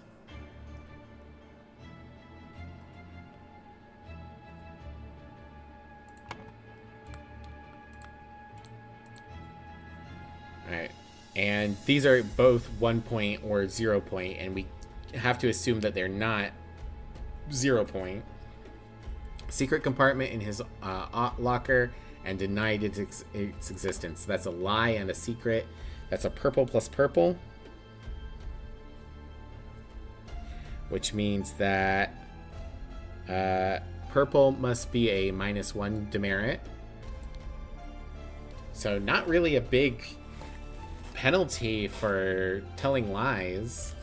Alright. And these are both 1 point or 0 point, and we have to assume that they're not 0 point. Secret compartment in his locker and denied its existence. That's a lie and a secret. That's a purple plus purple. Which means that purple must be a -1 demerit. So not really a big penalty for telling lies.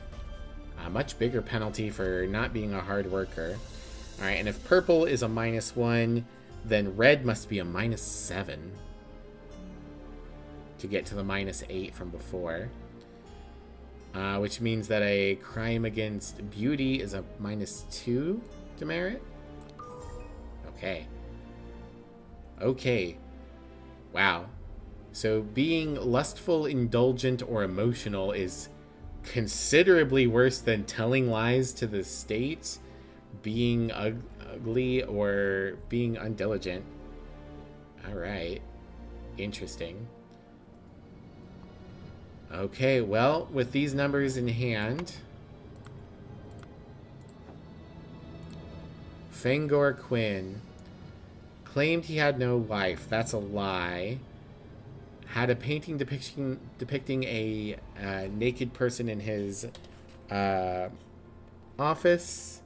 A much bigger penalty for not being a hard worker. Alright, and if purple is a -1, then red must be a -7 to get to the -8 from before. Which means that a crime against beauty is a -2 demerit? Okay. Okay. Wow. So being lustful, indulgent, or emotional is considerably worse than telling lies to the state, being ugly, or being undiligent. Alright. Interesting. Okay, well, with these numbers in hand, Fangor Quinn claimed he had no wife. That's a lie. Had a painting depicting a naked person in his office.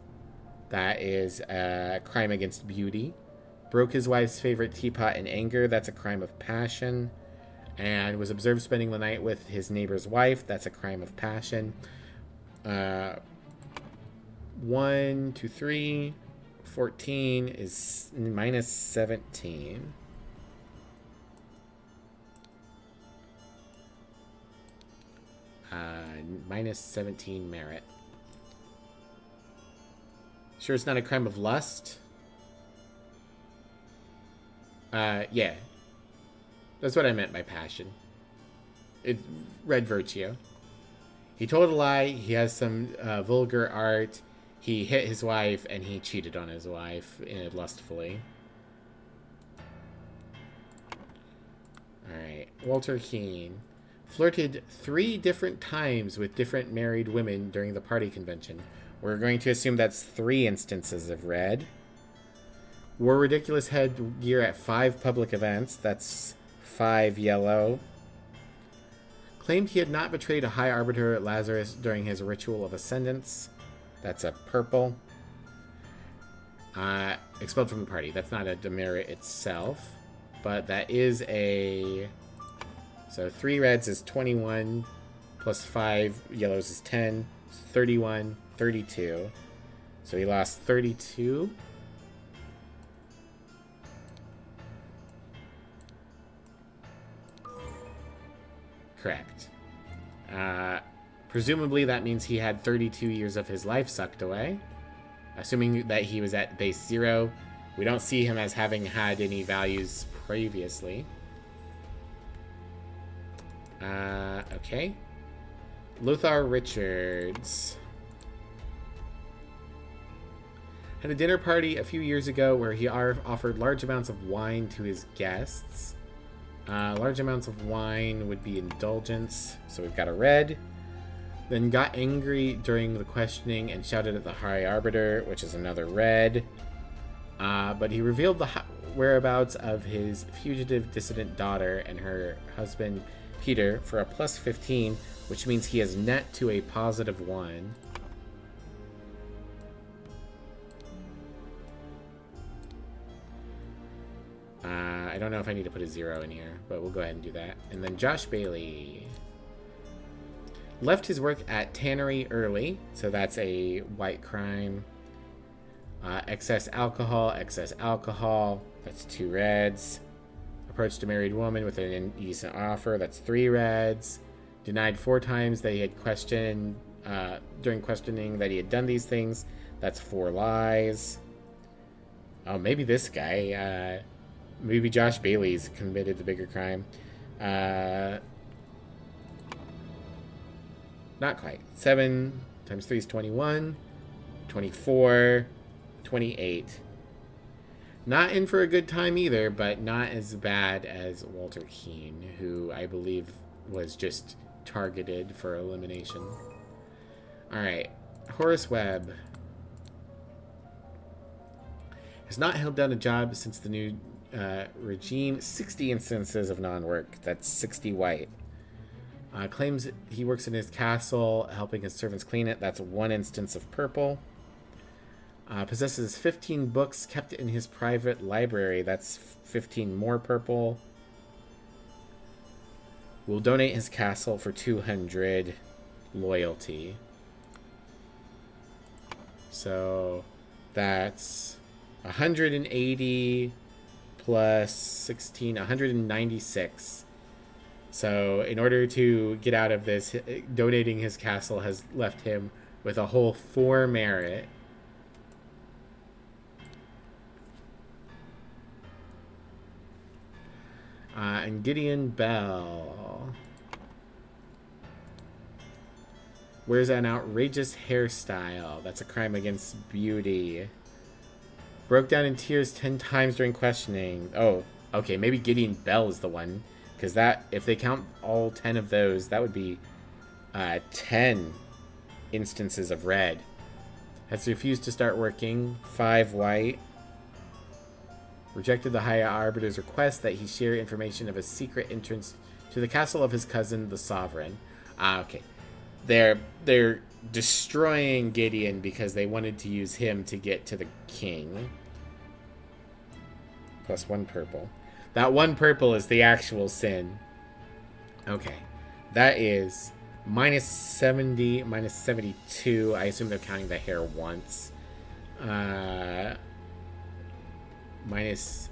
That is a crime against beauty. Broke his wife's favorite teapot in anger. That's a crime of passion. And was observed spending the night with his neighbor's wife. That's a crime of passion. 1, 2, 3, 14 is -17. -17 merit. Sure it's not a crime of lust? Yeah. That's what I meant by passion. It's red virtue. He told a lie, he has some vulgar art, he hit his wife, and he cheated on his wife lustfully. Alright, Walter Keane. Flirted 3 different times with different married women during the party convention. We're going to assume that's 3 instances of red. Wore ridiculous headgear at 5 public events. That's 5 yellow. claimed he had not betrayed a High Arbiter Lazarus during his ritual of ascendance. That's a purple. Expelled from the party. That's not a demerit itself, but that is a... So 3 reds is 21, plus 5 yellows is 10, 31, 32. So he lost 32. Correct. Presumably that means he had 32 years of his life sucked away. Assuming that he was at base 0. We don't see him as having had any values previously. Okay. Lothar Richards had a dinner party a few years ago where he offered large amounts of wine to his guests. Large amounts of wine would be indulgence, so we've got a red. Then got angry during the questioning and shouted at the High Arbiter, which is another red. But he revealed the whereabouts of his fugitive dissident daughter and her husband Peter for a plus 15, which means he is net to a positive 1. I don't know if I need to put a 0 in here, but we'll go ahead and do that. And then Josh Bailey left his work at Tannery early, so that's a white crime. Excess alcohol, that's 2 reds. Approached a married woman with an indecent offer, that's 3 reds. Denied 4 times that he had questioned, during questioning that he had done these things, that's 4 lies. Oh, maybe this guy, maybe Josh Bailey's committed the bigger crime. Not quite. 7 times 3 is 21. 24. 28. Not in for a good time either, but not as bad as Walter Keane, who I believe was just targeted for elimination. Alright. Horace Webb has not held down a job since the new regime. 60 instances of non-work. That's 60 white. Claims he works in his castle, helping his servants clean it. That's 1 instance of purple. Possesses 15 books kept in his private library. That's 15 more purple. Will donate his castle for 200 loyalty. So that's 180 plus 16, 196. So in order to get out of this, donating his castle has left him with a whole 4 merit. And Gideon Bell wears an outrageous hairstyle. That's a crime against beauty. Broke down in tears 10 times during questioning. Oh, okay, maybe Gideon Bell is the one. Because that, if they count all 10 of those, that would be 10 instances of red. Has refused to start working. 5 white. Rejected the High Arbiter's request that he share information of a secret entrance to the castle of his cousin, the Sovereign. Okay. They're destroying Gideon because they wanted to use him to get to the king. Plus 1 purple. That 1 purple is the actual sin. Okay. That is minus 70, minus 72. I assume they're counting the hair once. Minus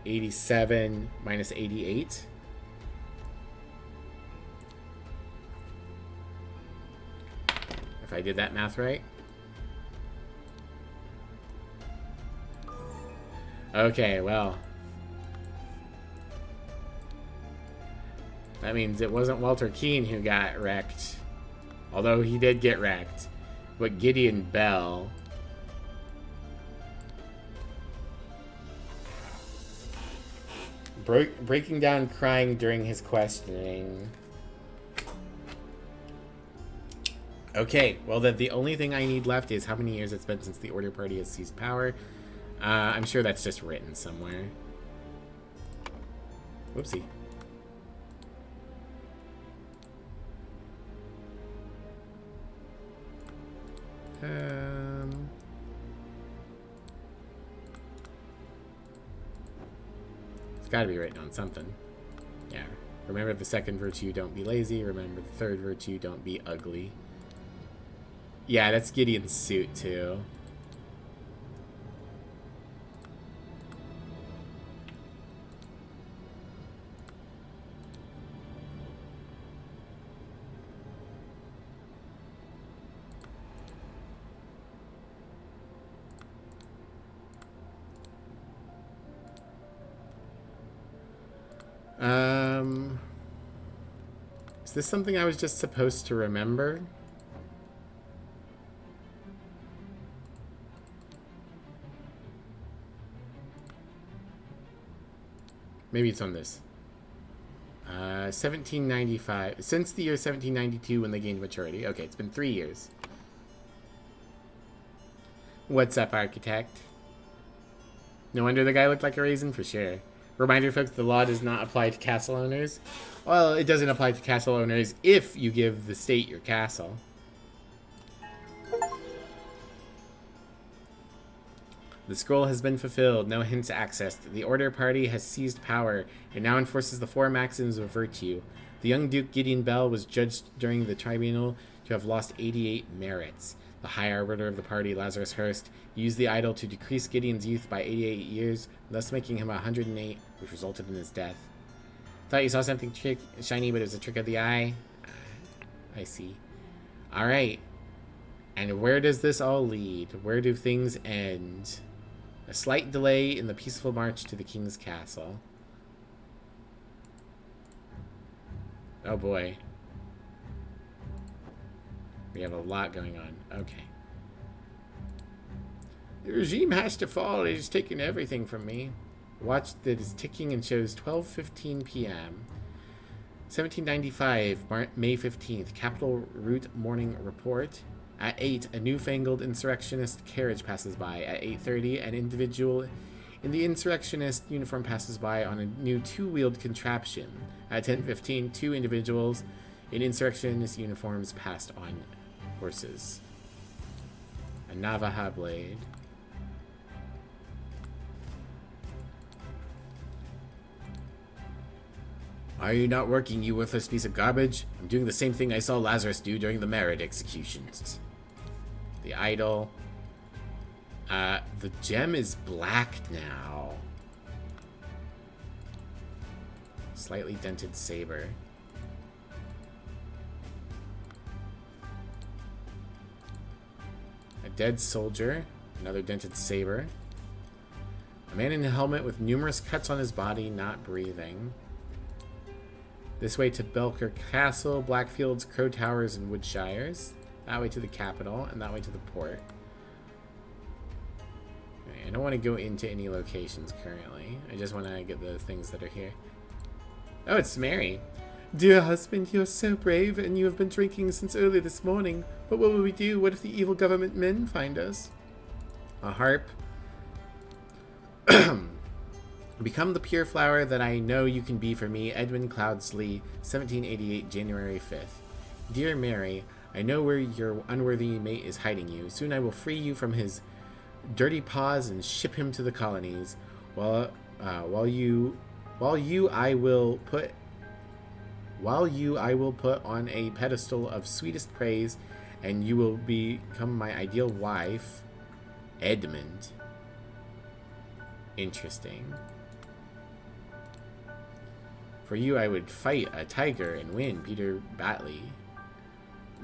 87, minus 88. If I did that math right. Okay, well. That means it wasn't Walter Keane who got wrecked. Although he did get wrecked. But Gideon Bell. Breaking down crying during his questioning. Okay, well then the only thing I need left is how many years it's been since the Order Party has seized power. I'm sure that's just written somewhere. Whoopsie. Um, it's got to be written on something. Yeah. Remember the second virtue, don't be lazy. Remember the third virtue, don't be ugly. Yeah, that's Gideon's suit, too. Is this something I was just supposed to remember? Maybe it's on this. 1795. Since the year 1792 when they gained maturity. Okay, it's been 3 years. What's up, architect? No wonder the guy looked like a raisin for sure. Reminder, folks, the law does not apply to castle owners. Well, it doesn't apply to castle owners if you give the state your castle. The scroll has been fulfilled, no hints accessed. The Order Party has seized power and now enforces the 4 maxims of virtue. The young Duke Gideon Bell was judged during the tribunal to have lost 88 merits. The High Arbiter of the party, Lazarus Hurst, used the idol to decrease Gideon's youth by 88 years, thus making him 108, which resulted in his death. Thought you saw something shiny, but it was a trick of the eye. I see. Alright. And where does this all lead? Where do things end? A slight delay in the peaceful march to the king's castle. Oh boy. We have a lot going on. Okay. The regime has to fall. It has taken everything from me. Watch that is ticking and shows 12:15 p.m. 1795, May 15th. Capitol Route Morning Report. At 8, a newfangled insurrectionist carriage passes by. At 8:30, an individual in the insurrectionist uniform passes by on a new 2-wheeled contraption. At 10:15, 2 individuals in insurrectionist uniforms passed on horses. A Navaja blade. Are you not working, you worthless piece of garbage? I'm doing the same thing I saw Lazarus do during the merit executions. The idol. The gem is black now. Slightly dented saber. A dead soldier. Another dented saber. A man in a helmet with numerous cuts on his body, not breathing. This way to Belker Castle, Blackfields, Crow Towers, and Woodshires. That way to the capital, and that way to the port. Okay, I don't want to go into any locations currently. I just want to get the things that are here. Oh, it's Mary. Dear husband, you are so brave, and you have been drinking since early this morning. But what will we do? What if the evil government men find us? A harp. Become the pure flower that I know you can be for me, Edmund Cloudsley, 1788, January 5th. Dear Mary, I know where your unworthy mate is hiding you. Soon I will free you from his dirty paws and ship him to the colonies. While you I will put on a pedestal of sweetest praise, and you will become my ideal wife, Edmund. Interesting. For you, I would fight a tiger and win, Peter Batley.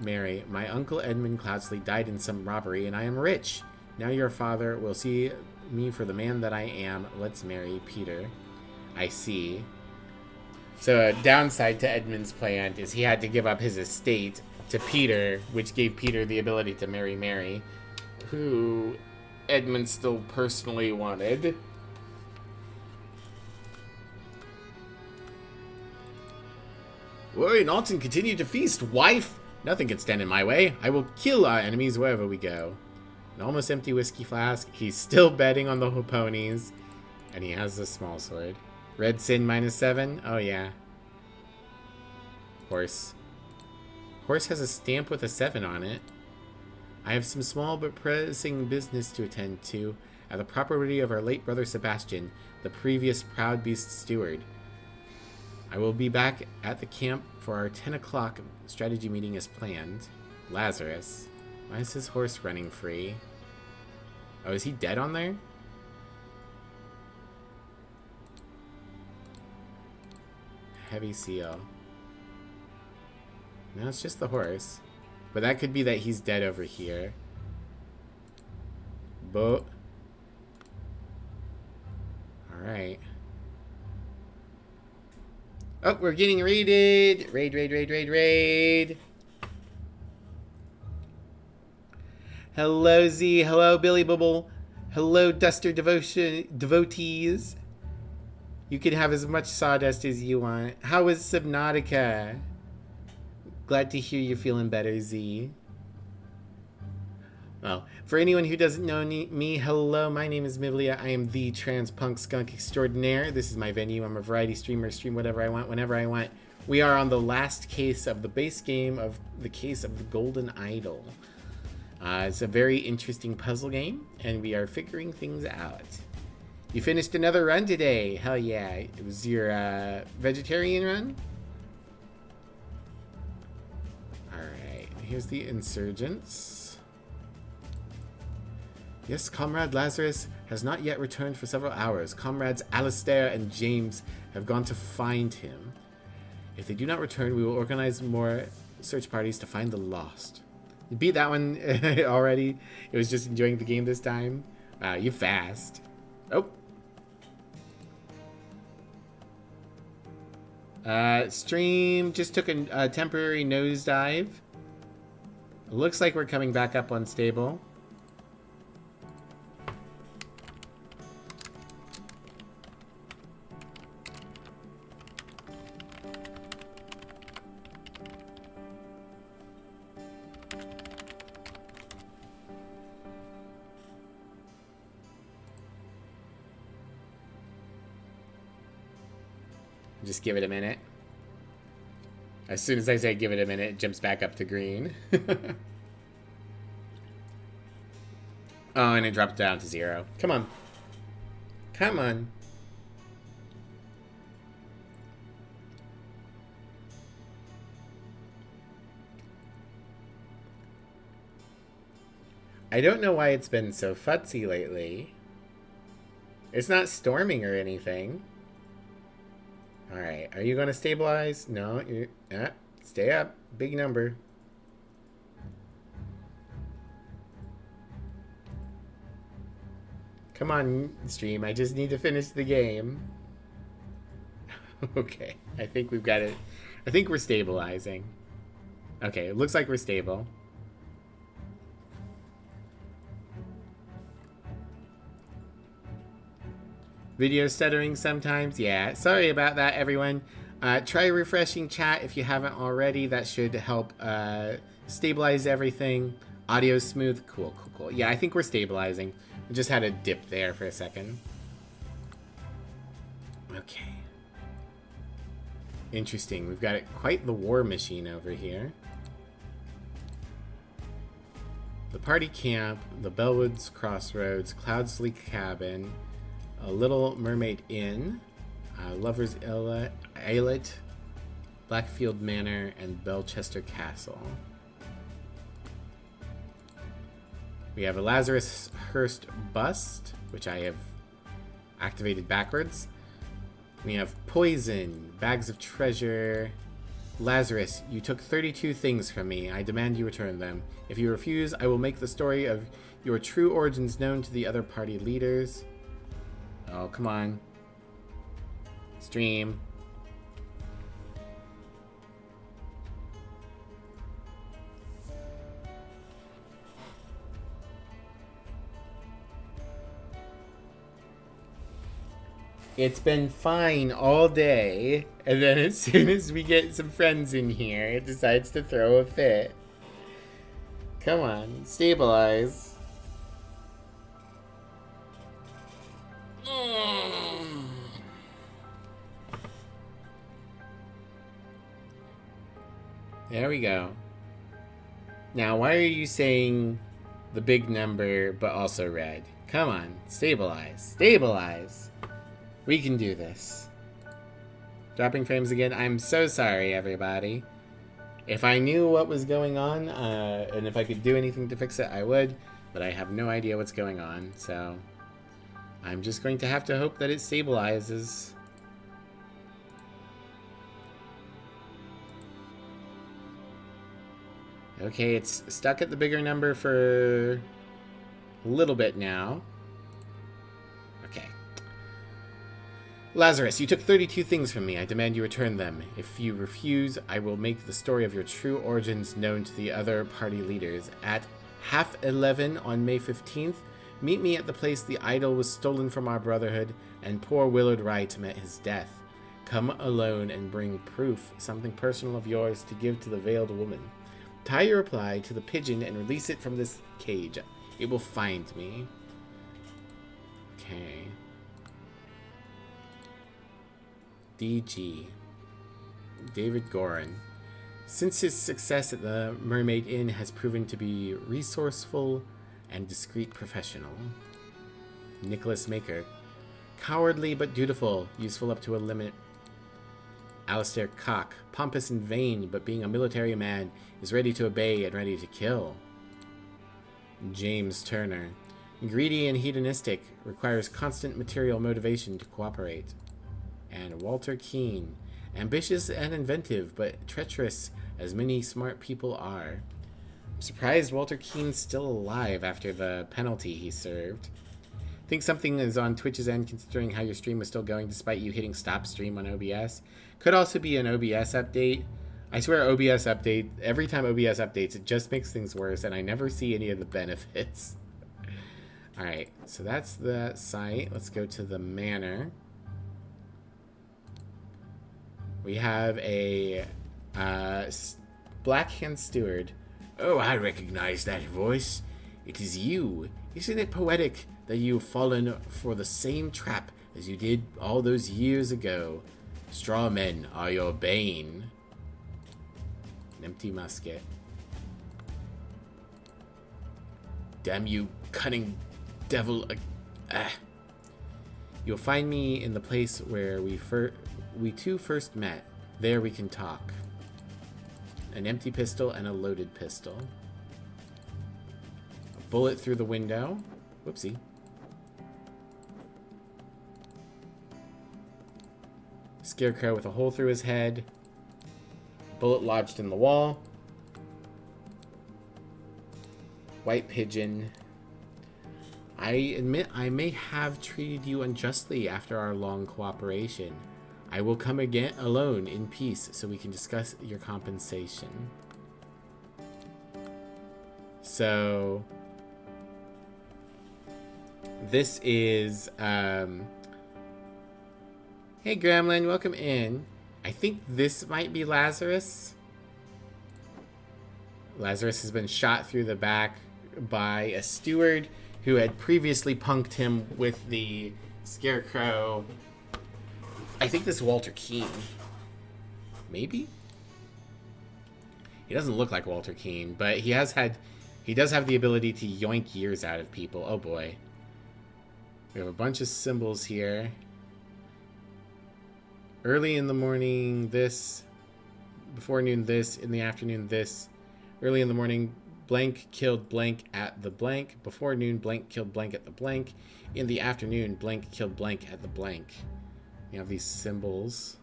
Mary, my uncle Edmund Cloudsley died in some robbery, and I am rich. Now your father will see me for the man that I am. Let's marry, Peter. I see. So a downside to Edmund's plan is he had to give up his estate to Peter, which gave Peter the ability to marry Mary, who Edmund still personally wanted. Worry not and continue to feast, wife. Nothing can stand in my way. I will kill our enemies wherever we go. An almost empty whiskey flask. He's still betting on the ponies. And he has a small sword. Red Sin -7. Oh, yeah. Horse. Horse has a stamp with a 7 on it. I have some small but pressing business to attend to at the property of our late brother Sebastian, the previous Proud Beast steward. I will be back at the camp for our 10 o'clock strategy meeting as planned. Lazarus. Why is his horse running free? Oh, is he dead on there? Heavy seal. No, it's just the horse. But that could be that he's dead over here. Boat. Alright. Oh, we're getting raided! Raid, raid, raid, raid, raid! Hello, Z. Hello, Billy Bubble. Hello, Duster devotees. You can have as much sawdust as you want. How is Subnautica? Glad to hear you're feeling better, Z. Well, for anyone who doesn't know me, hello, my name is Miblia. I am the trans punk skunk extraordinaire. This is my venue. I'm a variety streamer, stream whatever I want, whenever I want. We are on the last case of the base game of the case of the Golden Idol. It's a very interesting puzzle game, and we are figuring things out. You finished another run today. Hell yeah. It was your vegetarian run? Alright, here's the insurgents. Yes, Comrade Lazarus has not yet returned for several hours. Comrades Alistair and James have gone to find him. If they do not return, we will organize more search parties to find the lost. You beat that one already? It was just enjoying the game this time? Wow, you fast. Oh. Stream just took a temporary nosedive. Looks like we're coming back up unstable. Just give it a minute. As soon as I say give it a minute, it jumps back up to green. Oh, and it dropped down to 0. Come on. Come on. I don't know why it's been so futzy lately. It's not storming or anything. Alright, are you going to stabilize? No, you stay up. Big number. Come on, stream. I just need to finish the game. Okay, I think we've got it. I think we're stabilizing. Okay, it looks like we're stable. Video stuttering sometimes. Yeah, sorry about that, everyone. Try refreshing chat if you haven't already. That should help stabilize everything. Audio smooth. Cool, cool, cool. Yeah, I think we're stabilizing. We just had a dip there for a second. Okay. Interesting. We've got quite the war machine over here. The party camp, the Bellwoods Crossroads, Cloudsley Cabin, a Little Mermaid Inn, Lover's Islet, Blackfield Manor, and Belchester Castle. We have a Lazarus Hurst bust, which I have activated backwards. We have poison, bags of treasure. Lazarus, you took 32 things from me. I demand you return them. If you refuse, I will make the story of your true origins known to the other party leaders. Oh, come on. Stream. It's been fine all day, and then as soon as we get some friends in here, it decides to throw a fit. Come on, stabilize. There we go. Now, why are you saying the big number, but also red. Come on, stabilize, stabilize. We can do this. Dropping frames again. I'm so sorry, everybody. If I knew what was going on, and if I could do anything to fix it, I would. But I have no idea what's going on, so I'm just going to have to hope that it stabilizes. Okay, it's stuck at the bigger number for a little bit now. Okay. Lazarus, you took 32 things from me. I demand you return them. If you refuse, I will make the story of your true origins known to the other party leaders. At 11:30 on May 15th, meet me at the place the idol was stolen from our brotherhood and poor Willard Wright met his death. Come alone and bring proof, something personal of yours to give to the veiled woman. Tie your reply to the pigeon and release it from this cage. It will find me. Okay. DG. David Gorin. Since his success at the Mermaid Inn has proven to be resourceful and discreet professional. Nicholas Maker. Cowardly but dutiful, useful up to a limit. Alistair Cock. Pompous and vain, but being a military man, is ready to obey and ready to kill. James Turner. Greedy and hedonistic, requires constant material motivation to cooperate. And Walter Keane. Ambitious and inventive, but treacherous, as many smart people are. I'm surprised Walter Keane's still alive after the penalty he served. Think something is on Twitch's end considering how your stream is still going despite you hitting stop stream on OBS. Could also be an OBS update. I swear OBS update, every time OBS updates, it just makes things worse and I never see any of the benefits. Alright, so that's the site. Let's go to the manor. We have a Blackhand Steward. Oh, I recognize that voice. It is you. Isn't it poetic that you've fallen for the same trap as you did all those years ago? Straw men are your bane. An empty musket. Damn you, cunning devil. You'll find me in the place where we two first met. There we can talk. An empty pistol and a loaded pistol. A bullet through the window. Whoopsie. Scarecrow with a hole through his head. Bullet lodged in the wall. White pigeon. I admit I may have treated you unjustly after our long cooperation. I will come again alone in peace so we can discuss your compensation. So this is hey Gremlin, welcome in. I think this might be Lazarus. Lazarus has been shot through the back by a steward who had previously punked him with the Scarecrow. I think this is Walter Keane. Maybe? He doesn't look like Walter Keane, but he does have the ability to yoink years out of people. Oh boy. We have a bunch of symbols here. Early in the morning, this. Before noon, this. In the afternoon, this. Early in the morning, blank killed blank at the blank. Before noon, blank killed blank at the blank. In the afternoon, blank killed blank at the blank. You have these symbols.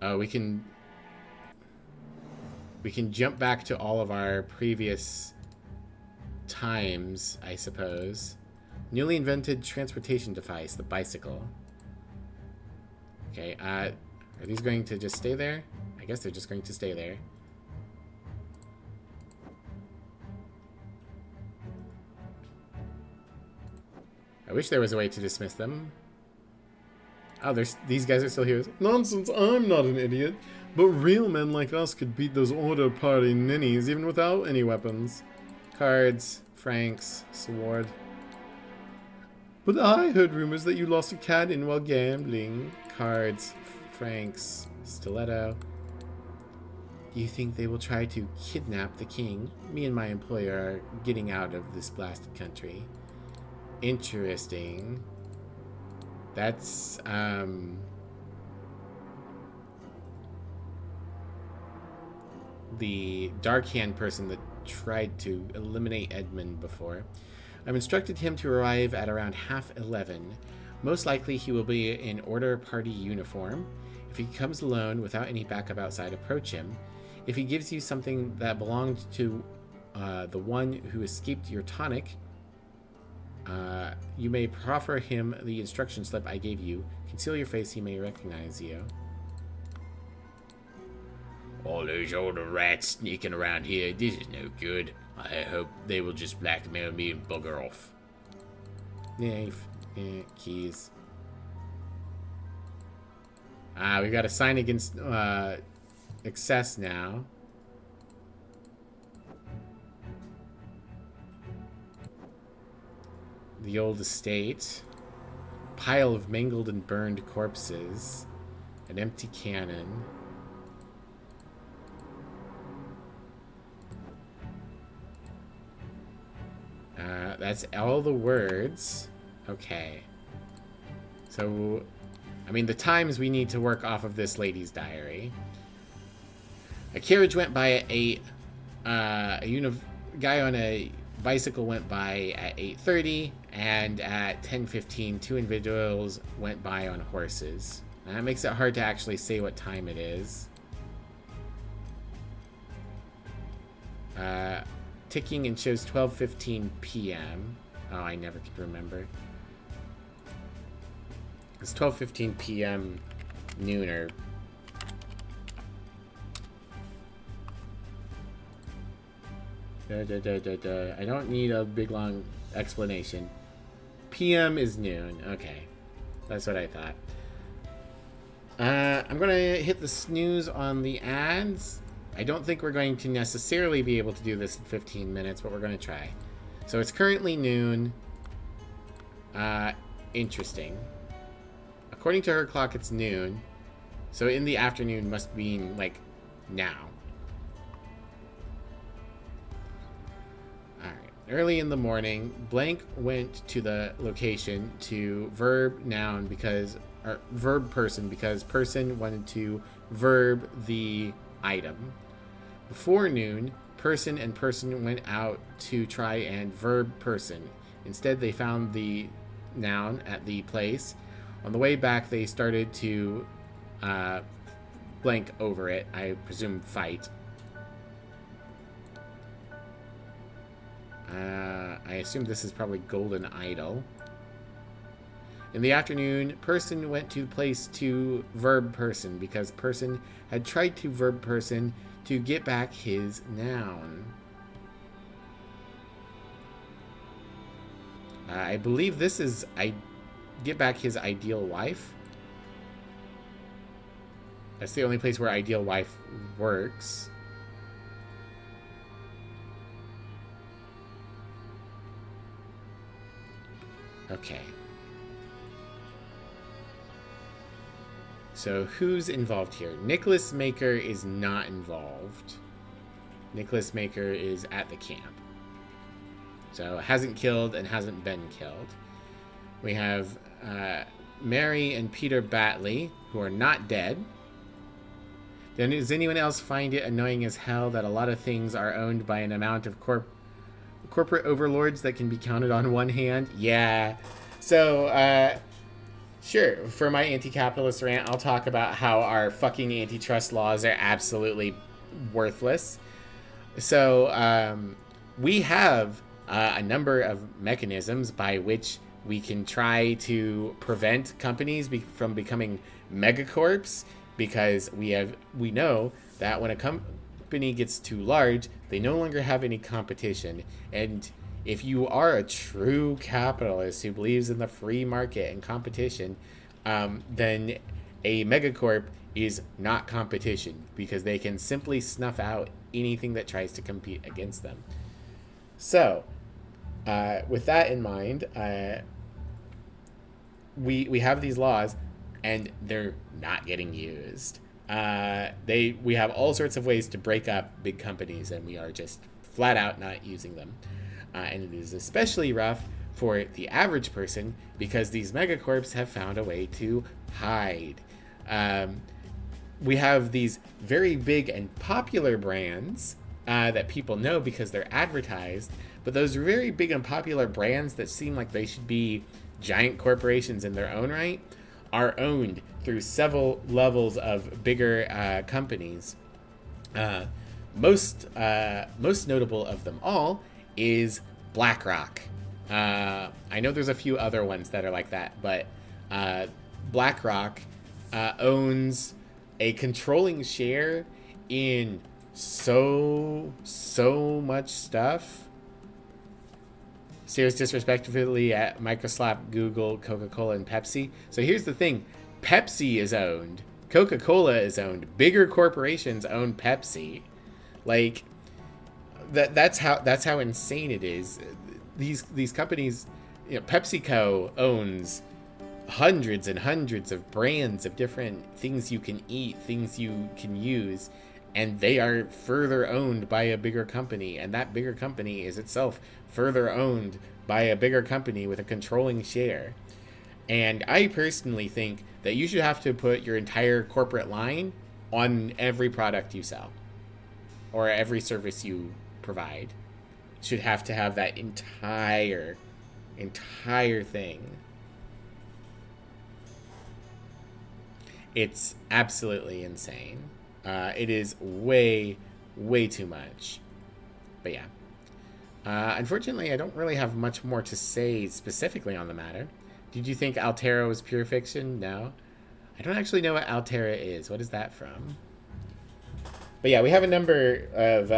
Oh, we can jump back to all of our previous times, I suppose. Newly invented transportation device, the bicycle. Okay, are these going to just stay there? I guess they're just going to stay there. I wish there was a way to dismiss them. Oh, these guys are still here. Nonsense, I'm not an idiot. But real men like us could beat those order party ninnies even without any weapons. Cards, francs, sword. But I heard rumors that you lost a cat in while gambling. Cards, francs, stiletto. You think they will try to kidnap the king? Me and my employer are getting out of this blasted country. Interesting. That's, the Dark Hand person that tried to eliminate Edmund before. I've instructed him to arrive at around 11:30. Most likely he will be in Order Party uniform. If he comes alone without any backup outside, approach him. If he gives you something that belonged to the one who escaped your tonic, you may proffer him the instruction slip I gave you. Conceal your face, he may recognize you. All those old rats sneaking around here, this is no good. I hope they will just blackmail me and bugger off. Yeah, keys. We got a sign against excess now. The old estate. Pile of mangled and burned corpses. An empty cannon. That's all the words. Okay. So, I mean, the times we need to work off of this lady's diary. A carriage went by at guy on a bicycle went by at 8:30, and at 10:15, 2 individuals went by on horses. Now, that makes it hard to actually say what time it is. Ticking and shows 12:15 p.m. Oh, I never could remember. It's 12:15 p.m. nooner. I don't need a big long explanation. PM is noon. Okay. That's what I thought. I'm going to hit the snooze on the ads. I don't think we're going to necessarily be able to do this in 15 minutes, but we're going to try. So it's currently noon. Interesting. According to her clock, it's noon. So in the afternoon must mean, like, now. Alright. Early in the morning, Blank went to the location to verb noun because, or verb person, because person wanted to verb the item. Before noon, person and person went out to try and verb person. Instead, they found the noun at the place. On the way back, they started to blank over it. I presume fight. I assume this is probably Golden Idol. In the afternoon, person went to the place to verb person because person had tried to verb person to get back his noun. I believe this is get back his ideal wife. That's the only place where ideal wife works. Okay. So who's involved here? Nicholas Maker is not involved. Nicholas Maker is at the camp. So hasn't killed and hasn't been killed. We have Mary and Peter Batley, who are not dead. Then does anyone else find it annoying as hell that a lot of things are owned by an amount of corporate overlords that can be counted on one hand? Yeah. So, sure, for my anti-capitalist rant, I'll talk about how our fucking antitrust laws are absolutely worthless. So, we have a number of mechanisms by which we can try to prevent companies from becoming megacorps, because we know that when a company gets too large, they no longer have any competition. And if you are a true capitalist who believes in the free market and competition, then a megacorp is not competition, because they can simply snuff out anything that tries to compete against them. So, with that in mind, we have these laws, and they're not getting used. We have all sorts of ways to break up big companies, and we are just flat out not using them. And it is especially rough for the average person because these megacorps have found a way to hide. We have these very big and popular brands that people know because they're advertised, but those very big and popular brands that seem like they should be giant corporations in their own right are owned through several levels of bigger companies. Most notable of them all is BlackRock. I know there's a few other ones that are like that, but BlackRock owns a controlling share in so much stuff. Stares disrespectfully at Microsoft, Google, Coca-Cola, and Pepsi. So here's the thing. Pepsi is owned. Coca-Cola is owned. Bigger corporations own Pepsi. Like, that's how insane it is. These companies, you know, PepsiCo owns hundreds and hundreds of brands of different things you can eat, things you can use, and they are further owned by a bigger company, and that bigger company is itself further owned by a bigger company with a controlling share. And I personally think that you should have to put your entire corporate line on every product you sell or every service you provide. Should have to have that entire thing. It's absolutely insane. It is way too much. But yeah. Unfortunately, I don't really have much more to say specifically on the matter. Did you think Altera was pure fiction? No. I don't actually know what Altera is. What is that from? But yeah, we have a number of,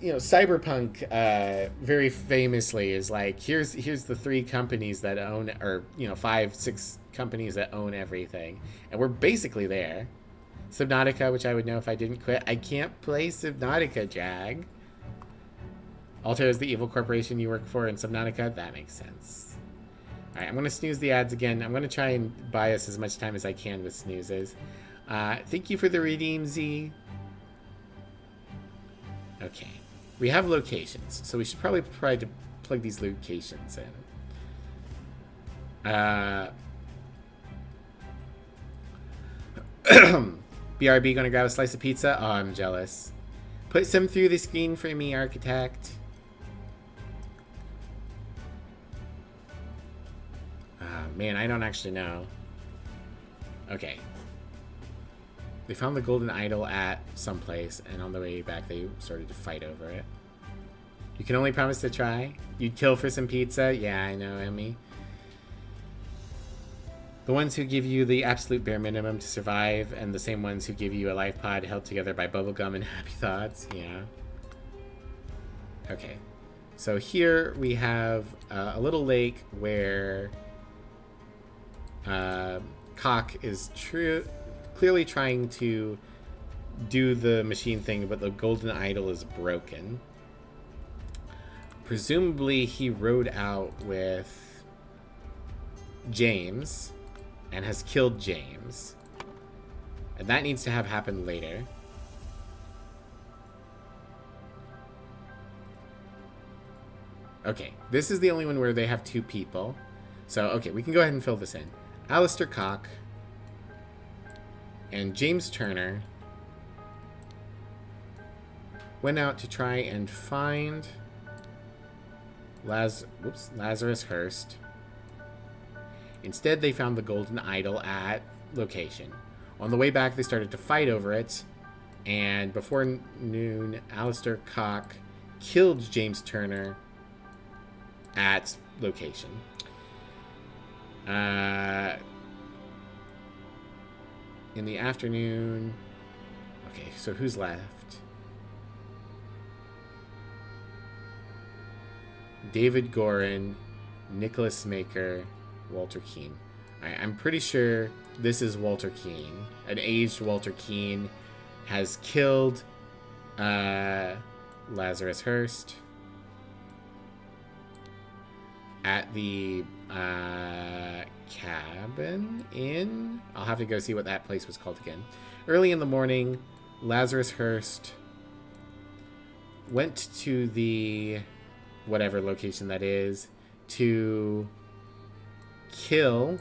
Cyberpunk very famously is like, here's the 3 companies that own, or, 5, 6 companies that own everything. And we're basically there. Subnautica, which I would know if I didn't quit. I can't play Subnautica, Jag. Altair is the evil corporation you work for in Subnautica? That makes sense. Alright, I'm going to snooze the ads again. I'm going to try and buy us as much time as I can with snoozes. Thank you for the redeem, Z. Okay. We have locations, so we should probably try to plug these locations in. BRB gonna grab a slice of pizza? Oh, I'm jealous. Put some through the screen for me, architect. Man, I don't actually know. Okay. They found the golden idol at some place, and on the way back they started to fight over it. You can only promise to try? You'd kill for some pizza? Yeah, I know, Emmy. The ones who give you the absolute bare minimum to survive, and the same ones who give you a life pod held together by bubblegum and happy thoughts? Yeah. Okay. So here we have a little lake where Cock is clearly trying to do the machine thing, but the golden idol is broken. Presumably he rode out with James and has killed James. And that needs to have happened later. Okay, this is the only one where they have 2 people. So, okay, we can go ahead and fill this in. Alistair Cock and James Turner went out to try and find Lazarus Hurst. Instead, they found the golden idol at location. On the way back, they started to fight over it, and before noon, Alistair Cock killed James Turner at location. In the afternoon... Okay, so who's left? David Gorin, Nicholas Maker, Walter Keane. I'm pretty sure this is Walter Keane. An aged Walter Keane has killed Lazarus Hurst at the cabin inn. I'll have to go see what that place was called again. Early in the morning, Lazarus Hurst went to the whatever location that is to kill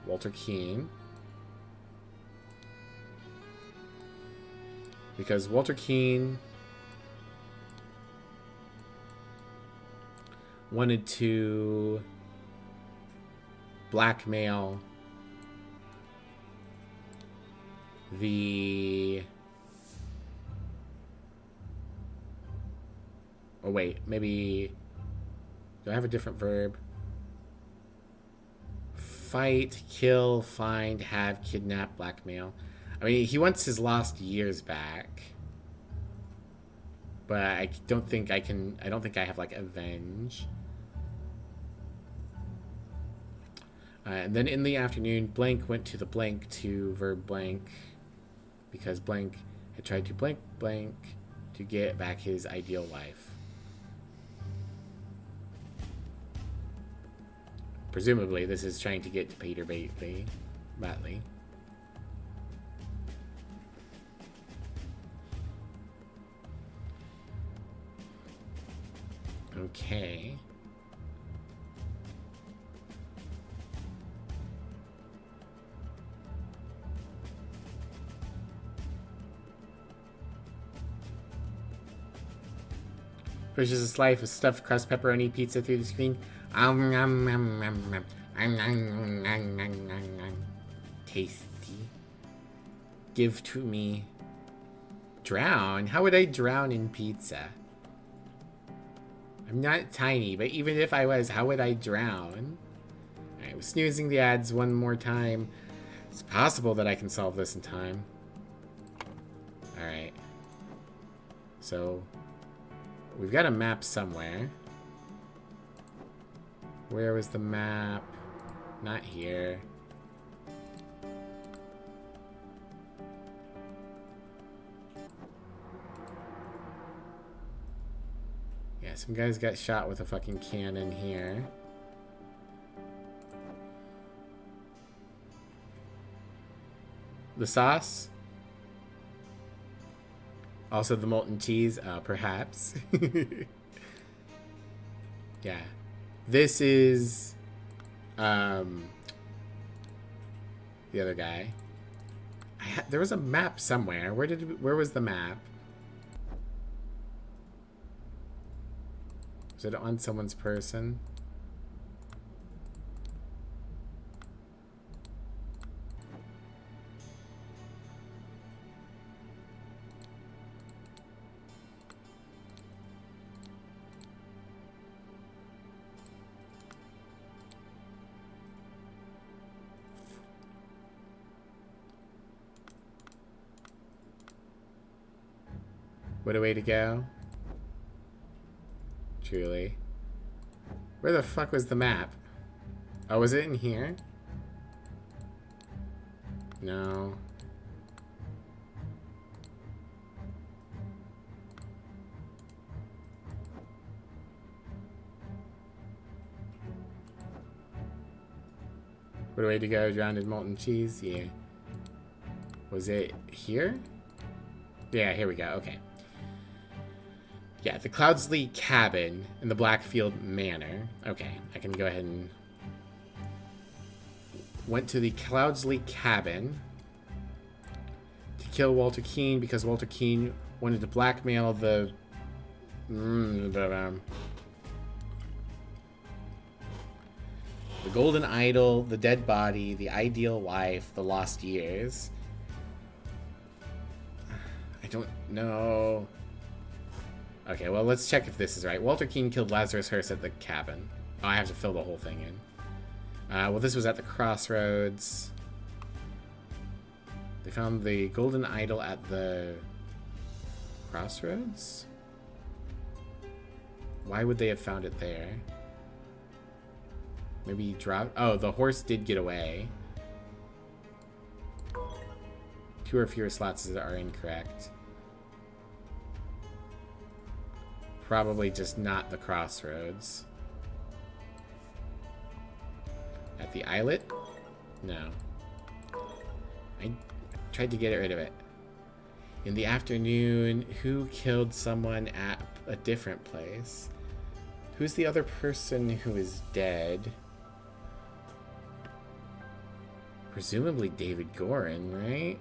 Walter Keane. Because Walter Keane wanted to blackmail the... Oh, wait. Maybe... Do I have a different verb? Fight, kill, find, have, kidnap, blackmail. I mean, he wants his lost years back. But I don't think I can... I don't think I have, like, avenge. And then in the afternoon, blank went to the blank to verb blank. Because blank had tried to blank blank to get back his ideal life. Presumably, this is trying to get to Peter Batley. Okay. Pushes a slice of stuffed crust pepperoni pizza through the screen. Tasty. Give to me. Drown? How would I drown in pizza? I'm not tiny, but even if I was, how would I drown? Alright, we're snoozing the ads one more time. It's possible that I can solve this in time. Alright. So, we've got a map somewhere. Where was the map? Not here. Yeah, some guys got shot with a fucking cannon here. The sauce? Also the molten cheese? Perhaps. Yeah. This is... the other guy. There was a map somewhere. Where was the map? Is it on someone's person? What a way to go. Truly. Where the fuck was the map? Oh, was it in here? No. What a way to go, drowned in molten cheese? Yeah. Was it here? Yeah, here we go. Okay. Yeah, the Cloudsley cabin in the Blackfield Manor. Okay, I can go ahead and... Went to the Cloudsley cabin to kill Walter Keane because Walter Keane wanted to blackmail the... the golden idol, the dead body, the ideal wife, the lost years. I don't know... Okay, well, let's check if this is right. Walter Keane killed Lazarus Hurst at the cabin. Oh, I have to fill the whole thing in. Well, this was at the crossroads. They found the golden idol at the crossroads? Why would they have found it there? Maybe he dropped... Oh, the horse did get away. 2 or fewer slots are incorrect. probably just not the crossroads. At the islet? No. I tried to get rid of it. In the afternoon, who killed someone at a different place? Who's the other person who is dead? Presumably David Gorin, right?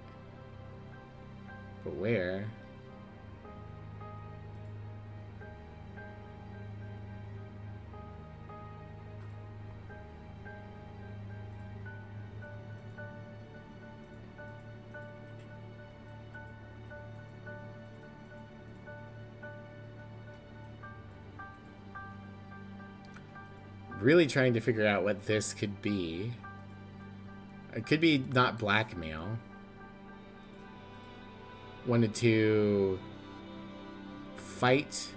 But where? Really trying to figure out what this could be. It could be not blackmail. Wanted to fight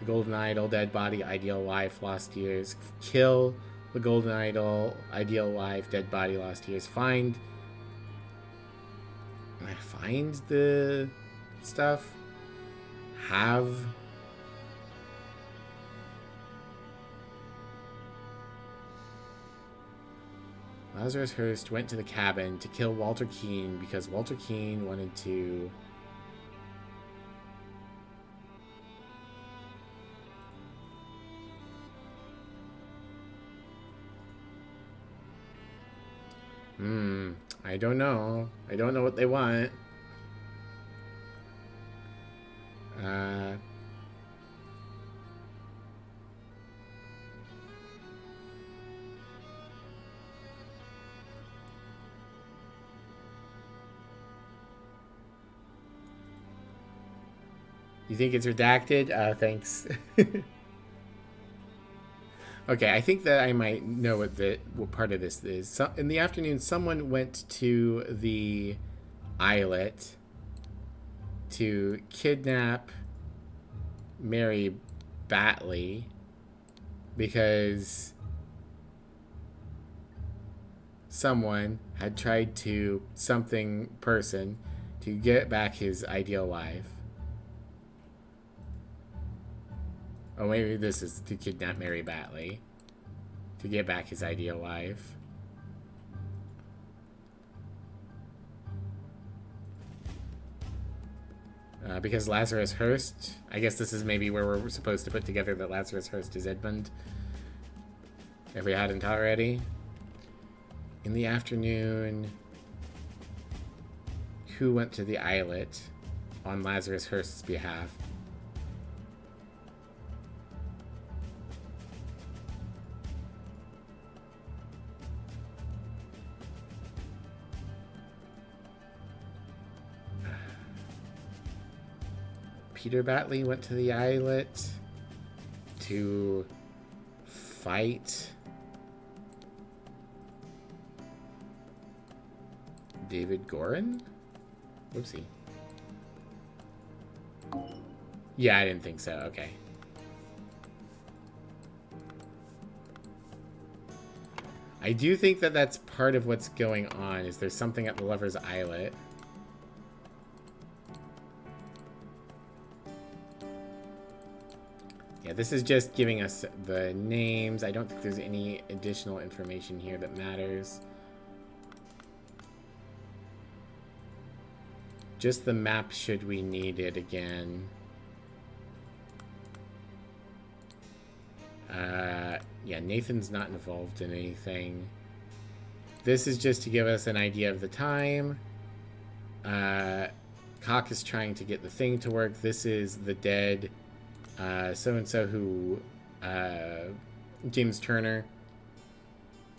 the golden idol, dead body, ideal wife, lost years. Kill the golden idol, ideal wife, dead body, lost years. Find the stuff. Have Lazarus Hurst went to the cabin to kill Walter Keane because Walter Keane wanted to I don't know. I don't know what they want. You think it's redacted? Thanks. Okay, I think that I might know what part of this is. So, in the afternoon, someone went to the islet to kidnap Mary Batley because someone had tried to person to get back his ideal wife. Oh, maybe this is to kidnap Mary Batley to get back his ideal wife. Because Lazarus Hurst, I guess this is maybe where we're supposed to put together that Lazarus Hurst is Edmund. If we hadn't already. In the afternoon, who went to the islet on Lazarus Hurst's behalf? Peter Batley went to the islet to fight David Gorin? Whoopsie. Yeah, I didn't think so. Okay. I do think that that's part of what's going on, is there's something at the Lover's Islet. Yeah, this is just giving us the names. I don't think there's any additional information here that matters. Just the map should we need it again. Yeah, Nathan's not involved in anything. This is just to give us an idea of the time. Cock is trying to get the thing to work. This is the dead so-and-so who, James Turner.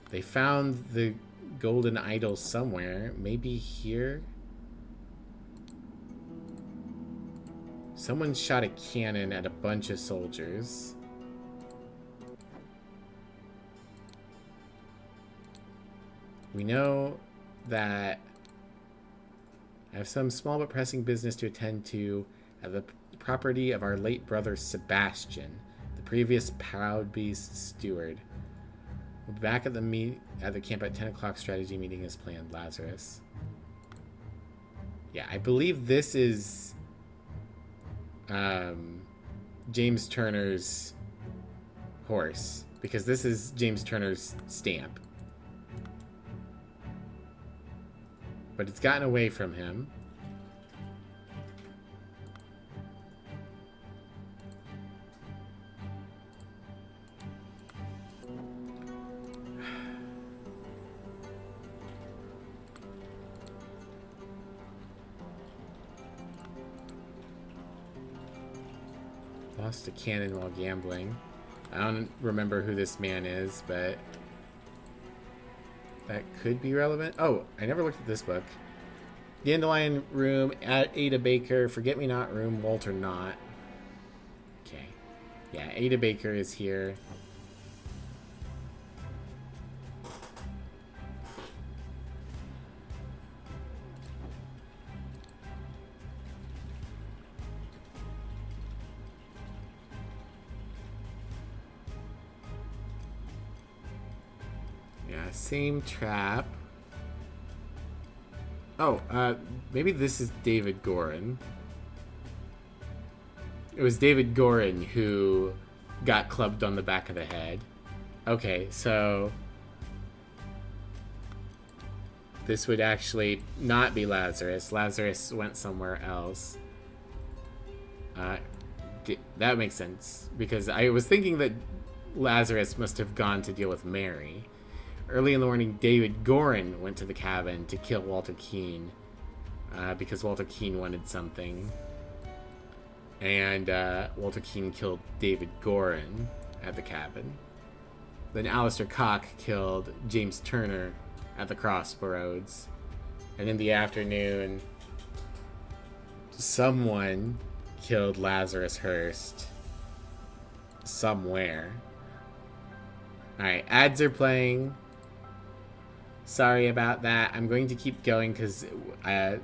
They found the golden idol somewhere. Maybe here? Someone shot a cannon at a bunch of soldiers. We know that I have some small but pressing business to attend to at the property of our late brother Sebastian, the previous Proud Beast steward. We'll be back at the camp at 10 o'clock. Strategy meeting is planned. Lazarus. Yeah, I believe this is James Turner's horse, because this is James Turner's stamp. But it's gotten away from him. Lost a cannon while gambling. I don't remember who this man is, but that could be relevant. Oh, I never looked at this book. Dandelion Room at Ada Baker. Forget Me Not Room, Walter Knott. Okay. Yeah, Ada Baker is here. Yeah, same trap. Oh, maybe this is David Gorin. It was David Gorin who got clubbed on the back of the head. Okay, so this would actually not be Lazarus. Lazarus went somewhere else. That makes sense, because I was thinking that Lazarus must have gone to deal with Mary. Early in the morning, David Gorin went to the cabin to kill Walter Keane, because Walter Keane wanted something. And Walter Keane killed David Gorin at the cabin. Then Alistair Cock killed James Turner at the crossroads. And in the afternoon, someone killed Lazarus Hearst somewhere. Alright, ads are playing. Sorry about that. I'm going to keep going because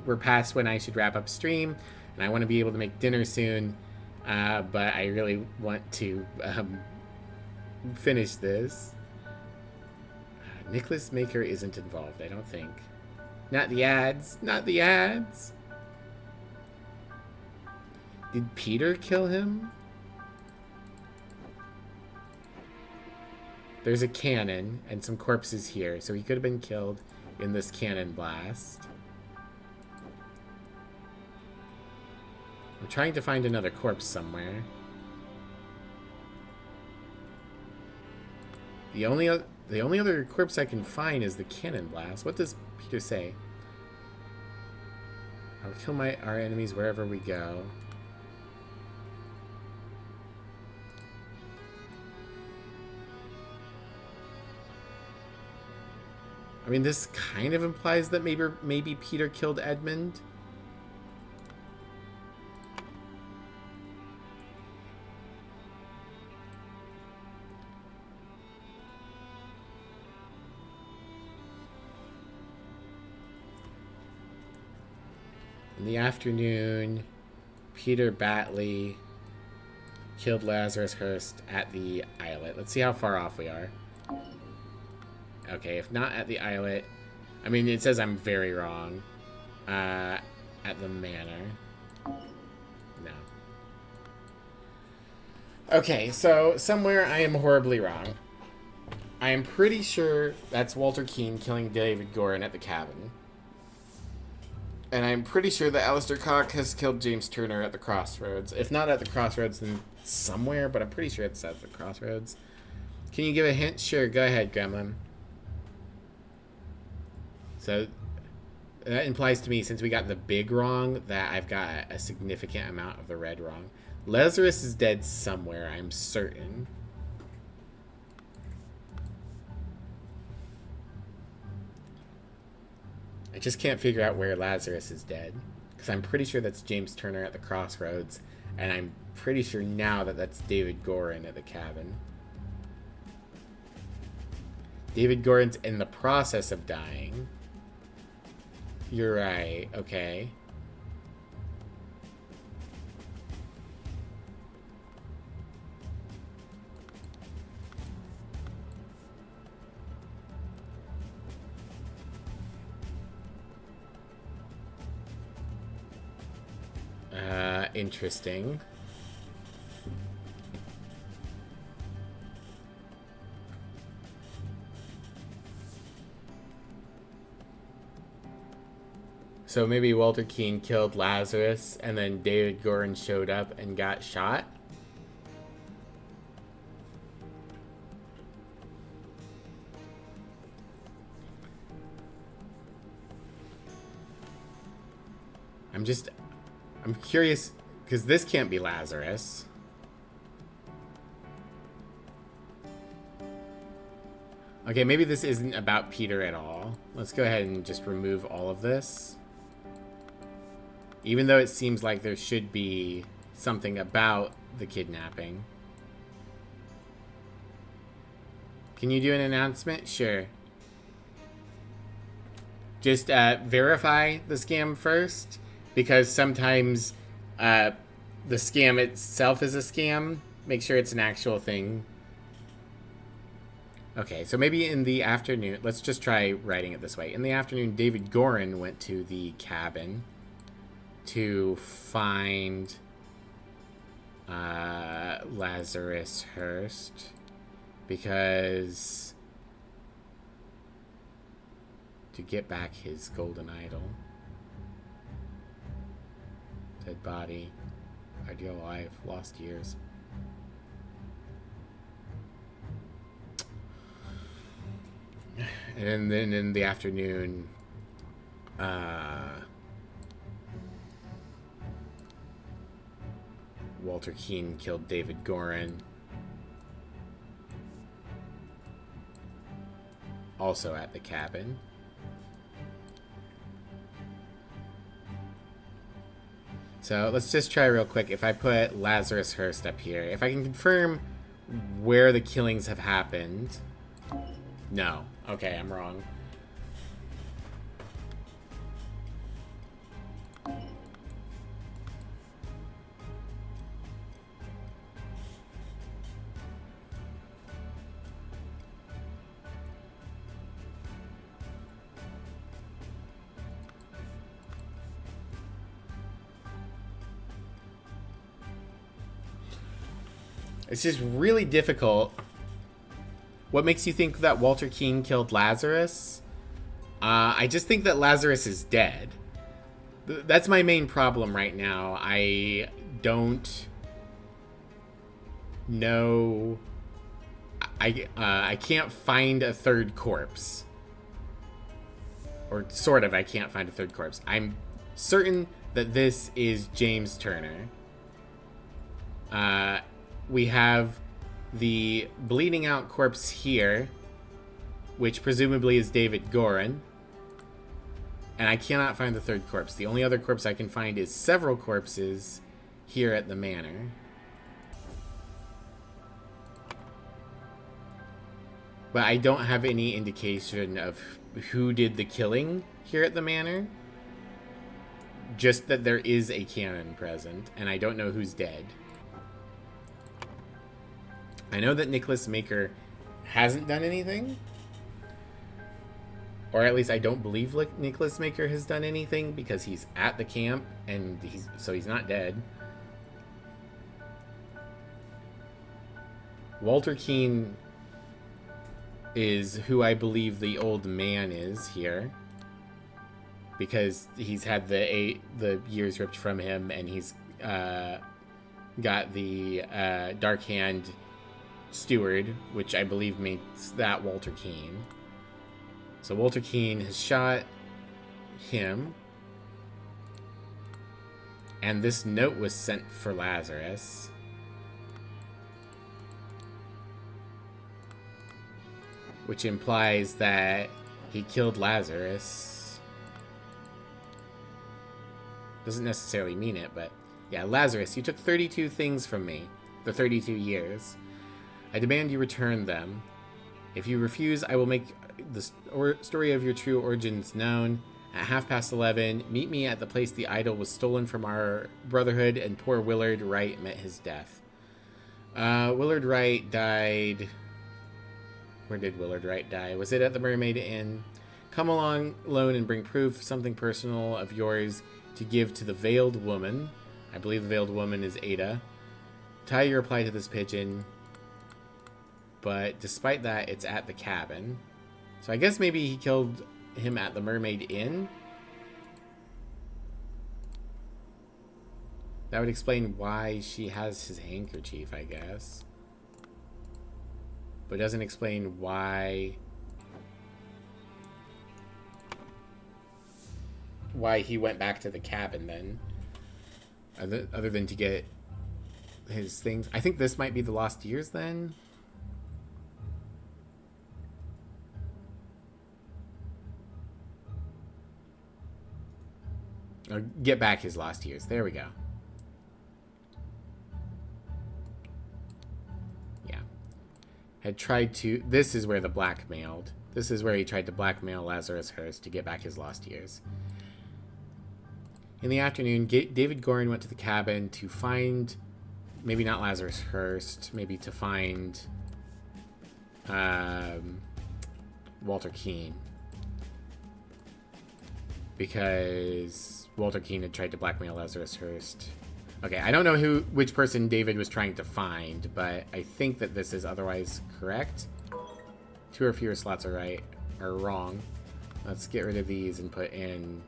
we're past when I should wrap up stream, and I want to be able to make dinner soon, but I really want to finish this. Nicholas Maker isn't involved, I don't think. Not the ads. Not the ads. Did Peter kill him? There's a cannon and some corpses here, so he could have been killed in this cannon blast. I'm trying to find another corpse somewhere. The only other corpse I can find is the cannon blast. What does Peter say? I'll kill our enemies wherever we go. I mean, this kind of implies that maybe Peter killed Edmund. In the afternoon, Peter Batley killed Lazarus Hearst at the islet. Let's see how far off we are. Okay, if not at the islet, I mean, it says I'm very wrong. At the manor. No. Okay, so somewhere I am horribly wrong. I am pretty sure that's Walter Keane killing David Gorin at the cabin. And I'm pretty sure that Alistair Cock has killed James Turner at the crossroads. If not at the crossroads, then somewhere, but I'm pretty sure it's at the crossroads. Can you give a hint? Sure, go ahead, Gremlin. So that implies to me, since we got the big wrong, that I've got a significant amount of the red wrong. Lazarus is dead somewhere, I'm certain. I just can't figure out where Lazarus is dead, because I'm pretty sure that's James Turner at the crossroads, and I'm pretty sure now that that's David Gorin at the cabin. David Gorin's in the process of dying. You're right, okay. Interesting. So maybe Walter Keane killed Lazarus, and then David Gorin showed up and got shot? I'm curious, because this can't be Lazarus. Okay, maybe this isn't about Peter at all. Let's go ahead and just remove all of this. Even though it seems like there should be something about the kidnapping. Can you do an announcement? Sure. Just verify the scam first, because sometimes the scam itself is a scam. Make sure it's an actual thing. Okay, so maybe in the afternoon, let's just try writing it this way. In the afternoon, David Gorin went to the cabin to find Lazarus Hurst, because to get back his golden idol. Dead body, ideal life, lost years. And then in the afternoon, Walter Keane killed David Gorin. Also at the cabin. So let's just try real quick. If I put Lazarus Hurst up here, if I can confirm where the killings have happened. No. Okay, I'm wrong. It's just really difficult. What makes you think that Walter Keane killed Lazarus? I just think that Lazarus is dead. That's my main problem right now. I don't know. I can't find a third corpse. Or sort of, I can't find a third corpse. I'm certain that this is James Turner. We have the bleeding out corpse here, which presumably is David Gorin. And I cannot find the third corpse. The only other corpse I can find is several corpses here at the manor. But I don't have any indication of who did the killing here at the manor. Just that there is a cannon present, and I don't know who's dead. I know that Nicholas Maker hasn't done anything. Or at least I don't believe Nicholas Maker has done anything, because he's at the camp and he's not dead. Walter Keane is who I believe the old man is here, because he's had the years ripped from him, and he's got the Dark Hand Steward, which I believe makes that Walter Keane. So Walter Keane has shot him, and this note was sent for Lazarus. Which implies that he killed Lazarus. Doesn't necessarily mean it, but yeah, Lazarus, you took 32 things from me, the 32 years. I demand you return them. If you refuse, I will make the story of your true origins known. At 11:30, meet me at the place the idol was stolen from our brotherhood and poor Willard Wright met his death. Willard Wright died... Where did Willard Wright die? Was it at the Mermaid Inn? Come along alone and bring proof, something personal of yours to give to the Veiled Woman. I believe the Veiled Woman is Ada. Tie your reply to this pigeon. But despite that, it's at the cabin. So I guess maybe he killed him at the Mermaid Inn. That would explain why she has his handkerchief, I guess. But it doesn't explain why he went back to the cabin then. Other than to get his things. I think this might be the lost years then. Or get back his lost years. There we go. Yeah. Had tried to... This is where the blackmailed. This is where he tried to blackmail Lazarus Hearst to get back his lost years. In the afternoon, David Gorin went to the cabin to find... Maybe not Lazarus Hearst. Maybe to find... Walter Keane. Because Walter Keane had tried to blackmail Lazarus Hearst. Okay, I don't know which person David was trying to find, but I think that this is otherwise correct. 2 or fewer slots are wrong. Let's get rid of these and put in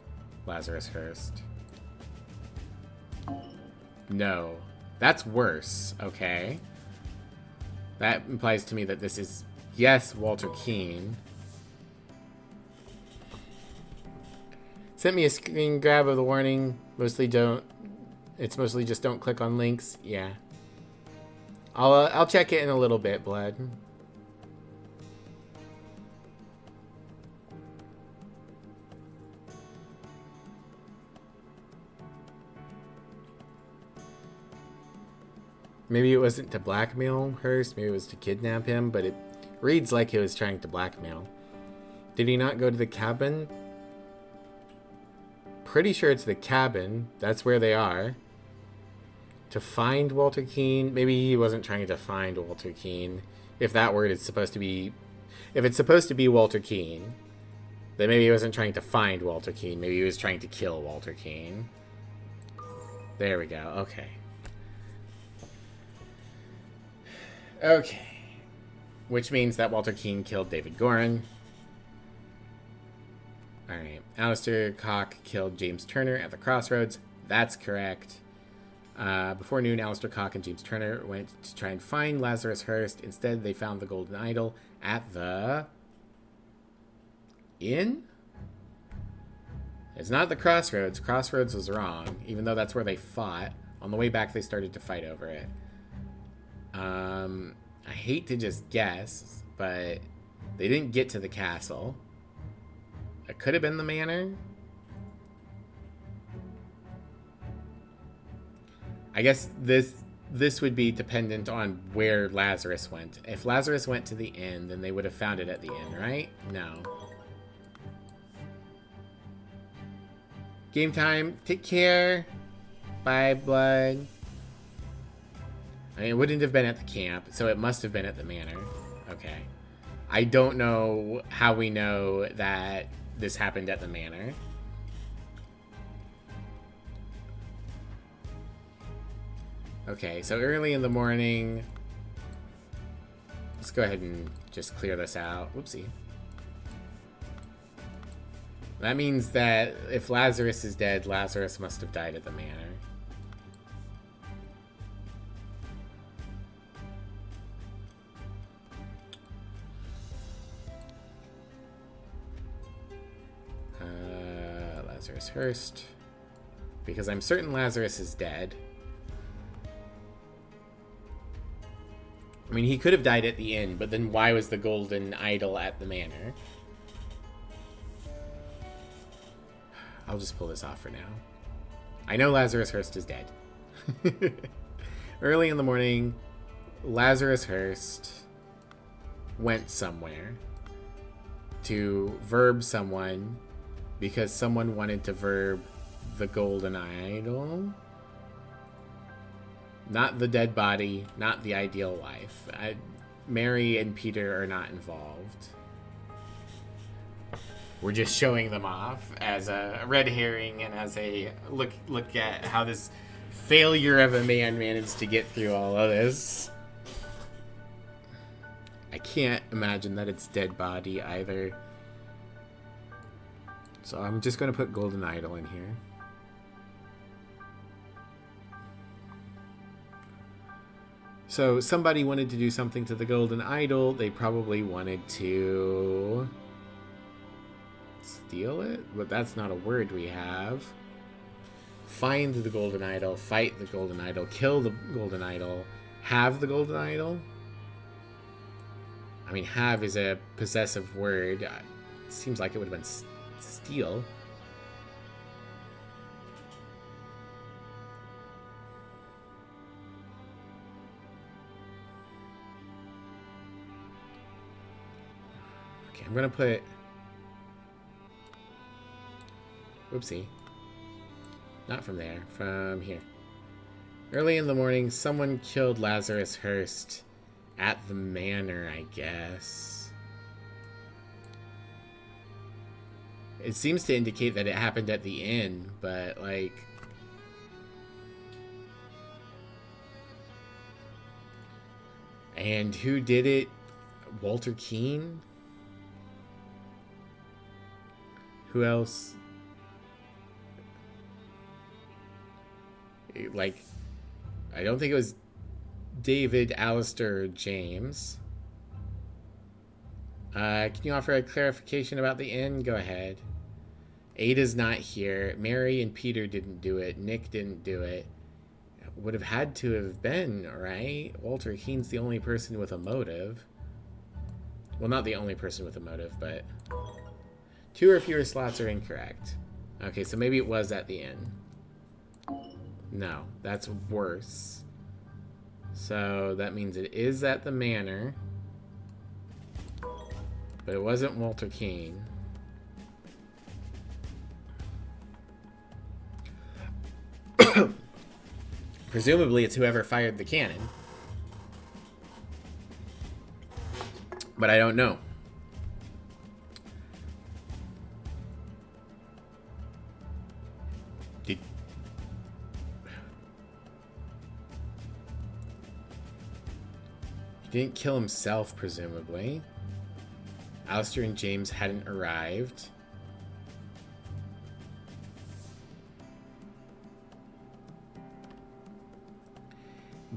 Lazarus Hearst. No. That's worse. Okay. That implies to me that this is, yes, Walter Keane. Sent me a screen grab of the warning. It's mostly just don't click on links. Yeah. I'll check it in a little bit, Blood. Maybe it wasn't to blackmail Hearst, maybe it was to kidnap him, but it reads like he was trying to blackmail. Did he not go to the cabin? Pretty sure it's the cabin. That's where they are. To find Walter Keane? Maybe he wasn't trying to find Walter Keane. If that word is supposed to be... If it's supposed to be Walter Keane, then maybe he wasn't trying to find Walter Keane. Maybe he was trying to kill Walter Keane. There we go. Okay. Okay. Which means that Walter Keane killed David Gorin. Alright. Alistair Cock killed James Turner at the crossroads. That's correct. Before noon, Alistair Cock and James Turner went to try and find Lazarus Hearst. Instead, they found the golden idol at the... inn? It's not the crossroads. Crossroads was wrong, even though that's where they fought. On the way back, they started to fight over it. I hate to just guess, but they didn't get to the castle. It could have been the manor. I guess this would be dependent on where Lazarus went. If Lazarus went to the inn, then they would have found it at the inn, right? No. Game time. Take care. Bye, Blood. I mean, it wouldn't have been at the camp, so it must have been at the manor. Okay. I don't know how we know that this happened at the manor. Okay, so early in the morning... Let's go ahead and just clear this out. Whoopsie. That means that if Lazarus is dead, Lazarus must have died at the manor. Lazarus Hearst. Because I'm certain Lazarus is dead. I mean, he could have died at the inn, but then why was the golden idol at the manor? I'll just pull this off for now. I know Lazarus Hearst is dead. Early in the morning, Lazarus Hearst went somewhere to verb someone because someone wanted to verb the golden idol. Not the dead body, not the ideal wife. Mary and Peter are not involved. We're just showing them off as a red herring and as a look at how this failure of a man managed to get through all of this. I can't imagine that it's dead body either. So I'm just going to put golden idol in here. So somebody wanted to do something to the golden idol. They probably wanted to steal it, but that's not a word we have. Find the golden idol, fight the golden idol, kill the golden idol, have the golden idol. I mean, have is a possessive word. It seems like it would have been steal. Okay, I'm gonna put... Whoopsie. Not from there, from here. Early in the morning, someone killed Lazarus Hurst at the manor, I guess. It seems to indicate that it happened at the inn, but, like... And who did it? Walter Keane? Who else? Like, I don't think it was David, Alistair, or James. Can you offer a clarification about the inn? Go ahead. Ada's not here. Mary and Peter didn't do it. Nick didn't do it. Would have had to have been, right? Walter Keane's the only person with a motive. Well, not the only person with a motive, but... 2 or fewer slots are incorrect. Okay, so maybe it was at the inn. No, that's worse. So that means it is at the manor. But it wasn't Walter Keane. Presumably it's whoever fired the cannon. But I don't know. He didn't kill himself, presumably. Alistair and James hadn't arrived.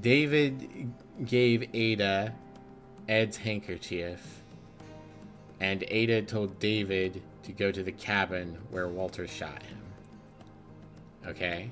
David gave Ada Ed's handkerchief, and Ada told David to go to the cabin where Walter shot him. Okay?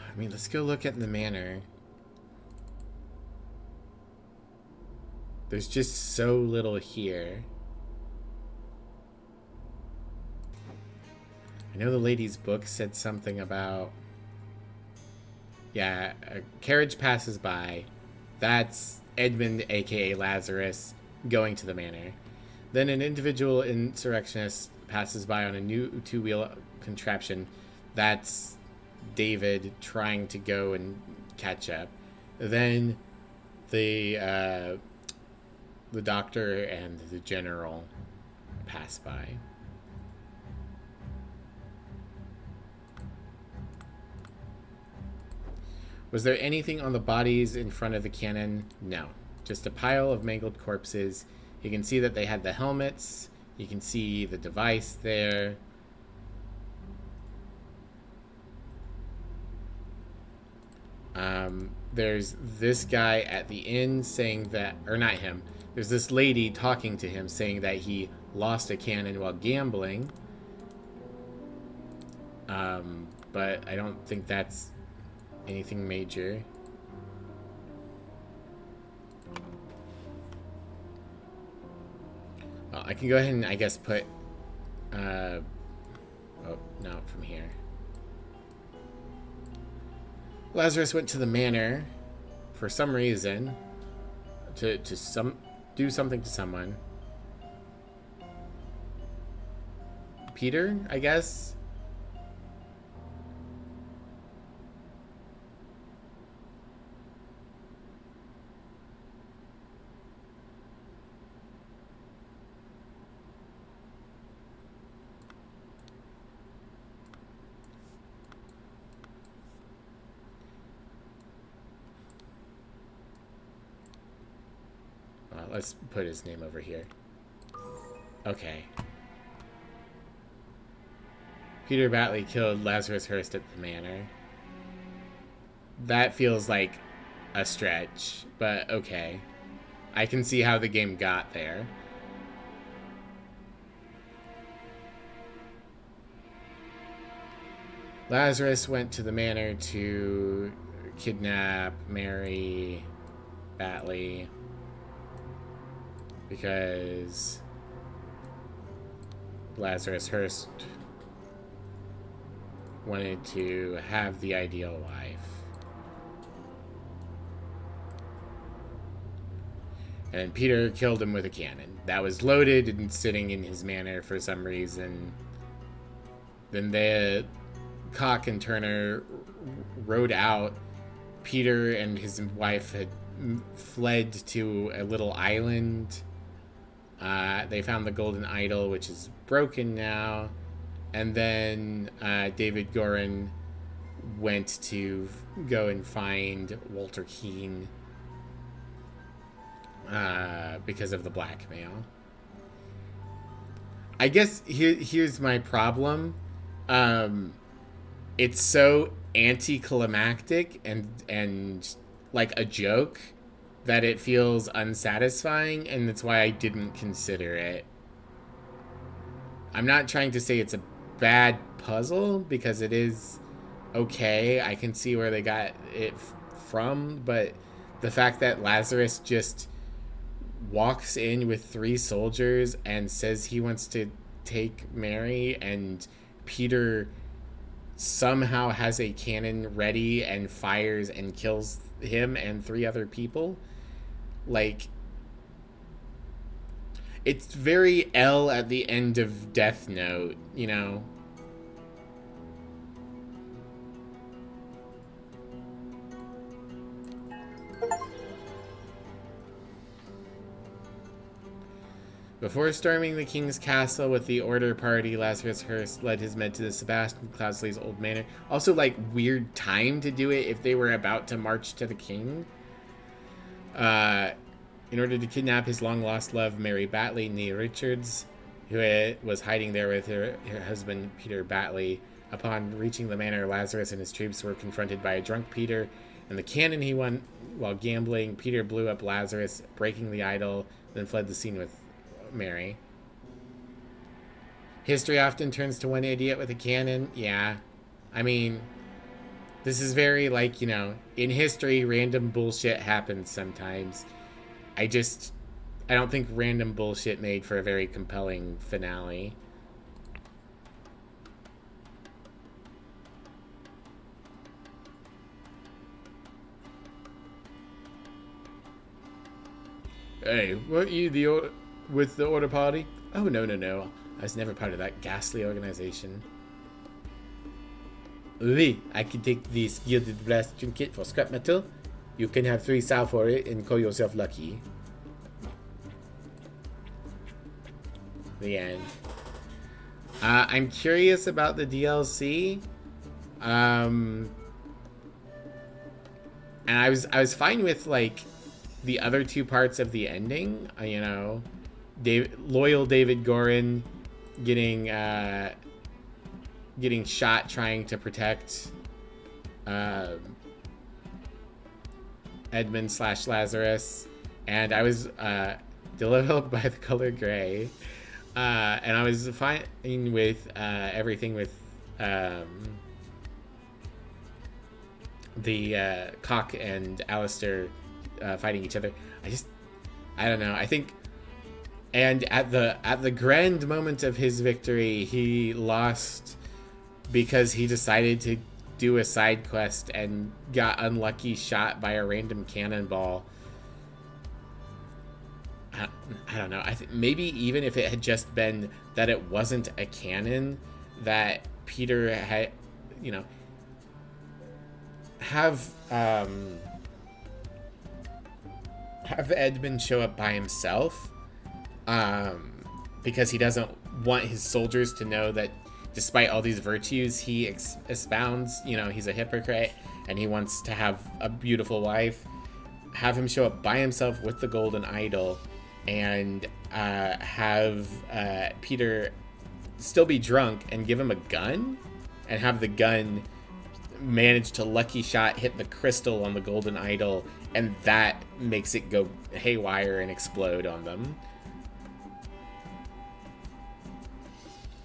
I mean, let's go look at the manor. There's just so little here. I know the lady's book said something about... Yeah, a carriage passes by. That's Edmund, aka Lazarus, going to the manor. Then an individual insurrectionist passes by on a new 2-wheel contraption. That's David trying to go and catch up. Then the doctor and the general pass by. Was there anything on the bodies in front of the cannon? No. Just a pile of mangled corpses. You can see that they had the helmets. You can see the device there. There's this guy at the inn saying that, or not him, there's this lady talking to him saying that he lost a cannon while gambling. But I don't think that's anything major. Well, I can go ahead and I guess put, oh, no, from here. Lazarus went to the manor for some reason to do something to someone. Peter, I guess. let's put his name over here. Okay. Peter Batley killed Lazarus Hearst at the manor. That feels like a stretch, but okay. I can see how the game got there. Lazarus went to the manor to kidnap Mary Batley because Lazarus Hearst wanted to have the ideal wife. And Peter killed him with a cannon that was loaded and sitting in his manor for some reason. Then the Cock and Turner rode out. Peter and his wife had fled to a little island. They found the golden idol, which is broken now. And then David Gorin went to go and find Walter Keane because of the blackmail. I guess here's my problem. It's so anticlimactic and like a joke that it feels unsatisfying, and that's why I didn't consider it. I'm not trying to say it's a bad puzzle, because it is okay. I can see where they got it from, but the fact that Lazarus just walks in with 3 soldiers and says he wants to take Mary, and Peter somehow has a cannon ready and fires and kills him and 3 other people, like, it's very L at the end of Death Note, you know? Before storming the king's castle with the order party, Lazarus Hearst led his men to the Sebastian Cloudsley's old manor. Also, like, weird time to do it if they were about to march to the king. In order to kidnap his long-lost love, Mary Batley, nee Richards, who was hiding there with her husband, Peter Batley. Upon reaching the manor, Lazarus and his troops were confronted by a drunk Peter, and the cannon he won while gambling. Peter blew up Lazarus, breaking the idol, then fled the scene with Mary. History often turns to one idiot with a cannon. Yeah. I mean, this is very, like, you know, in history, random bullshit happens sometimes. I don't think random bullshit made for a very compelling finale. Hey, weren't you with the order party? Oh, no. I was never part of that ghastly organization. Oui, I can take this gilded brass trinket for scrap metal. You can have 3 sal for it and call yourself lucky. The end. I'm curious about the DLC. And I was fine with, like, the other 2 parts of the ending. You know, loyal David Gorin getting shot trying to protect Edmund / Lazarus, and I was delivered by the color gray, and I was fine with everything with the Cock and Alistair fighting each other. I don't know. I think, and at the grand moment of his victory, he lost because he decided to do a side quest and got unlucky, shot by a random cannonball. I don't know. I think maybe even if it had just been that it wasn't a cannon, that Peter had, you know, have Edmund show up by himself, because he doesn't want his soldiers to know that despite all these virtues he expounds, you know, he's a hypocrite and he wants to have a beautiful wife. Have him show up by himself with the golden idol, and have Peter still be drunk and give him a gun and have the gun manage to lucky shot hit the crystal on the golden idol, and that makes it go haywire and explode on them.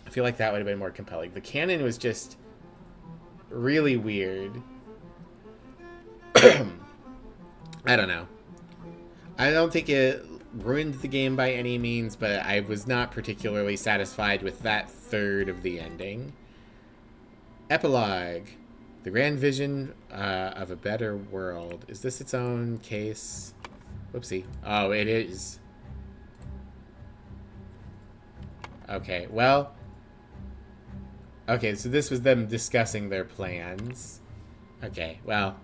I feel like that would have been more compelling. The cannon was just really weird. I don't know. I don't think it ruined the game by any means, but I was not particularly satisfied with that third of the ending. Epilogue. The grand vision of a better world. Is this its own case? Whoopsie. Oh, it is. Okay, well. Okay, so this was them discussing their plans. Okay, well.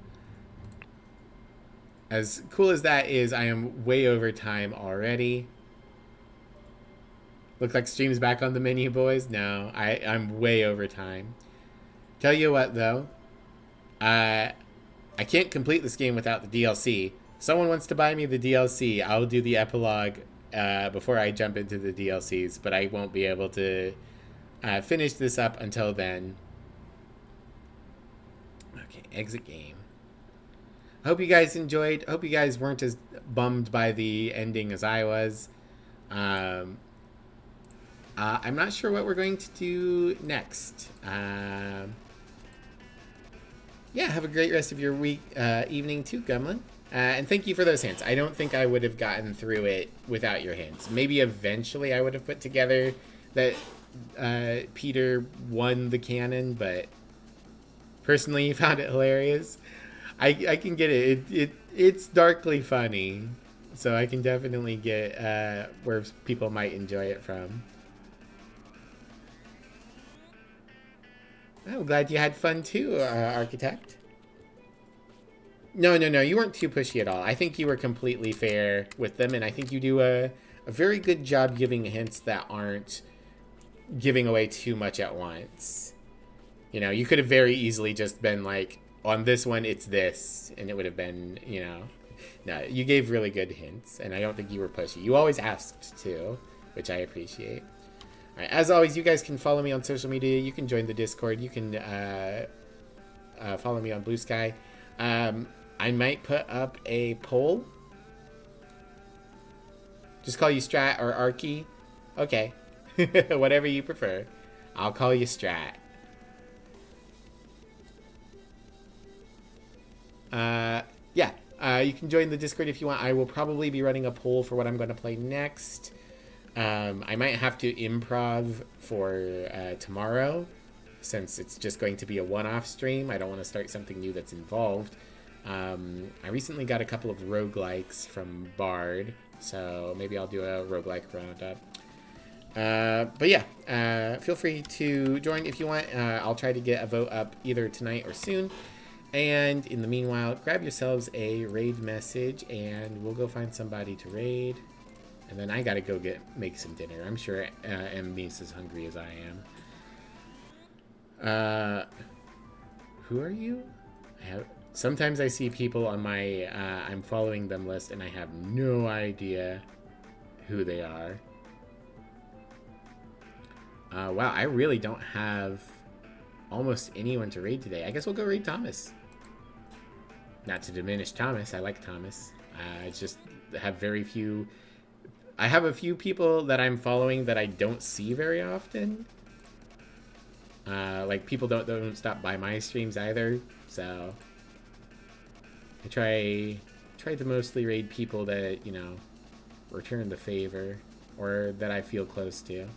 As cool as that is, I am way over time already. Looks like stream's back on the menu, boys. No, I'm way over time. Tell you what, though. I can't complete this game without the DLC. Someone wants to buy me the DLC. I'll do the epilogue before I jump into the DLCs, but I won't be able to finish this up until then. Okay, exit game. I hope you guys enjoyed. I hope you guys weren't as bummed by the ending as I was. I'm not sure what we're going to do next. Yeah, have a great rest of your week, evening too, Gumlin. And thank you for those hints. I don't think I would have gotten through it without your hints. Maybe eventually I would have put together that Peter won the cannon, but personally you found it hilarious. I can get it. It's darkly funny, so I can definitely get where people might enjoy it from. I'm glad you had fun too, Architect. No, you weren't too pushy at all. I think you were completely fair with them, and I think you do a very good job giving hints that aren't giving away too much at once. You know, you could have very easily just been like, on this one, it's this, and it would have been, you know. No, you gave really good hints, and I don't think you were pushy. You always asked, too, which I appreciate. All right, as always, you guys can follow me on social media. You can join the Discord. You can follow me on Blue Sky. I might put up a poll. Just call you Strat or Arky. Okay. Whatever you prefer. I'll call you Strat. Yeah. You can join the Discord if you want. I will probably be running a poll for what I'm going to play next. I might have to improv for tomorrow, since it's just going to be a one-off stream. I don't want to start something new that's involved. I recently got a couple of roguelikes from Bard, so maybe I'll do a roguelike roundup. But yeah, feel free to join if you want. I'll try to get a vote up either tonight or soon. And in the meanwhile, grab yourselves a raid message, and we'll go find somebody to raid. And then I gotta go make some dinner. I'm sure M's as hungry as I am. Who are you? Sometimes I see people on my I'm following them list, and I have no idea who they are. Wow, I really don't have almost anyone to raid today. I guess we'll go raid Thomas. Not to diminish Thomas. I like Thomas. I just have very few... I have a few people that I'm following that I don't see very often. Like, people don't stop by my streams either, so... I try to mostly raid people that, you know, return the favor, or that I feel close to.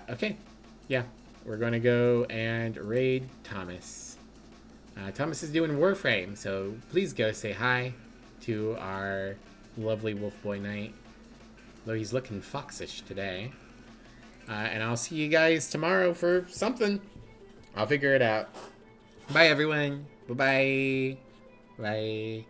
Okay. Yeah. We're going to go and raid Thomas. Thomas is doing Warframe, so please go say hi to our lovely Wolf Boy Knight. Though he's looking foxish today. And I'll see you guys tomorrow for something. I'll figure it out. Bye, everyone. Bye-bye. Bye.